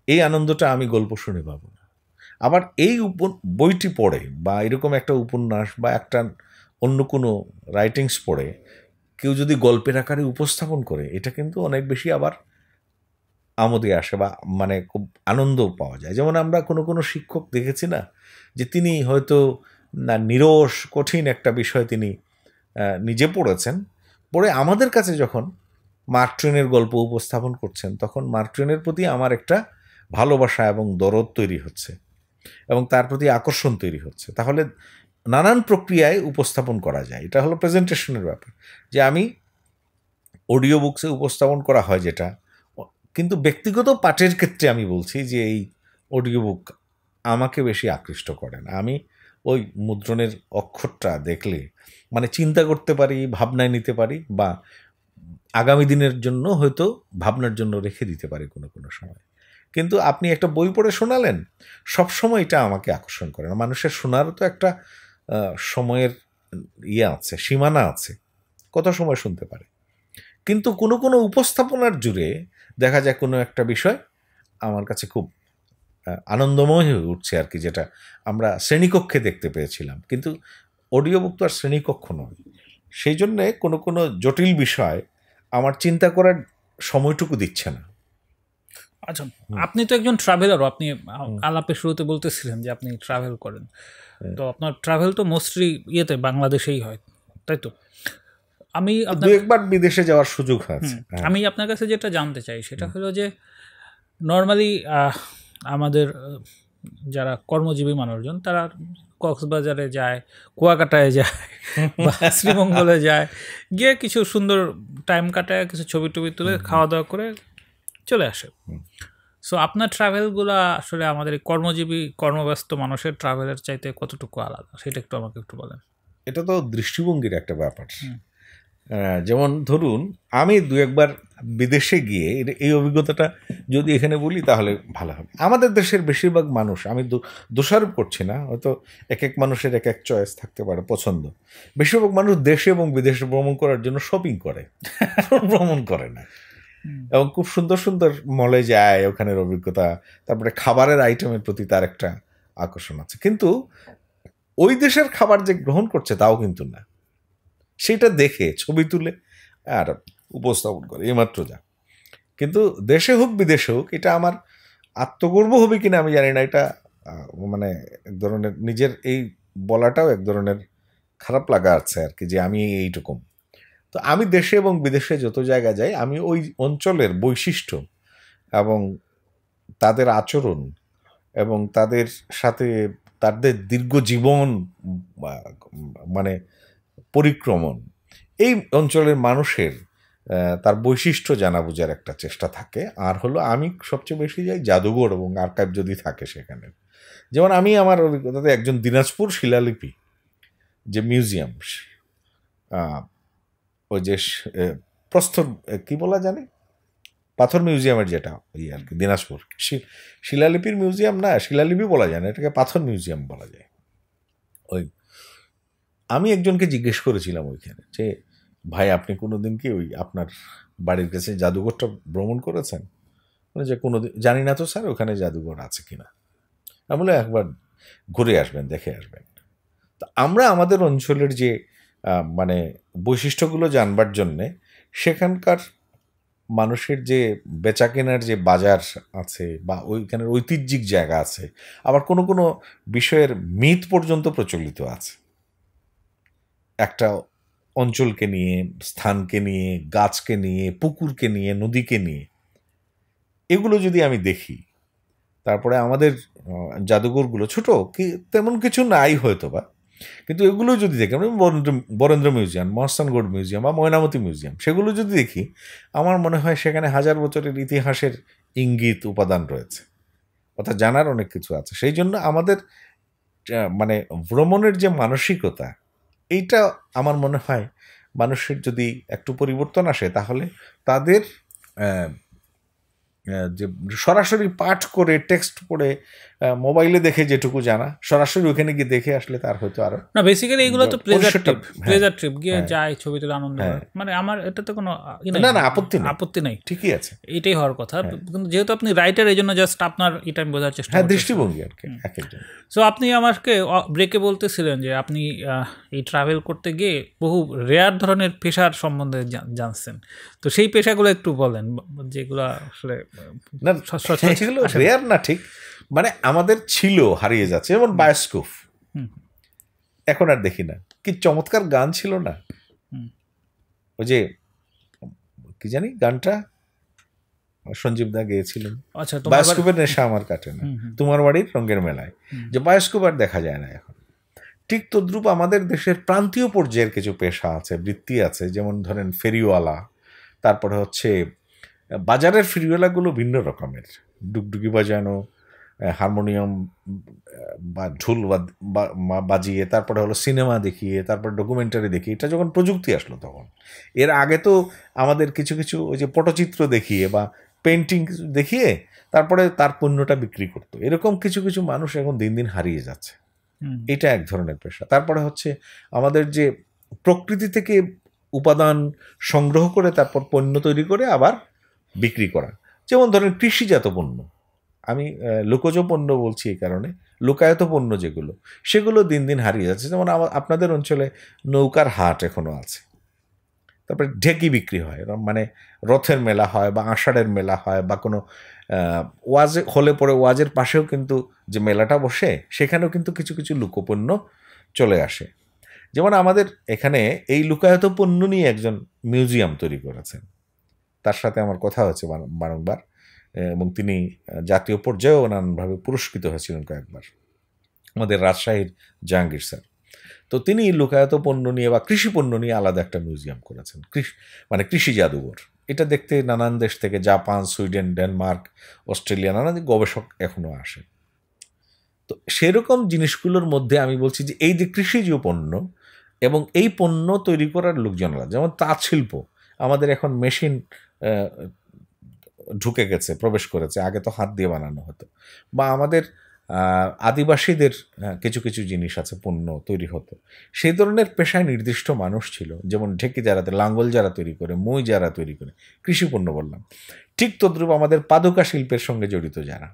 এই আনন্দটা আমি গল্প শুনে পাবো না। আবার এই বইটি পড়ে বা এরকম একটা উপন্যাস বা একটা অন্য কোনো রাইটিংস পড়ে কেউ যদি গল্পের আকারে উপস্থাপন করে, এটা কিন্তু অনেক বেশি আবার আমোদে আসে বা মানে খুব আনন্দও পাওয়া যায়। যেমন আমরা কোনো কোনো শিক্ষক দেখেছি না, যে তিনি হয়তো না নিরস কঠিন একটা বিষয় তিনি নিজে পড়েছেন, পড়ে আমাদের কাছে যখন মার্ক টুয়েনের গল্প উপস্থাপন করছেন, তখন মার্ক টুয়েনের প্রতি আমার একটা ভালোবাসা এবং দরদ তৈরি হচ্ছে এবং তার প্রতি আকর্ষণ তৈরি হচ্ছে। তাহলে নানান প্রক্রিয়ায় উপস্থাপন করা যায়। এটা হলো প্রেজেন্টেশনের ব্যাপার, যে আমি অডিও বুকসে উপস্থাপন করা হয় যেটা, কিন্তু ব্যক্তিগত পাঠের ক্ষেত্রে আমি বলছি যে এই অডিও বুক আমাকে বেশি আকৃষ্ট করে না। আমি ওই মুদ্রণের অক্ষরটা দেখলে মানে চিন্তা করতে পারি, ভাবনায় নিতে পারি, বা আগামী দিনের জন্য হয়তো ভাবনার জন্য রেখে দিতে পারি কোনো কোনো সময়। কিন্তু আপনি একটা বই পড়ে শোনালেন, সবসময় এটা আমাকে আকর্ষণ করে না। মানুষের শোনারও তো একটা সময়ের আছে, সীমানা আছে, কত সময় শুনতে পারে। কিন্তু কোনো কোনো উপস্থাপনার জুড়ে দেখা যায় কোনো একটা বিষয় আমার কাছে খুব আনন্দময় হয়ে উঠছে আর কি, যেটা আমরা শ্রেণীকক্ষে দেখতে পেয়েছিলাম। কিন্তু অডিও বুক তো আর শ্রেণীকক্ষ নয়, সেই জন্যে কোনো কোনো জটিল বিষয় আমার চিন্তা করার সময়টুকু দিচ্ছে না। আচ্ছা, আপনি তো একজন ট্রাভেলারও, আপনি আলাপের শুরুতে বলতেছিলেন যে আপনি ট্রাভেল করেন, তো আপনার ট্রাভেল তো মোস্টলি ইয়েতে বাংলাদেশেই হয়, তাই তো? আমি একবার বিদেশে যাওয়ার সুযোগ হয়েছে। আমি আপনার কাছে যেটা জানতে চাই সেটা হলো যে নর্মালি আমাদের যারা কর্মজীবী মানুষজন তারা কক্সবাজারে যায়, কুয়াকাটায় যায় বা শ্রীমঙ্গলে যায়, গিয়ে কিছু সুন্দর টাইম কাটায়, কিছু ছবি টবি তুলে খাওয়া দাওয়া করে চলে আসে। সো আপনার ট্রাভেলগুলো আসলে আমাদের কর্মজীবী কর্মব্যস্ত মানুষের ট্রাভেলের চাইতে কতটুকু আলাদা, সেটা একটু আমাকে একটু বলেন। এটা তো দৃষ্টিভঙ্গির একটা ব্যাপার। যেমন ধরুন আমি দু একবার বিদেশে গিয়ে এই অভিজ্ঞতাটা যদি এখানে বলি তাহলে ভালো হবে। আমাদের দেশের বেশিরভাগ মানুষ, আমি দোষারোপ করছি না, হয়তো এক এক মানুষের এক এক চয়েস থাকতে পারে, পছন্দ। বেশিরভাগ মানুষ দেশে এবং বিদেশে ভ্রমণ করার জন্য শপিং করে, ভ্রমণ করে না। এবং খুব সুন্দর সুন্দর মলে যায়, ওখানের অভিজ্ঞতা, তারপরে খাবারের আইটেমের প্রতি তার একটা আকর্ষণ আছে। কিন্তু ওই দেশের খাবার যে গ্রহণ করছে তাও কিন্তু না, সেটা দেখে ছবি তুলে আর উপস্থাপন করে এইমাত্র যা। কিন্তু দেশে হোক বিদেশে হোক, এটা আমার আত্মগর্ব হবে কিনা আমি জানি না, এটা মানে এক ধরনের নিজের এই বলাটাও এক ধরনের খারাপ লাগা আছে আর কি, যে আমি এইরকম। তো আমি দেশে এবং বিদেশে যত জায়গা যাই, আমি ওই অঞ্চলের বৈশিষ্ট্য এবং তাদের আচরণ এবং তাদের সাথে তাদের দীর্ঘ জীবন মানে পরিক্রমণ, এই অঞ্চলের মানুষের তার বৈশিষ্ট্য জানা বোঝার একটা চেষ্টা থাকে। আর হলো আমি সবচেয়ে বেশি যাই জাদুঘর এবং আর্কাইভ যদি থাকে সেখানে। যেমন আমি আমার অভিজ্ঞতাতে একজন দিনাজপুর শিলালিপি যে মিউজিয়াম, ওই যে প্রস্তর কি বলা জানে, পাথর মিউজিয়ামের যেটা ইয়ে আর কি, দিনাজপুর শিলালিপির মিউজিয়াম না, শিলালিপি বলা যায় না, এটাকে পাথর মিউজিয়াম বলা যায়। ওই আমি একজনকে জিজ্ঞেস করেছিলাম ওইখানে যে ভাই আপনি কোনোদিন কি ওই আপনার বাড়ির কাছে জাদুঘরটা ভ্রমণ করেছেন? যে কোনোদিন জানি না তো স্যার ওখানে জাদুঘর আছে কিনা। আমি বলে একবার ঘুরে আসবেন, দেখে আসবেন। তো আমরা আমাদের অঞ্চলের যে মানে বৈশিষ্ট্যগুলো জানবার জন্যে সেখানকার মানুষের যে বেচা কেনার যে বাজার আছে বা ওইখানের ঐতিহ্যিক জায়গা আছে, আবার কোনো কোনো বিষয়ের মিথ পর্যন্ত প্রচলিত আছে একটা অঞ্চলকে নিয়ে, স্থানকে নিয়ে, গাছকে নিয়ে, পুকুরকে নিয়ে, নদীকে নিয়ে, এগুলো যদি আমি দেখি, তারপরে আমাদের জাদুঘরগুলো ছোট কি তেমন কিছু নাই হয়তো বা, কিন্তু এগুলো যদি দেখি, আমি বরেন্দ্র মিউজিয়াম, মহস্থানগড় মিউজিয়াম বা ময়নামতি মিউজিয়াম, সেগুলো যদি দেখি, আমার মনে হয় সেখানে 1000 বছরের ইতিহাসের ইঙ্গিত উপাদান রয়েছে, অর্থাৎ জানার অনেক কিছু আছে। সেই জন্য আমাদের মানে ভ্রমণের যে মানসিকতা, এইটা আমার মনে হয় মানুষের যদি একটু পরিবর্তন আসে, তাহলে তাদের যে সরাসরি পাঠ করে টেক্সট পড়ে মোবাইলে দেখে যেটুকু জানা, সরাসরি ওখানে গিয়ে দেখে আসলে তার হয়তো আরো না। বেসিক্যালি এগুলো তো প্লেজার ট্রিপ গিয়ে যায়, ছবি তুলে আনন্দ হয়, মানে আমার এটাতে কোনো না আপত্তি নেই, ঠিকই আছে, এটাই হওয়ার কথা। কিন্তু যেহেতু আপনি রাইটার, এই জন্য জাস্ট আপনার এটা বোঝার চেষ্টা, দৃষ্টিভঙ্গি আর কি একজন। সো আপনি আমাকে ব্রেকে বলতেছিলেন যে আপনি এই ট্রাভেল করতে গিয়ে বহু রেয়ার ধরনের পেশার সম্বন্ধে জানছেন, তো সেই পেশাগুলো একটু বলেন, যেগুলো আসলে না সেগুলো রেয়ার না, ঠিক মানে আমাদের ছিল, হারিয়ে যাচ্ছে। যেমন বায়োস্কোপ, এখন আর দেখি না। কি চমৎকার গান ছিল না, ওই যে কি জানি গানটা সঞ্জীব দা গেয়েছিলেন, বায়োস্কোপের নেশা আমার কাটে না, তোমার বাড়ির রঙের মেলায়, যে বায়োস্কোপ আর দেখা যায় না এখন। ঠিক তদ্রূপ আমাদের দেশের প্রান্তীয় পর্যায়ের কিছু পেশা আছে, বৃত্তি আছে, যেমন ধরেন ফেরিওয়ালা, তারপরে হচ্ছে বাজারের ফেরিওয়ালাগুলো ভিন্ন রকমের, ডুগডুগি বাজানো, হারমোনিয়াম বা ঢোল বাজিয়ে, তারপরে হলো সিনেমা দেখিয়ে, তারপর ডকুমেন্টারি দেখিয়ে। এটা যখন প্রযুক্তি আসলো তখন, এর আগে তো আমাদের কিছু কিছু ওই যে পটচিত্র দেখিয়ে বা পেন্টিং দেখিয়ে তারপরে তার পণ্যটা বিক্রি করতো। এরকম কিছু কিছু মানুষ এখন দিন দিন হারিয়ে যাচ্ছে, এটা এক ধরনের পেশা। তারপরে হচ্ছে আমাদের যে প্রকৃতি থেকে উপাদান সংগ্রহ করে তারপর পণ্য তৈরি করে আবার বিক্রি করা, যেমন ধরেন কৃষিজাত পণ্য, আমি লোকজ পণ্য বলছি এই কারণে, লোকায়ত পণ্য যেগুলো, সেগুলো দিন দিন হারিয়ে যাচ্ছে। যেমন আপনাদের অঞ্চলে নৌকার হাট এখনো আছে, তারপরে ঢেকি বিক্রি হয়, মানে রথের মেলা হয় বা আষাঢ়ের মেলা হয় বা কোনো ওয়াজ হলে পরে ওয়াজের পাশেও কিন্তু যে মেলাটা বসে, সেখানেও কিন্তু কিছু কিছু লোকপণ্য চলে আসে। যেমন আমাদের এখানে এই লোকায়ত পণ্য নিয়ে একজন মিউজিয়াম তৈরি করেছেন, তার সাথে আমার কথা হয়েছে বারংবার, এবং তিনি জাতীয় পর্যায়েও নানানভাবে পুরস্কৃত হয়েছিলেন কয়েকবার, আমাদের রাজশাহীর জাহাঙ্গীর স্যার। তো তিনি লোকায়ত পণ্য নিয়ে বা কৃষি পণ্য নিয়ে আলাদা একটা মিউজিয়াম করেছেন, মানে কৃষি জাদুঘর। এটা দেখতে নানান দেশ থেকে, জাপান, সুইডেন, ডেনমার্ক, অস্ট্রেলিয়া, নানান গবেষক এখনো আসে। তো সেরকম জিনিসগুলোর মধ্যে আমি বলছি যে এই যে কৃষিজ পণ্য এবং এই পণ্য তৈরি করার লোকজনরা, যেমন তাঁত শিল্প, আমাদের এখন মেশিন ঢুকে গেছে, প্রবেশ করেছে, আগে তো হাত দিয়ে বানানো হতো। বা আমাদের আদিবাসীদের কিছু কিছু জিনিস আছে পণ্য তৈরি হতো, সেই ধরনের পেশায় নির্দিষ্ট মানুষ ছিল, যেমন ঢেকি যারা, লাঙ্গল যারা তৈরি করে, মই যারা তৈরি করে, কৃষি পণ্য বললাম। ঠিক তদ্রূপ আমাদের পাদুকা শিল্পের সঙ্গে জড়িত যারা,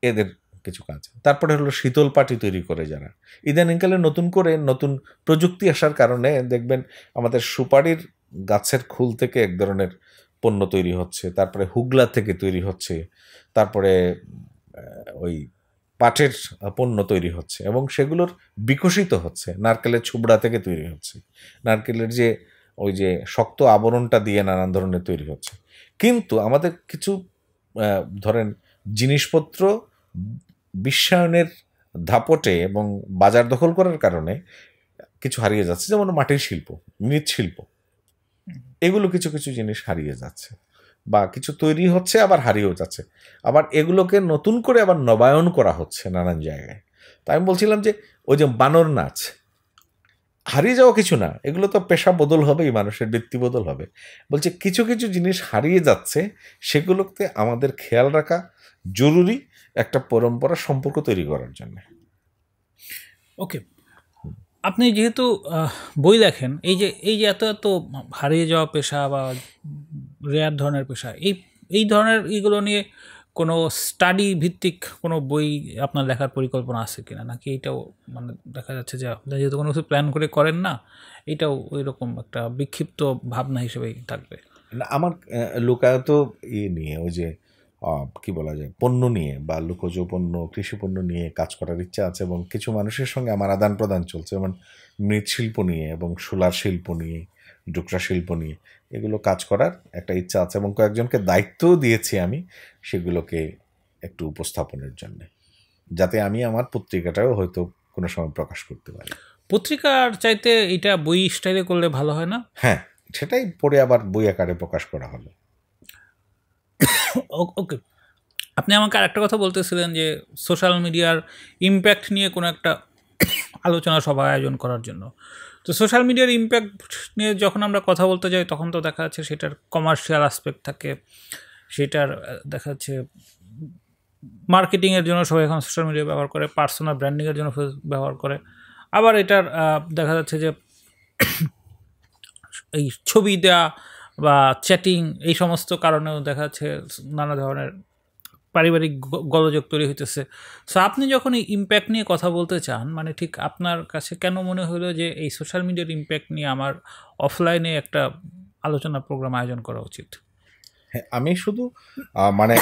এদের কিছু কাজ। তারপরে হলো শীতল পাটি তৈরি করে যারা। ইদানিংকালে নতুন করে নতুন প্রযুক্তি আসার কারণে দেখবেন আমাদের সুপারির গাছের খুল থেকে এক ধরনের পণ্য তৈরি হচ্ছে, তারপরে হুগলা থেকে তৈরি হচ্ছে, তারপরে ওই পাটের পণ্য তৈরি হচ্ছে এবং সেগুলোর বিকশিত হচ্ছে। নারকেলের ছুবড়া থেকে তৈরি হচ্ছে, নারকেলের যে ওই যে শক্ত আবরণটা দিয়ে নানান ধরনের তৈরি হচ্ছে। কিন্তু আমাদের কিছু ধরেন জিনিসপত্র বিশ্বায়নের দাপটে এবং বাজার দখল করার কারণে কিছু হারিয়ে যাচ্ছে, যেমন মাটির শিল্প, মৃৎশিল্প, এগুলো কিছু কিছু জিনিস হারিয়ে যাচ্ছে বা কিছু তৈরি হচ্ছে আবার হারিয়েও যাচ্ছে, আবার এগুলোকে নতুন করে আবার নবায়ন করা হচ্ছে নানান জায়গায়। তাই আমি বলছিলাম যে ওই যে বানর নাচ হারিয়ে যাওয়া কিছু না, এগুলো তো পেশা বদল হবেই, মানুষের বৃত্তি বদল হবে। বলছে কিছু কিছু জিনিস হারিয়ে যাচ্ছে, সেগুলোতে আমাদের খেয়াল রাখা জরুরি একটা পরম্পরা সম্পর্ক তৈরি করার জন্য। ওকে, আপনি যেহেতু বই লেখেন, এই যে এত এত হারিয়ে যাওয়া পেশা বা রেয়ার ধরনের পেশা, এই ধরনের এইগুলো নিয়ে কোনো স্টাডি ভিত্তিক কোনো বই আপনার লেখার পরিকল্পনা আছে কিনা, নাকি এইটাও মানে দেখা যাচ্ছে যে আপনি যেহেতু কোনো কিছু প্ল্যান করে করেন না, এটাও ওই রকম একটা বিক্ষিপ্ত ভাবনা হিসেবেই থাকবে? না, আমার লোকায়ত নিয়ে, ওই যে কি বলা যায়, পণ্য নিয়ে বা লোকজ পণ্য, কৃষি পণ্য নিয়ে কাজ করার ইচ্ছা আছে এবং কিছু মানুষের সঙ্গে আমার আদান প্রদান চলছে, যেমন মৃৎশিল্প নিয়ে এবং সোলার শিল্প নিয়ে, ডুকরা শিল্প নিয়ে, এগুলো কাজ করার একটা ইচ্ছা আছে এবং কয়েকজনকে দায়িত্বও দিয়েছি আমি সেগুলোকে একটু উপস্থাপনের জন্য, যাতে আমি আমার পত্রিকাটাও হয়তো কোনো সময় প্রকাশ করতে পারি। পত্রিকার চাইতে এটা বই স্টাইলে করলে ভালো হয় না? হ্যাঁ, সেটাই পরে আবার বই আকারে প্রকাশ করা হলো। ওকে, আপনি আমাকে আরেকটা কথা বলতেছিলেন যে সোশ্যাল মিডিয়ার ইম্প্যাক্ট নিয়ে কোনো একটা আলোচনা সভা আয়োজন করার জন্য। তো সোশ্যাল মিডিয়ার ইম্প্যাক্ট নিয়ে যখন আমরা কথা বলতে যাই, তখন তো দেখা যাচ্ছে সেটার কমার্শিয়াল আসপেক্ট থাকে, সেটার দেখা যাচ্ছে মার্কেটিংয়ের জন্য সবাই এখন সোশ্যাল মিডিয়া ব্যবহার করে, পার্সোনাল ব্র্যান্ডিংয়ের জন্য ব্যবহার করে, আবার এটার দেখা যাচ্ছে যে এই ছবি দেওয়া বা চ্যাটিং, এই সমস্ত কারণেও দেখা যাচ্ছে নানা ধরনের পারিবারিক গোলযোগ তৈরি হইতেছে। সো আপনি যখন এই ইম্প্যাক্ট নিয়ে কথা বলতে চান, মানে ঠিক আপনার কাছে কেন মনে হলো যে এই সোশ্যাল মিডিয়ার ইম্প্যাক্ট নিয়ে আমার অফলাইনে একটা আলোচনা প্রোগ্রাম আয়োজন করা উচিত? হ্যাঁ, আমি শুধু মানে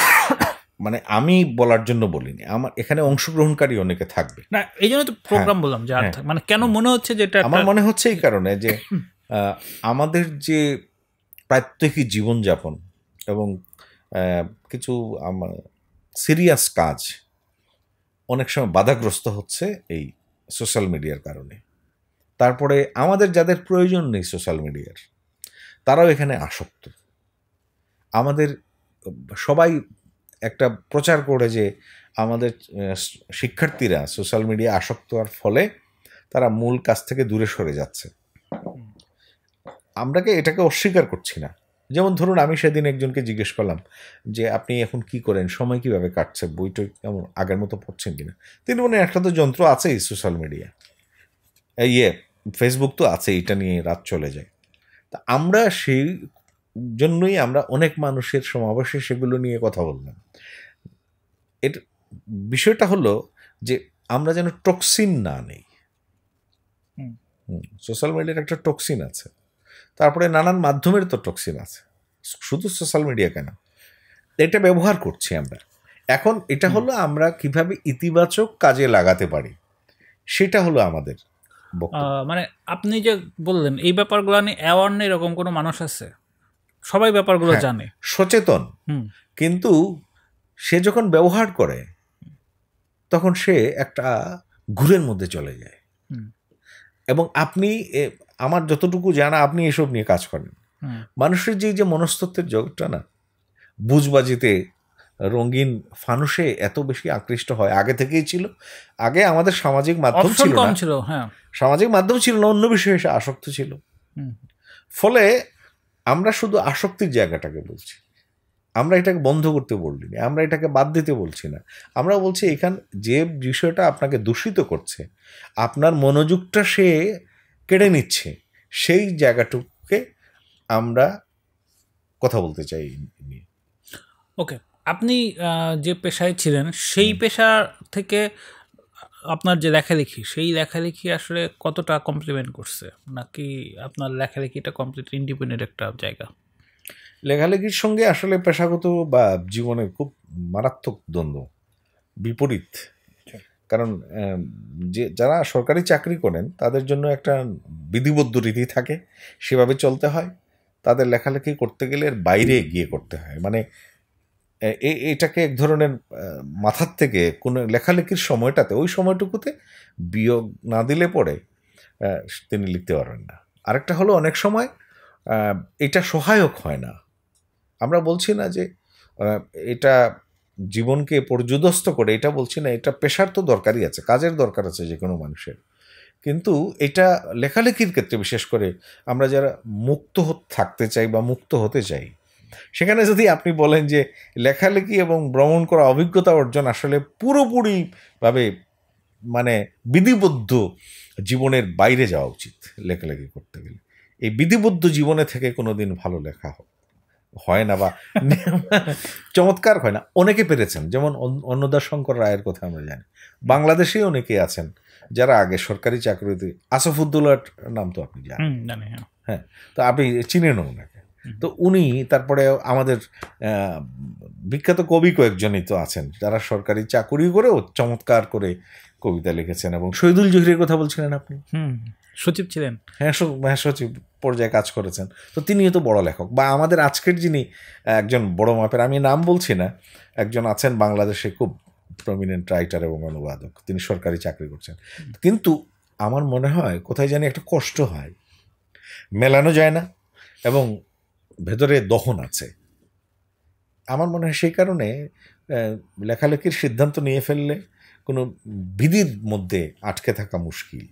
মানে আমি বলার জন্য বলিনি, আমার এখানে অংশগ্রহণকারী অনেকে থাকবে না, এই জন্য তো প্রোগ্রাম বললাম যে মানে কেন মনে হচ্ছে যে এটা, আমার মনে হচ্ছে এই কারণে যে আমাদের যে প্রাত্যহিক জীবনযাপন এবং কিছু সিরিয়াস কাজ অনেক সময় বাধাগ্রস্ত হচ্ছে এই সোশ্যাল মিডিয়ার কারণে। তারপরে আমাদের যাদের প্রয়োজন নেই সোশ্যাল মিডিয়ার, তারাও এখানে আসক্ত। আমাদের সবাই একটা প্রচার করে যে আমাদের শিক্ষার্থীরা সোশ্যাল মিডিয়া আসক্ত হওয়ার ফলে তারা মূল কাজ থেকে দূরে সরে যাচ্ছে। আমরাকে এটাকে অস্বীকার করছি না। যেমন ধরুন, আমি সেদিন একজনকে জিজ্ঞেস করলাম যে আপনি এখন কি করেন, সময় কিভাবে কাটছে, বইটা কেমন আগের মতো পড়ছেন কিনা। তিনি বলেন একটা তো যন্ত্র আছেই সোশ্যাল মিডিয়া, ফেসবুক তো আছে, এটা নিয়ে রাত চলে যায়। তা আমরা সেই জন্যই আমরা অনেক মানুষের সমাবেশে সেগুলো নিয়ে কথা বললাম। এর বিষয়টা হলো যে আমরা যেন টক্সিন না নেই। সোশ্যাল মিডিয়ার একটা টক্সিন আছে, তারপরে নানান মাধ্যমের তো টক্সিন আছে, শুধু সোশ্যাল মিডিয়া কেন, এটা ব্যবহার করছি আমরা। এখন এটা হলো আমরা কিভাবে ইতিবাচক কাজে লাগাতে পারি, সেটা হলো আমাদের মানে আপনি যে বললেন এই ব্যাপারগুলো নিয়ে অ্যাওয়ার নেই এরকম কোনো মানুষ আছে? সবাই ব্যাপারগুলো জানে, সচেতন, কিন্তু সে যখন ব্যবহার করে তখন সে একটা ঘুরের মধ্যে চলে যায়। এবং আপনি, আমার যতটুকু জানা, আপনি এসব নিয়ে কাজ করেন, মানুষের যে মনস্তত্ত্বের জগৎটা না, বুঝবাজিতে রঙিন ফানুষে এত বেশি আকৃষ্ট হয়, আগে থেকেই ছিল। আগে আমাদের সামাজিক মাধ্যম ছিল না, সামাজিক মাধ্যম ছিল না, অন্য বিষয়ে এসে আসক্ত ছিল। ফলে আমরা শুধু আসক্তির জায়গাটাকে বলছি, আমরা এটাকে বন্ধ করতে বলছি না, আমরা এটাকে বাদ দিতে বলছি না, আমরা বলছি এখান যে বিষয়টা আপনাকে দূষিত করছে, আপনার মনোযোগটা সে কেড়ে নিচ্ছে, সেই জায়গাটুকুকে আমরা কথা বলতে চাই নিয়ে। ওকে, আপনি যে পেশায় ছিলেন সেই পেশা থেকে আপনার যে লেখালেখি, সেই লেখালেখি আসলে কতটা কমপ্লিমেন্ট করছে, নাকি আপনার লেখালেখিটা কমপ্লিট ইন্ডিপেন্ডেন্ট একটা জায়গা? লেখালেখির সঙ্গে আসলে পেশাগত বা জীবনের খুব মারাত্মক দ্বন্দ্ব, বিপরীত। কারণ যে যারা সরকারি চাকরি করেন তাদের জন্য একটা বিধিবদ্ধ রীতি থাকে, সেভাবে চলতে হয়। তাদের লেখালেখি করতে গেলে এর বাইরে গিয়ে করতে হয়, মানে এটাকে এক ধরনের মাথার থেকে কোনো লেখালেখির সময়টাতে, ওই সময়টুকুতে বিয়োগ না দিলে পরে তিনি লিখতে পারবেন না। আরেকটা হলো অনেক সময় এটা সহায়ক হয় না। আমরা বলছি না যে এটা জীবনকে পর্যুদস্ত করে, এটা বলছি না, এটা পেশার তো দরকারই আছে, কাজের দরকার আছে যে কোনো মানুষের, কিন্তু এটা লেখালেখির ক্ষেত্রে বিশেষ করে আমরা যারা মুক্ত থাকতে চাই বা মুক্ত হতে চাই, সেখানে যদি আপনি বলেন যে লেখালেখি এবং ভ্রমণ করা অভিজ্ঞতা অর্জন আসলে পুরোপুরিভাবে মানে বিধিবদ্ধ জীবনের বাইরে যাওয়া উচিত লেখালেখি করতে গেলে, এই বিধিবদ্ধ জীবনে থেকে কোনো দিন ভালো লেখা হয় না বা চমৎকার হয় না। অনেকে পেরেছেন, যেমন অন্নদাশঙ্কর রায়ের কথা আমরা জানি, বাংলাদেশেই অনেকেই আছেন যারা আগে সরকারি চাকরিতে, আসাফুদ্দৌলার নাম তো আপনি জানেন, হ্যাঁ, তো আপনি চিনেন ওনাকে, তো উনি তারপরে আমাদের বিখ্যাত কবি কয়েকজনই তো আছেন যারা সরকারি চাকরি করেও চমৎকার করে কবিতা লিখেছেন। এবং শহীদুল জহিরের কথা বলছিলেন আপনি, সচিব ছিলেন, হ্যাঁ সচিব পর্যায়ে কাজ করেছেন, তো তিনিও তো বড় লেখক। বা আমাদের আজকের যিনি একজন বড় মাপের, আমি নাম বলছি না, একজন আছেন বাংলাদেশে খুব প্রমিনেন্ট রাইটার এবং অনুবাদক, তিনি সরকারি চাকরি করছেন, কিন্তু আমার মনে হয় কোথায় জানি একটা কষ্ট হয়, মেলানো যায় না এবং ভেতরে দহন আছে। আমার মনে হয় সেই কারণে লেখালেখির সিদ্ধান্ত নিয়ে ফেললে কোনো বিধির মধ্যে আটকে থাকা মুশকিল।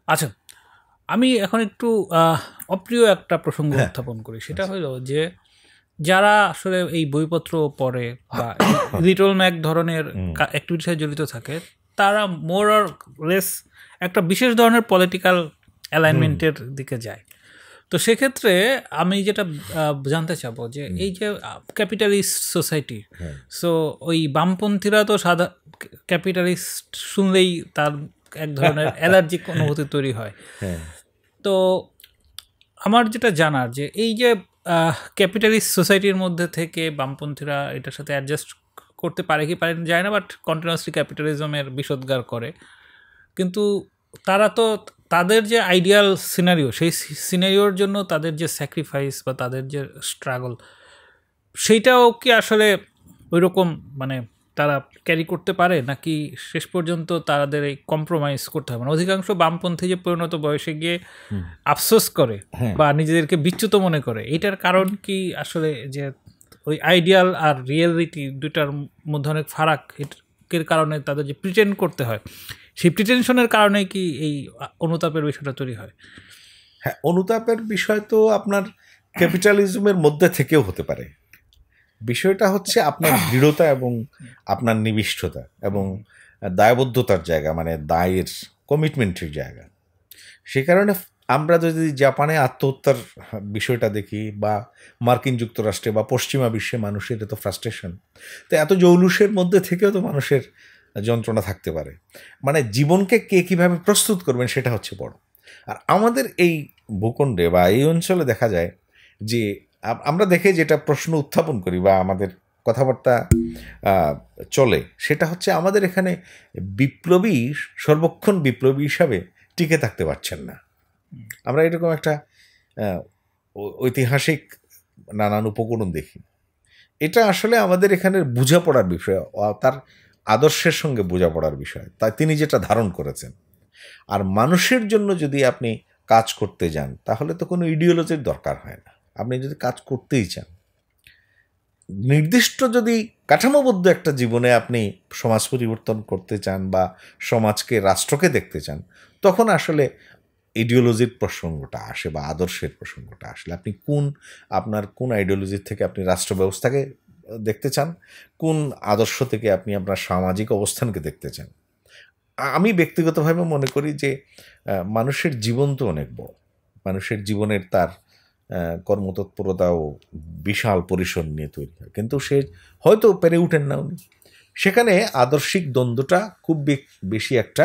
আচ্ছা, আমি এখন একটু অপ্রিয় একটা প্রসঙ্গ উত্থাপন করি, সেটা হলো যে যারা আসলে এই বইপত্র পড়ে বা লিটল ম্যাক ধরনের অ্যাক্টিভিটিসে জড়িত থাকে, তারা মোর অর লেস একটা বিশেষ ধরনের পলিটিক্যাল অ্যালাইনমেন্টের দিকে যায়। তো সেক্ষেত্রে আমি যেটা জানতে চাবো যে এই যে ক্যাপিটালিস্ট সোসাইটি, সো ওই বামপন্থীরা তো সাদা ক্যাপিটালিস্ট শুনলেই তার এক ধরনের অ্যালার্জিক অনুভূতি তৈরি হয়। তো আমার যেটা জানার যে এই যে ক্যাপিটালিস্ট সোসাইটির মধ্যে থেকে বামপন্থীরা এটার সাথে অ্যাডজাস্ট করতে পারে কি পারে যায় না, বাট কন্টিনিউয়াসলি ক্যাপিটালিজমের বিষোদ্গার করে, কিন্তু তারা তো তাদের যে আইডিয়াল সিনারিও, সেই সিনারিওর জন্য তাদের যে স্যাক্রিফাইস বা তাদের যে স্ট্রাগল, সেইটাও কি আসলে ওই রকম মানে তারা ক্যারি করতে পারে, নাকি শেষ পর্যন্ত তাদের এই কম্প্রোমাইজ করতে হবে? মানে অধিকাংশ বামপন্থী যে পরিণত বয়সে গিয়ে আফসোস করে বা নিজেদেরকে বিচ্যুত মনে করে, এটার কারণ কি আসলে যে ওই আইডিয়াল আর রিয়েলিটি দুটার মধ্যে অনেক ফারাক, এর কারণে তাদের যে প্রিটেন্ড করতে হয়, সেই প্রিটেনশনের কারণে কি এই অনুতাপের বিষয়টা তৈরি হয়? হ্যাঁ, অনুতাপের বিষয় তো আপনার ক্যাপিটালিজমের মধ্যে থেকেও হতে পারে। বিষয়টা হচ্ছে আপনার দৃঢ়তা এবং আপনার নিবিষ্ঠতা এবং দায়বদ্ধতার জায়গা, মানে দায়ের কমিটমেন্টের জায়গা। সে কারণে আমরা যদি জাপানে আত্মহত্যার বিষয়টা দেখি বা মার্কিন যুক্তরাষ্ট্রে বা পশ্চিমা বিশ্বে মানুষের এত ফ্রাস্ট্রেশন, তো এত জৌলুসের মধ্যে থেকেও তো মানুষের যন্ত্রণা থাকতে পারে। মানে জীবনকে কে কীভাবে প্রস্তুত করবেন সেটা হচ্ছে বড়। আর আমাদের এই ভূখণ্ডে বা এই অঞ্চলে দেখা যায় যে আমরা দেখে যেটা প্রশ্ন উত্থাপন করি বা আমাদের কথাবার্তা চলে, সেটা হচ্ছে আমাদের এখানে বিপ্লবী সর্বক্ষণ বিপ্লবী হিসাবে টিকে থাকতে পারছেন না। আমরা এরকম একটা ঐতিহাসিক নানান উপকরণ দেখি। এটা আসলে আমাদের এখানের বোঝাপড়ার বিষয়, তার আদর্শের সঙ্গে বোঝাপড়ার বিষয়, তাই তিনি যেটা ধারণ করেছেন। আর মানুষের জন্য যদি আপনি কাজ করতে যান তাহলে তো কোনো ইডিওলজির দরকার হয় না। আপনি যদি কাজ করতেই চান, নির্দিষ্ট যদি কাঠামোবদ্ধ একটা জীবনে আপনি সমাজ পরিবর্তন করতে চান বা সমাজকে, রাষ্ট্রকে দেখতে চান, তখন আসলে আইডিওলজির প্রসঙ্গটা আসে বা আদর্শের প্রসঙ্গটা আসলে আপনি আপনার কোন আইডিওলজির থেকে আপনি রাষ্ট্র ব্যবস্থাকে দেখতে চান, কোন আদর্শ থেকে আপনি আপনার সামাজিক অবস্থানকে দেখতে চান। আমি ব্যক্তিগতভাবে মনে করি যে মানুষের জীবন তো অনেক বড়, মানুষের জীবনের তার কর্মতৎপরতাও বিশাল পরিসর নিয়ে তৈরি হয়, কিন্তু সে হয়তো পেরে উঠেন না উনি, সেখানে আদর্শিক দ্বন্দ্বটা খুব বেশি একটা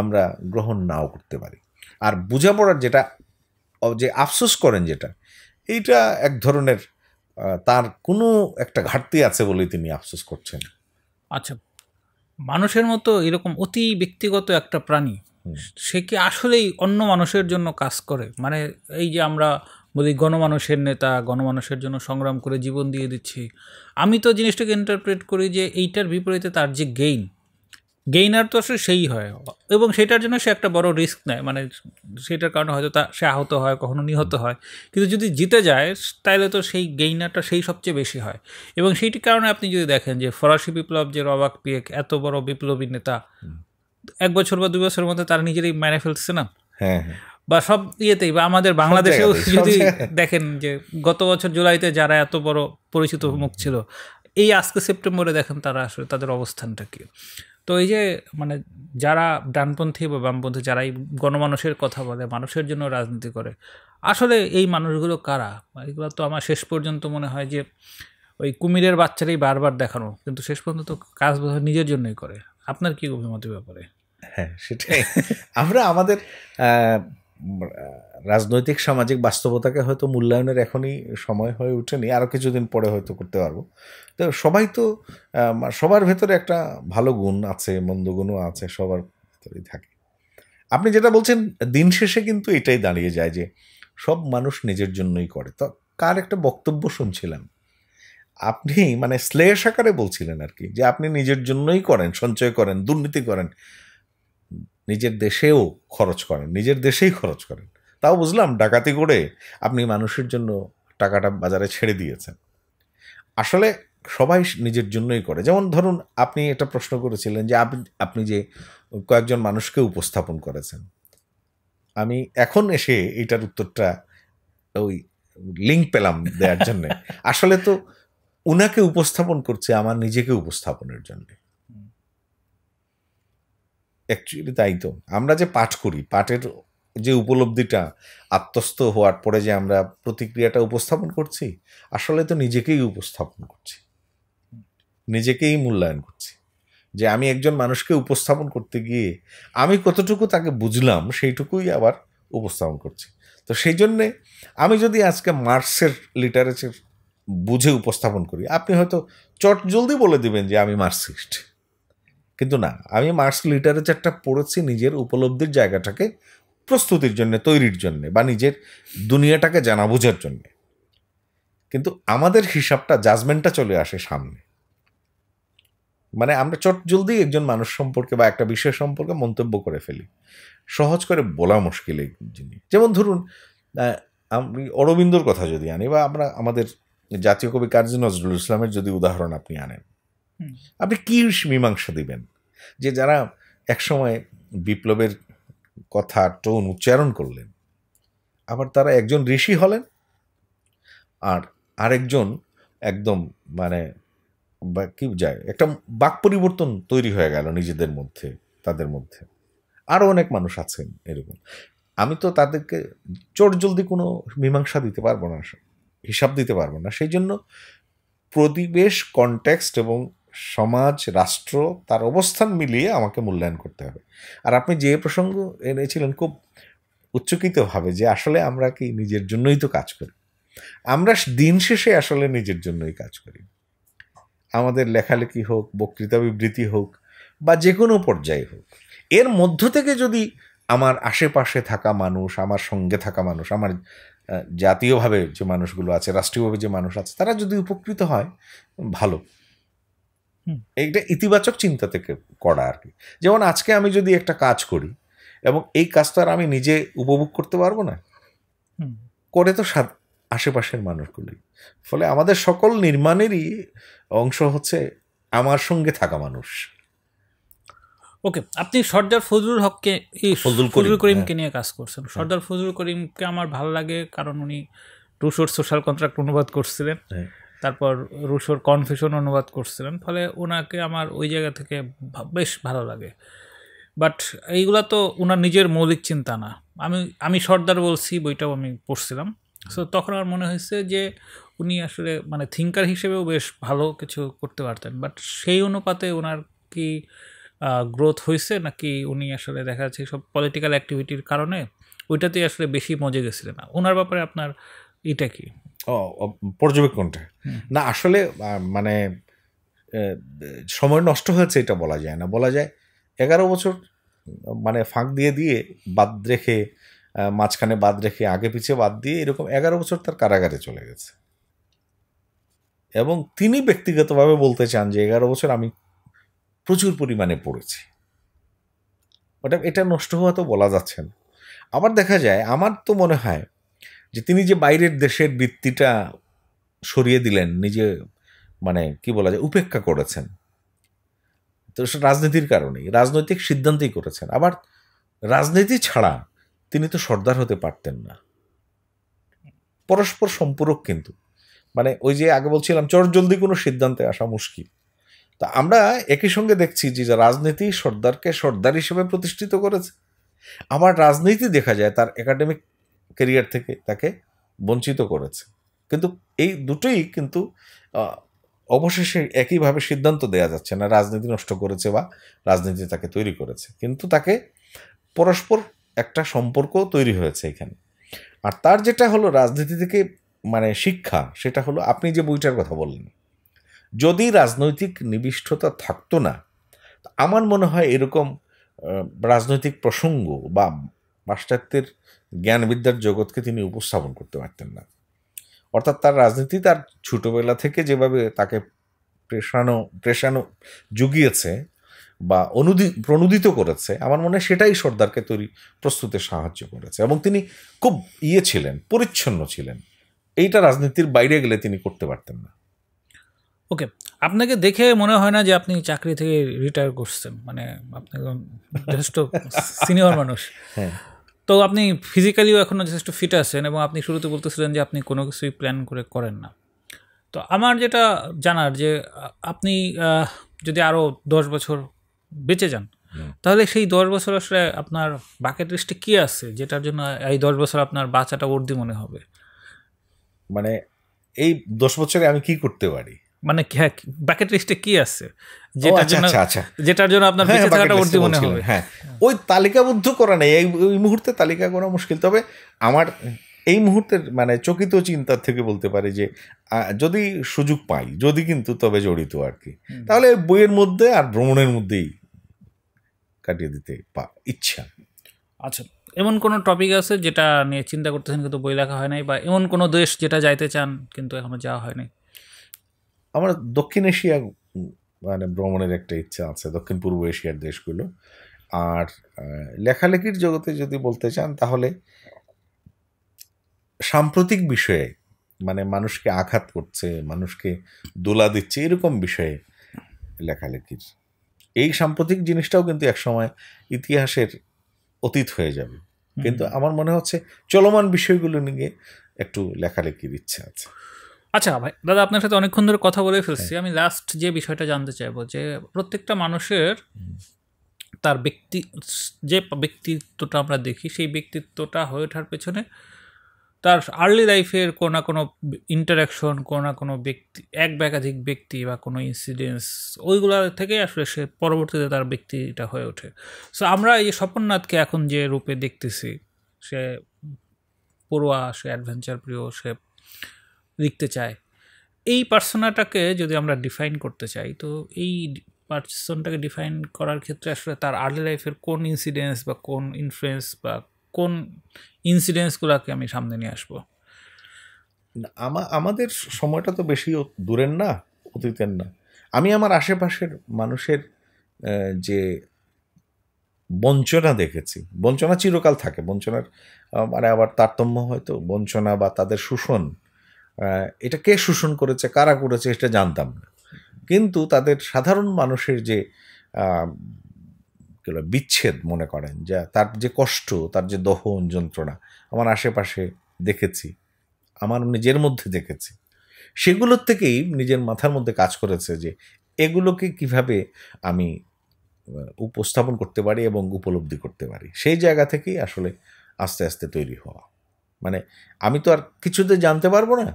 আমরা গ্রহণ নাও করতে পারি। আর বোঝাপড়ার যেটা যে আফসোস করেন যেটা, এইটা এক ধরনের তার কোনো একটা ঘাটতি আছে বলেই তিনি আফসোস করছেন। আচ্ছা, মানুষের মতো এরকম অতি ব্যক্তিগত একটা প্রাণী, সে কি আসলেই অন্য মানুষের জন্য কাজ করে? মানে এই যে আমরা বলি গণমানুষের নেতা, গণমানুষের জন্য সংগ্রাম করে জীবন দিয়ে দিচ্ছি, আমি তো জিনিসটাকে ইন্টারপ্রেট করি যে এইটার বিপরীতে তার যে গেইনার তো আসলে সেই হয়, এবং সেটার জন্য সে একটা বড় রিস্ক নেয়, মানে সেটার কারণে হয়তো সে আহত হয়, কখনো নিহত হয়, কিন্তু যদি জিতে যায় তাহলে তো সেই গেইনারটা সেই সবচেয়ে বেশি হয়। এবং সেইটির কারণে আপনি যদি দেখেন যে ফরাসি বিপ্লব, যে রবাক পিয়েক এত বড় বিপ্লবী নেতা, 1 বছর বা 2 বছরের মধ্যে তারা নিজেরাই মেরে ফেলছে না? হ্যাঁ, বা সব ইয়েতেই, বা আমাদের বাংলাদেশেও যদি দেখেন যে গত বছর জুলাইতে যারা এত বড় পরিচিত মুখ ছিল, এই আজকে সেপ্টেম্বরে দেখেন তারা আসলে তাদের অবস্থানটা কি। তো এই যে মানে যারা ডানপন্থী বা বামপন্থী, যারা এই গণমানুষের কথা বলে, মানুষের জন্য রাজনীতি করে, আসলে এই মানুষগুলো কারা? এগুলো তো আমার শেষ পর্যন্ত মনে হয় যে ওই কুমিরের বাচ্চারাই বারবার দেখানো, কিন্তু শেষ পর্যন্ত তো কাজ নিজের জন্যই করে। আপনার কি অভিমতের ব্যাপারে? হ্যাঁ, সেটাই। আমরা আমাদের রাজনৈতিক সামাজিক বাস্তবতাকে হয়তো মূল্যায়নের এখনই সময় হয়ে ওঠেনি, আরও কিছুদিন পরে হয়তো করতে পারবো। তো সবাই তো সবার ভেতরে একটা ভালো গুণ আছে, মন্দ গুণও আছে, সবার ভেতরেই থাকে। আপনি যেটা বলছেন, দিন শেষে কিন্তু এটাই দাঁড়িয়ে যায় যে সব মানুষ নিজের জন্যই করে। তো কার একটা বক্তব্য শুনছিলাম, আপনি মানে শ্লেষ আকারে বলছিলেন আর কি, যে আপনি নিজের জন্যই করেন, সঞ্চয় করেন, দুর্নীতি করেন, নিজের দেশেও খরচ করেন, নিজের দেশেই খরচ করেন, তাও বুঝলাম ডাকাতি করে আপনি মানুষের জন্য টাকাটা বাজারে ছেড়ে দিয়েছেন। আসলে সবাই নিজের জন্যই করে। যেমন ধরুন, আপনি একটা প্রশ্ন করেছিলেন যে আপনি যে কয়েকজন মানুষকে উপস্থাপন করেছেন, আমি এখন এসে এইটার উত্তরটা ওই লিঙ্ক পেলাম দেওয়ার জন্যে। আসলে তো উনাকে উপস্থাপন করছে আমার নিজেকে উপস্থাপনের জন্য। অ্যাকচুয়ালি তাই তো, আমরা যে পাঠ করি, পাঠের যে উপলব্ধিটা, আত্মস্থ হওয়ার পরে যে আমরা প্রতিক্রিয়াটা উপস্থাপন করছি, আসলে তো নিজেকেই উপস্থাপন করছি, নিজেকেই মূল্যায়ন করছি। যে আমি একজন মানুষকে উপস্থাপন করতে গিয়ে আমি কতটুকু তাকে বুঝলাম, সেইটুকুই আবার উপস্থাপন করছি। তো সেই জন্যে আমি যদি আজকে মার্কসের লিটারেচার বুঝে উপস্থাপন করি, আপনি হয়তো চট জলদি বলে দিবেন যে আমি মার্কসিস্ট, কিন্তু না, আমি মার্কস লিটারেচারটা পড়েছি নিজের উপলব্ধির জায়গাটাকে প্রস্তুতির জন্য, তৈরির জন্য, বা নিজের দুনিয়াটাকে জানা বোঝার জন্য। কিন্তু আমাদের হিসাবটা, জাজমেন্টটা চলে আসে সামনে। মানে আমরা চট জলদি একজন মানুষ সম্পর্কে বা একটা বিষয় সম্পর্কে মন্তব্য করে ফেলি, সহজ করে বলা মুশকিল এই জিনিস। যেমন ধরুন, আমি অরবিন্দর কথা যদি আনি, বা আমরা আমাদের জাতীয় কবি কাজী নজরুল ইসলামের যদি উদাহরণ আপনি আনেন, আপনি কি মীমাংসা দিবেন যে যারা একসময় বিপ্লবের কথা টোন উচ্চারণ করলেন, আবার তারা একজন ঋষি হলেন, আর আরেকজন একদম মানে কি যায়, একটা বাক পরিবর্তন তৈরি হয়ে গেল নিজেদের মধ্যে, তাদের মধ্যে আরও অনেক মানুষ আছেন এরকম। আমি তো তাদেরকে চট জলদি কোনো মীমাংসা দিতে পারবো না, হিসাব দিতে পারবো না। সেই জন্য পরিবেশ, কনটেক্সট এবং সমাজ, রাষ্ট্র, তার অবস্থান মিলিয়ে আমাকে মূল্যায়ন করতে হবে। আর আপনি যে প্রসঙ্গ এনেছিলেন খুব উচ্চকিতভাবে, যে আসলে আমরা কি নিজের জন্যই তো কাজ করি, আমরা দিন শেষে আসলে নিজের জন্যই কাজ করি। আমাদের লেখালেখি হোক, বক্তৃতা বিবৃতি হোক, বা যে কোনো পর্যায়ে হোক, এর মধ্য থেকে যদি আমার আশেপাশে থাকা মানুষ, আমার সঙ্গে থাকা মানুষ, আমার জাতীয়ভাবে যে মানুষগুলো আছে, রাষ্ট্রীয়ভাবে যে মানুষ আছে, তারা যদি উপকৃত হয়, ভালো। এইটা ইতিবাচক চিন্তা থেকে করা আর কি। যেমন আজকে আমি যদি একটা কাজ করি এবং এই কাজটা আর আমি নিজে উপভোগ করতে পারবো না, করে তো আশেপাশের মানুষগুলি। ফলে আমাদের সকল নির্মাণেরই অংশ হচ্ছে আমার সঙ্গে থাকা মানুষ। ওকে, আপনি সর্দার ফজলুল হককে ফজলুল করিমকে নিয়ে কাজ করছেন। সর্দার ফজলুল করিমকে আমার ভালো লাগে কারণ উনি রুশোর সোশ্যাল কন্ট্রাক্ট অনুবাদ করছিলেন, তারপর রুশোর কনফেশন অনুবাদ করছিলেন, ফলে ওনাকে আমার ওই জায়গা থেকে বেশ ভালো লাগে। বাট এইগুলা তো ওনার নিজের মৌলিক চিন্তা না। আমি সর্দার বলছি, বইটাও আমি পড়ছিলাম। সো তখন আমার মনে হয়েছে যে উনি আসলে মানে থিঙ্কার হিসেবেও বেশ ভালো কিছু করতে পারতেন, বাট সেই অনুপাতে ওনার কি গ্রোথ হয়েছে নাকি উনি আসলে দেখা যাচ্ছে সব পলিটিক্যাল অ্যাক্টিভিটির কারণে ওইটাতেই আসলে বেশি মজে গেছিলেন? ওনার ব্যাপারে আপনার এটা কি পর্যবেক্ষণটা? না আসলে মানে সময় নষ্ট হয়েছে এটা বলা যায় না, বলা যায় 11 বছর মানে ফাঁক দিয়ে দিয়ে বাদ রেখে, মাঝখানে বাদ রেখে, আগে পিছিয়ে বাদ দিয়ে, এরকম 11 বছর তার কারাগারে চলে গেছে। এবং তিনি ব্যক্তিগতভাবে বলতে চান যে 11 বছর আমি প্রচুর পরিমাণে পড়েছি। এটা নষ্ট হওয়া তো বলা যাচ্ছে না। আবার দেখা যায়, আমার তো মনে হয় যে তিনি যে বাইরের দেশের বৃত্তিটা সরিয়ে দিলেন, নিজে মানে কি বলা যায় উপেক্ষা করেছেন, তো সেটা রাজনীতির কারণেই, রাজনৈতিক সিদ্ধান্তই করেছেন। আবার রাজনীতি ছাড়া তিনি তো সর্দার হতে পারতেন না। পরস্পর সম্পূরক কিন্তু, মানে ওই যে আগে বলছিলাম চটজলদি কোনো সিদ্ধান্তে আসা মুশকিল। তা আমরা একই সঙ্গে দেখছি যে রাজনীতি সর্দারকে সর্দার হিসেবে প্রতিষ্ঠিত করেছে, আবার রাজনীতি দেখা যায় তার একাডেমিক ক্যারিয়ার থেকে তাকে বঞ্চিত করেছে। কিন্তু এই দুটোই কিন্তু অবশেষে একইভাবে সিদ্ধান্ত দেওয়া যাচ্ছে না রাজনীতি নষ্ট করেছে বা রাজনীতি তাকে তৈরি করেছে, কিন্তু তাকে পরস্পর একটা সম্পর্ক তৈরি হয়েছে এখানে। আর তার যেটা হলো রাজনীতি থেকে মানে শিক্ষা, সেটা হলো আপনি যে বইটার কথা বললেন, যদি রাজনৈতিক নিবিষ্টতা থাকতো না, আমার মনে হয় এরকম রাজনৈতিক প্রসঙ্গ বা পাশ্চাত্যের জ্ঞানবিদ্যার জগৎকে তিনি উপস্থাপন করতে পারতেন না। অর্থাৎ তার রাজনীতি তার ছোটবেলা থেকে যেভাবে তাকে প্রেষানো জুগিয়েছে বা প্রণোদিত করেছে, আমার মনে হয় সেটাই সর্দারকে প্রস্তুতে সাহায্য করেছে। এবং তিনি খুব ছিলেন, পরিচ্ছন্ন ছিলেন, এইটা রাজনীতির বাইরে গেলে তিনি করতে পারতেন না। ওকে, আপনাকে দেখে মনে হয় না যে আপনি চাকরি থেকে রিটায়ার করছেন, মানে আপনি যথেষ্ট সিনিয়র মানুষ। হ্যাঁ, তো আপনি ফিজিক্যালিও এখনও যথেষ্ট ফিট আছেন এবং আপনি শুরুতে বলতেছিলেন যে আপনি কোনো কিছুই প্ল্যান করে করেন না। তো আমার যেটা জানার যে আপনি যদি আরও 10 বছর বেঁচে যান, তাহলে সেই 10 বছর আসলে আপনার বাকেট লিস্টে কী আছে যেটার জন্য এই 10 বছর আপনার বাচ্চাটা উর্দি মনে হবে? মানে এই 10 বছরে আমি কি করতে পারি, মানে বাকেট লিস্টে কি আছে যেটার জন্য আপনার বেঁচে থাকাটা উর্দি মনে হবে? হ্যাঁ, ওই তালিকাবদ্ধ করা নেই, এই মুহূর্তে তালিকা করা মুশকিল। তবে আমার এই মুহূর্তের মানে চকিত চিন্তার থেকে বলতে পারি যে যদি সুযোগ পাই, যদি কিন্তু তবে জড়িত আর কি, তাহলে বইয়ের মধ্যে আর ভ্রমণের মধ্যেই কাটিয়ে দিতে ইচ্ছা। আচ্ছা, এমন কোনো টপিক আছে যেটা নিয়ে চিন্তা করতেছেন কিন্তু বই লেখা হয় নাই, বা এমন কোনো দেশ যেটা যাইতে চান কিন্তু এখনো যাওয়া হয়নি? আমার দক্ষিণ এশিয়া মানে ভ্রমণের একটা ইচ্ছা আছে, দক্ষিণ পূর্ব এশিয়ার দেশগুলো। আর লেখালেখির জগতে যদি বলতে চান তাহলে সাম্প্রতিক বিষয়ে, মানে মানুষকে আঘাত করছে, মানুষকে দোলা দিচ্ছে, এরকম বিষয়ে লেখালেখির, এই সাম্প্রতিক জিনিসটাও কিন্তু একসময় ইতিহাসের অতীত হয়ে যাবে। কিন্তু আমার মনে হচ্ছে চলমান বিষয়গুলো নিয়ে একটু লেখালেখির ইচ্ছা আছে। আচ্ছা ভাই, দাদা আপনার সাথে অনেকক্ষণ ধরে কথা বলে ফেলছি। আমি লাস্ট যে বিষয়টা জানতে চাইবো যে প্রত্যেকটা মানুষের তার যে ব্যক্তিত্বটা আমরা দেখি, সেই ব্যক্তিত্বটা হয়ে ওঠার পেছনে তার আর্লি লাইফের কোনো না কোনো ইন্টারাকশন, কোনো না কোনো ব্যক্তি, এক বা একাধিক ব্যক্তি বা কোনো ইনসিডেন্স, ওইগুলো থেকে আসলে সে পরবর্তীতে তার ব্যক্তিটা হয়ে ওঠে। সো আমরা এই স্বপননাথকে এখন যে রূপে দেখতেছি, সে পড়ুয়া, সে অ্যাডভেঞ্চার প্রিয়, সে লিখতে চায়, এই পার্সোনাটাকে যদি আমরা ডিফাইন করতে চাই, তো এই পার্সনটাকে ডিফাইন করার ক্ষেত্রে আসলে তার আর্লি লাইফের কোন ইনসিডেন্স বা কোন ইনফ্লুয়েন্স বা কোন ইনসিডেন্সগুলোকে আমি সামনে নিয়ে আসবো? আমাদের সময়টা তো বেশি দূরের না, অতীতের না। আমি আমার আশেপাশের মানুষের যে বঞ্চনা দেখেছি, বঞ্চনা চিরকাল থাকে, বঞ্চনার মানে আবার তারতম্য হয়তো, বঞ্চনা বা তাদের শোষণ, এটা কে শোষণ করেছে, কারা করেছে এটা জানতাম না, কিন্তু তাদের সাধারণ মানুষের যে বিচ্ছেদ মনে করেন, যা তার যে কষ্ট, তার যে দহন যন্ত্রণা আমার আশেপাশে দেখেছি, আমার নিজের মধ্যে দেখেছি, সেগুলোর থেকেই নিজের মাথার মধ্যে কাজ করেছে যে এগুলোকে কিভাবে আমি উপস্থাপন করতে পারি এবং উপলব্ধি করতে পারি। সেই জায়গা থেকেই আসলে আস্তে আস্তে তৈরি হওয়া। মানে আমি তো আর কিছুতে জানতে পারবো না,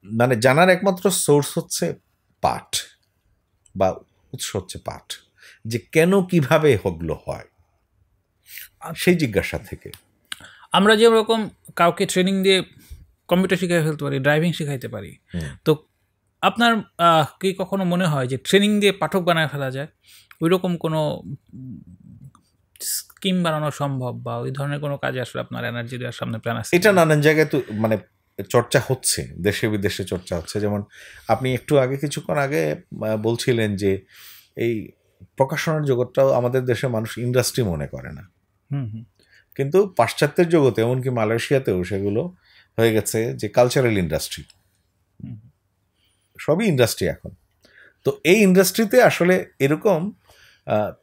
মানে জানার একমাত্র সোর্স হচ্ছে পাঠ বা উৎস হচ্ছে পাঠ, যে কেন কিভাবে হগলো হয় সেই জিজ্ঞাসা থেকে। আমরা যেরকম কাউকে ট্রেনিং দিয়ে কম্পিউটার শিখাই ফেলতে পারি, ড্রাইভিং শিখাইতে পারি, তো আপনার কি কখনো মনে হয় যে ট্রেনিং দিয়ে পাঠক বানায় ফেলা যায়? ওই রকম কোনো স্কিম বানানো সম্ভব বা ওই ধরনের কোনো কাজে আসলে আপনার এনার্জি দেওয়ার সামনে প্ল্যান আছে? এটা নানান জায়গায় তো মানে চর্চা হচ্ছে, দেশে বিদেশে চর্চা হচ্ছে। যেমন আপনি একটু আগে কিছুক্ষণ আগে বলছিলেন যে এই প্রকাশনার জগৎটাও আমাদের দেশে মানুষ ইন্ডাস্ট্রি মনে করে না, কিন্তু পাশ্চাত্যের জগতে এমনকি মালয়েশিয়াতেও সেগুলো হয়ে গেছে যে কালচারাল ইন্ডাস্ট্রি, সবই ইন্ডাস্ট্রি এখন। তো এই ইন্ডাস্ট্রিতে আসলে এরকম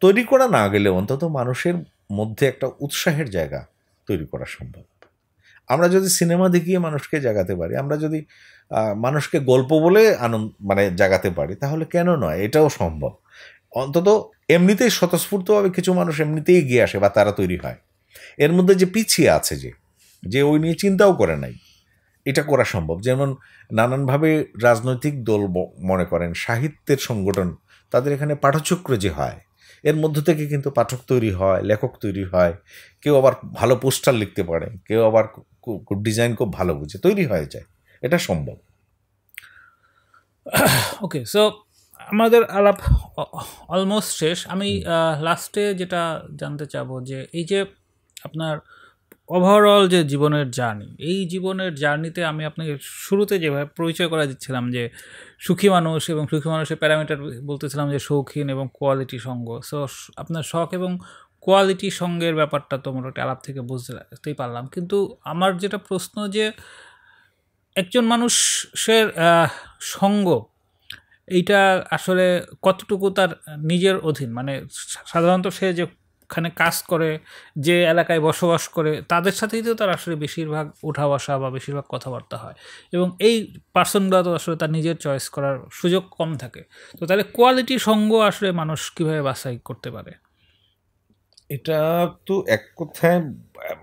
তৈরি করা না গেলে অন্তত মানুষের মধ্যে একটা উৎসাহের জায়গা তৈরি করা সম্ভব। আমরা যদি সিনেমা দেখিয়ে মানুষকে জাগাতে পারি, আমরা যদি মানুষকে গল্প বলে আনন্দ মানে জাগাতে পারি, তাহলে কেন নয়, এটাও সম্ভব। অন্তত এমনিতেই স্বতঃস্ফূর্তভাবে কিছু মানুষ এমনিতেই এগিয়ে আসে বা তারা তৈরি হয়। এর মধ্যে যে পিছিয়ে আছে, যে ওই নিয়ে চিন্তাও করে নাই, এটা করা সম্ভব। যেমন নানানভাবে রাজনৈতিক দল মনে করেন, সাহিত্যের সংগঠন, তাদের এখানে পাঠচক্র যে হয়, এর মধ্য থেকে কিন্তু পাঠক তৈরি হয়, লেখক তৈরি হয়। কেউ আবার ভালো পোস্টার লিখতে পারে, কেউ আবার ডিজাইন খুব ভালো বুঝে, তৈরি হয়ে যায়, এটা সম্ভব। ওকে, সো আমাদের আলাপ অলমোস্ট শেষ। আমি লাস্টে যেটা জানতে চাবো যে এই যে আপনার ওভারঅল যে জীবনের জার্নি, এই জীবনের জার্নিতে আমি আপনাকে শুরুতে যেভাবে পরিচয় করা দিচ্ছিলাম যে সুখী মানুষ এবং সুখী মানুষের প্যারামিটার বলতেছিলাম যে শৌখিন এবং কোয়ালিটি সঙ্গ। সো আপনার শখ এবং কোয়ালিটি সঙ্গের ব্যাপারটা তো মোটামুটি আলাপ থেকে বুঝতেই পারলাম, কিন্তু আমার যেটা প্রশ্ন যে একজন মানুষের সঙ্গ এইটা আসলে কতটুকু তার নিজের অধীন। মানে সাধারণত সে যেখানে কাজ করে, যে এলাকায় বসবাস করে, তাদের সাথেই তো তার আসলে বেশিরভাগ উঠা বসা বা বেশিরভাগ কথাবার্তা হয়, এবং এই পার্সনগুলো তো আসলে তার নিজের চয়েস করার সুযোগ কম থাকে। তো তাহলে কোয়ালিটি সঙ্গ আসলে মানুষ কীভাবে বাছাই করতে পারে? এটা তো এক কথায়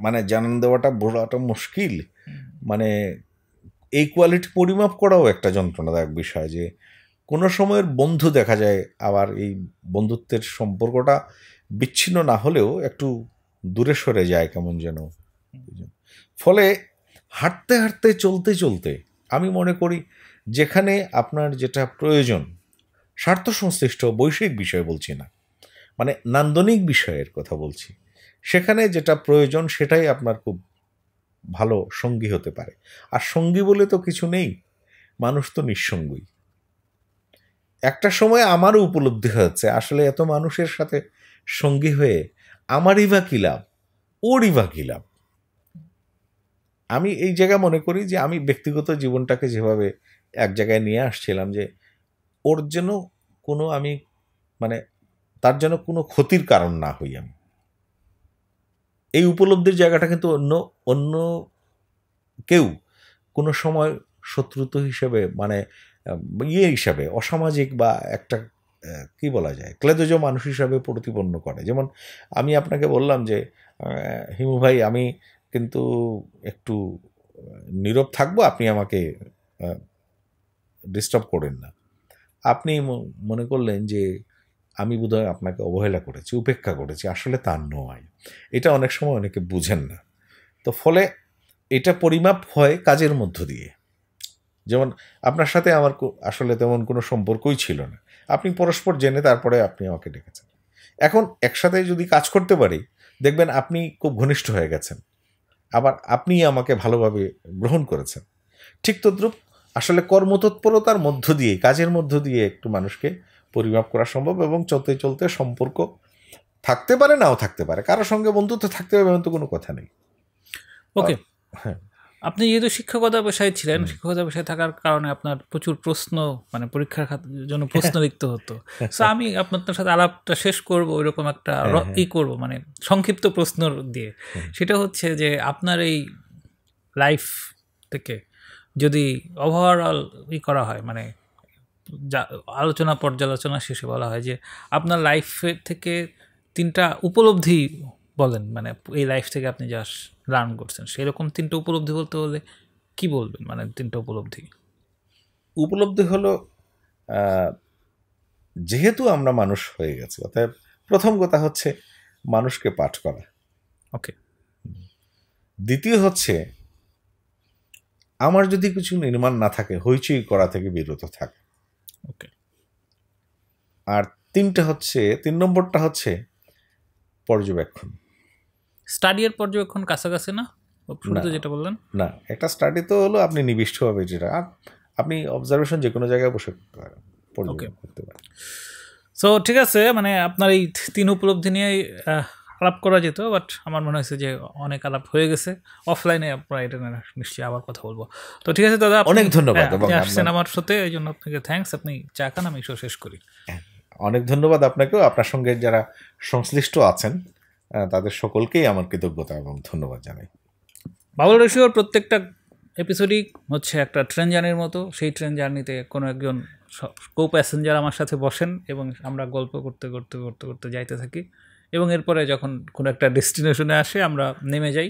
মানে জানান দেওয়াটা বলাটা মুশকিল। মানে এই কোয়ালিটি পরিমাপ করাও একটা যন্ত্রণাদায়ক বিষয়, যে কোনো সময়ের বন্ধু দেখা যায়, আবার এই বন্ধুত্বের সম্পর্কটা বিচ্ছিন্ন না হলেও একটু দূরে সরে যায় কেমন যেন। ফলে হাঁটতে হাঁটতে চলতে চলতে আমি মনে করি যেখানে আপনার যেটা প্রয়োজন, স্বার্থ সংশ্লিষ্ট বৈষয়িক বিষয় বলছি না, মানে নান্দনিক বিষয়ের কথা বলছি, সেখানে যেটা প্রয়োজন সেটাই আপনার খুব ভালো সঙ্গী হতে পারে। আর সঙ্গী বলে তো কিছু নেই, মানুষ তো নিঃসঙ্গই। একটা সময় আমারও উপলব্ধি হয়েছে আসলে এত মানুষের সাথে সঙ্গী হয়ে আমারই বা কী লাভ, ওরই বা কী লাভ। আমি এই জায়গা মনে করি যে আমি ব্যক্তিগত জীবনটাকে যেভাবে এক জায়গায় নিয়ে আসছিলাম, যে ওর যেন কোনো আমি মানে তার যেন কোনো ক্ষতির কারণ না হই আমি, এই উপলব্ধির জায়গাটা কিন্তু অন্য অন্য কেউ কোনো সময় শত্রুতা হিসেবে মানে হিসাবে অসামাজিক বা একটা কি বলা যায় ক্লেদজ মানুষ হিসাবে প্রতিপন্ন করে। যেমন আমি আপনাকে বললাম যে হিমু ভাই আমি কিন্তু একটু নীরব থাকবো, আপনি আমাকে ডিস্টার্ব করেন না। আপনি মনে করলেন যে আমি বোধহয় আপনাকে অবহেলা করেছি, উপেক্ষা করেছি, আসলে তা নয়। এটা অনেক সময় অনেকে বুঝেন না। তো ফলে এটা পরিমাপ হয় কাজের মধ্য দিয়ে। যেমন আপনার সাথে আমার আসলে তেমন কোনো সম্পর্কই ছিল না, আপনি পরস্পর জেনে তারপরে আপনি আমাকে ডেকেছেন। এখন একসাথে যদি কাজ করতে পারি, দেখবেন আপনি খুব ঘনিষ্ঠ হয়ে গেছেন, আবার আপনি আমাকে ভালোভাবে গ্রহণ করেছেন। ঠিক তদ্রূপ আসলে কর্মতৎপরতার মধ্য দিয়ে, কাজের মধ্য দিয়ে একটু মানুষকে পরিমাপ করা সম্ভব, এবং চলতে চলতে সম্পর্ক থাকতে পারে, নাও থাকতে পারে। কারোর সঙ্গে বন্ধুত্ব থাকতে হবে এমন তো কোনো কথা নেই। ওকে, হ্যাঁ, আপনি যেহেতু শিক্ষকতা পেশায় ছিলেন, শিক্ষকতা পেশায় থাকার কারণে আপনার প্রচুর প্রশ্ন, মানে পরীক্ষার জন্য প্রশ্ন লিখতে হতো। সো আমি আপনার সাথে আলাপটা শেষ করব ওইরকম একটা করব, মানে সংক্ষিপ্ত প্রশ্ন দিয়ে। সেটা হচ্ছে যে আপনার এই লাইফ থেকে যদি ওভারঅল করা হয়, মানে পর্যালোচনা শেষে বলা হয় যে আপনার লাইফের থেকে 3টা উপলব্ধি বলেন, মানে এই লাইফ থেকে আপনি যা লার্ন করছেন সেরকম 3টা উপলব্ধি বলতে হলে কি বলবেন? মানে 3টা উপলব্ধি হলো যেহেতু আমরা মানুষ হয়ে গেছি, অর্থাৎ প্রথম কথা হচ্ছে মানুষকে পাঠ করা। ওকে। দ্বিতীয় হচ্ছে আমার যদি কিছু নির্মাণ না থাকে, হইচই করা থেকে বিরত থাকে। ওকে। আর 3 নম্বরটা হচ্ছে পর্যবেক্ষণ। স্টাডি এর পর্যবেক্ষণ কাছাকাছি না? শুরুতে যেটা বললেন না, একটা স্টাডি তো হলো আপনি নিবিষ্টভাবে যেটা, আপনি অবজারভেশন যে কোনো জায়গায় বসে করতে পারেন, পর্যবেক্ষণ করতে পারেন। সো ঠিক আছে, মানে আপনার এই 3 উপলব্ধি নিয়ে আলাপ করা যেত, বাট আমার মনে হয়েছে যে অনেক আলাপ হয়ে গেছে। অফলাইনে আপনারা এটা নিশ্চয়ই আবার কথা বলবো। তো ঠিক আছে দাদা, অনেক ধন্যবাদ আসছেন আমার সাথে, এই জন্য আপনাকে থ্যাঙ্কস। আপনি চা খান, আমি শেষ করি। অনেক ধন্যবাদ আপনাকেও। আপনার সঙ্গে যারা সংশ্লিষ্ট আছেন তাদের সকলকেই আমার কৃতজ্ঞতা এবং ধন্যবাদ জানাই। বাবুল রশিওর প্রত্যেকটা এপিসোডই হচ্ছে একটা ট্রেন জার্নির মতো। সেই ট্রেন জার্নিতে কোনো একজন কো প্যাসেঞ্জার আমার সাথে বসেন এবং আমরা গল্প করতে করতে করতে করতে যাইতে থাকি, এবং এরপরে যখন কোনো একটা ডেস্টিনেশনে আসে আমরা নেমে যাই।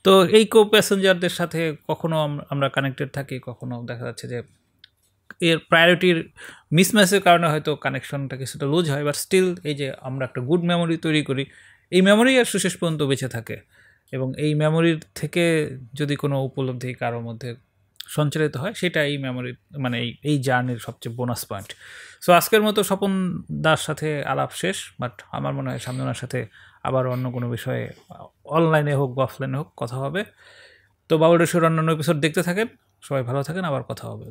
তো এই কো প্যাসেঞ্জারদের সাথে কখনো আমরা কানেক্টেড থাকি, কখনো দেখা যাচ্ছে যে এর প্রায়োরিটির মিসম্যাচের কারণে হয়তো কানেকশনটা কিছুটা লুজ হয়, বাট স্টিল এই যে আমরা একটা গুড মেমোরি তৈরি করি, এই মেমোরি আর শেষ পর্যন্ত বেঁচে থাকে। এবং এই মেমোরির থেকে যদি কোনো উপলব্ধি কারোর মধ্যে সঞ্চালিত হয়, সেটা এই মেমোরি, মানে এই জার্নির সবচেয়ে বোনাস পয়েন্ট। সো আজকের মতো স্বপন দার সাথে আলাপ শেষ, বাট আমার মনে হয় সামনে ওনার সাথে আবার অন্য কোনো বিষয়ে অনলাইনে হোক বা অফলাইনে হোক কথা হবে। তো বাবুল রশিওর অন্যান্য এপিসোড দেখতে থাকেন। সবাই ভালো থাকেন, আবার কথা হবে।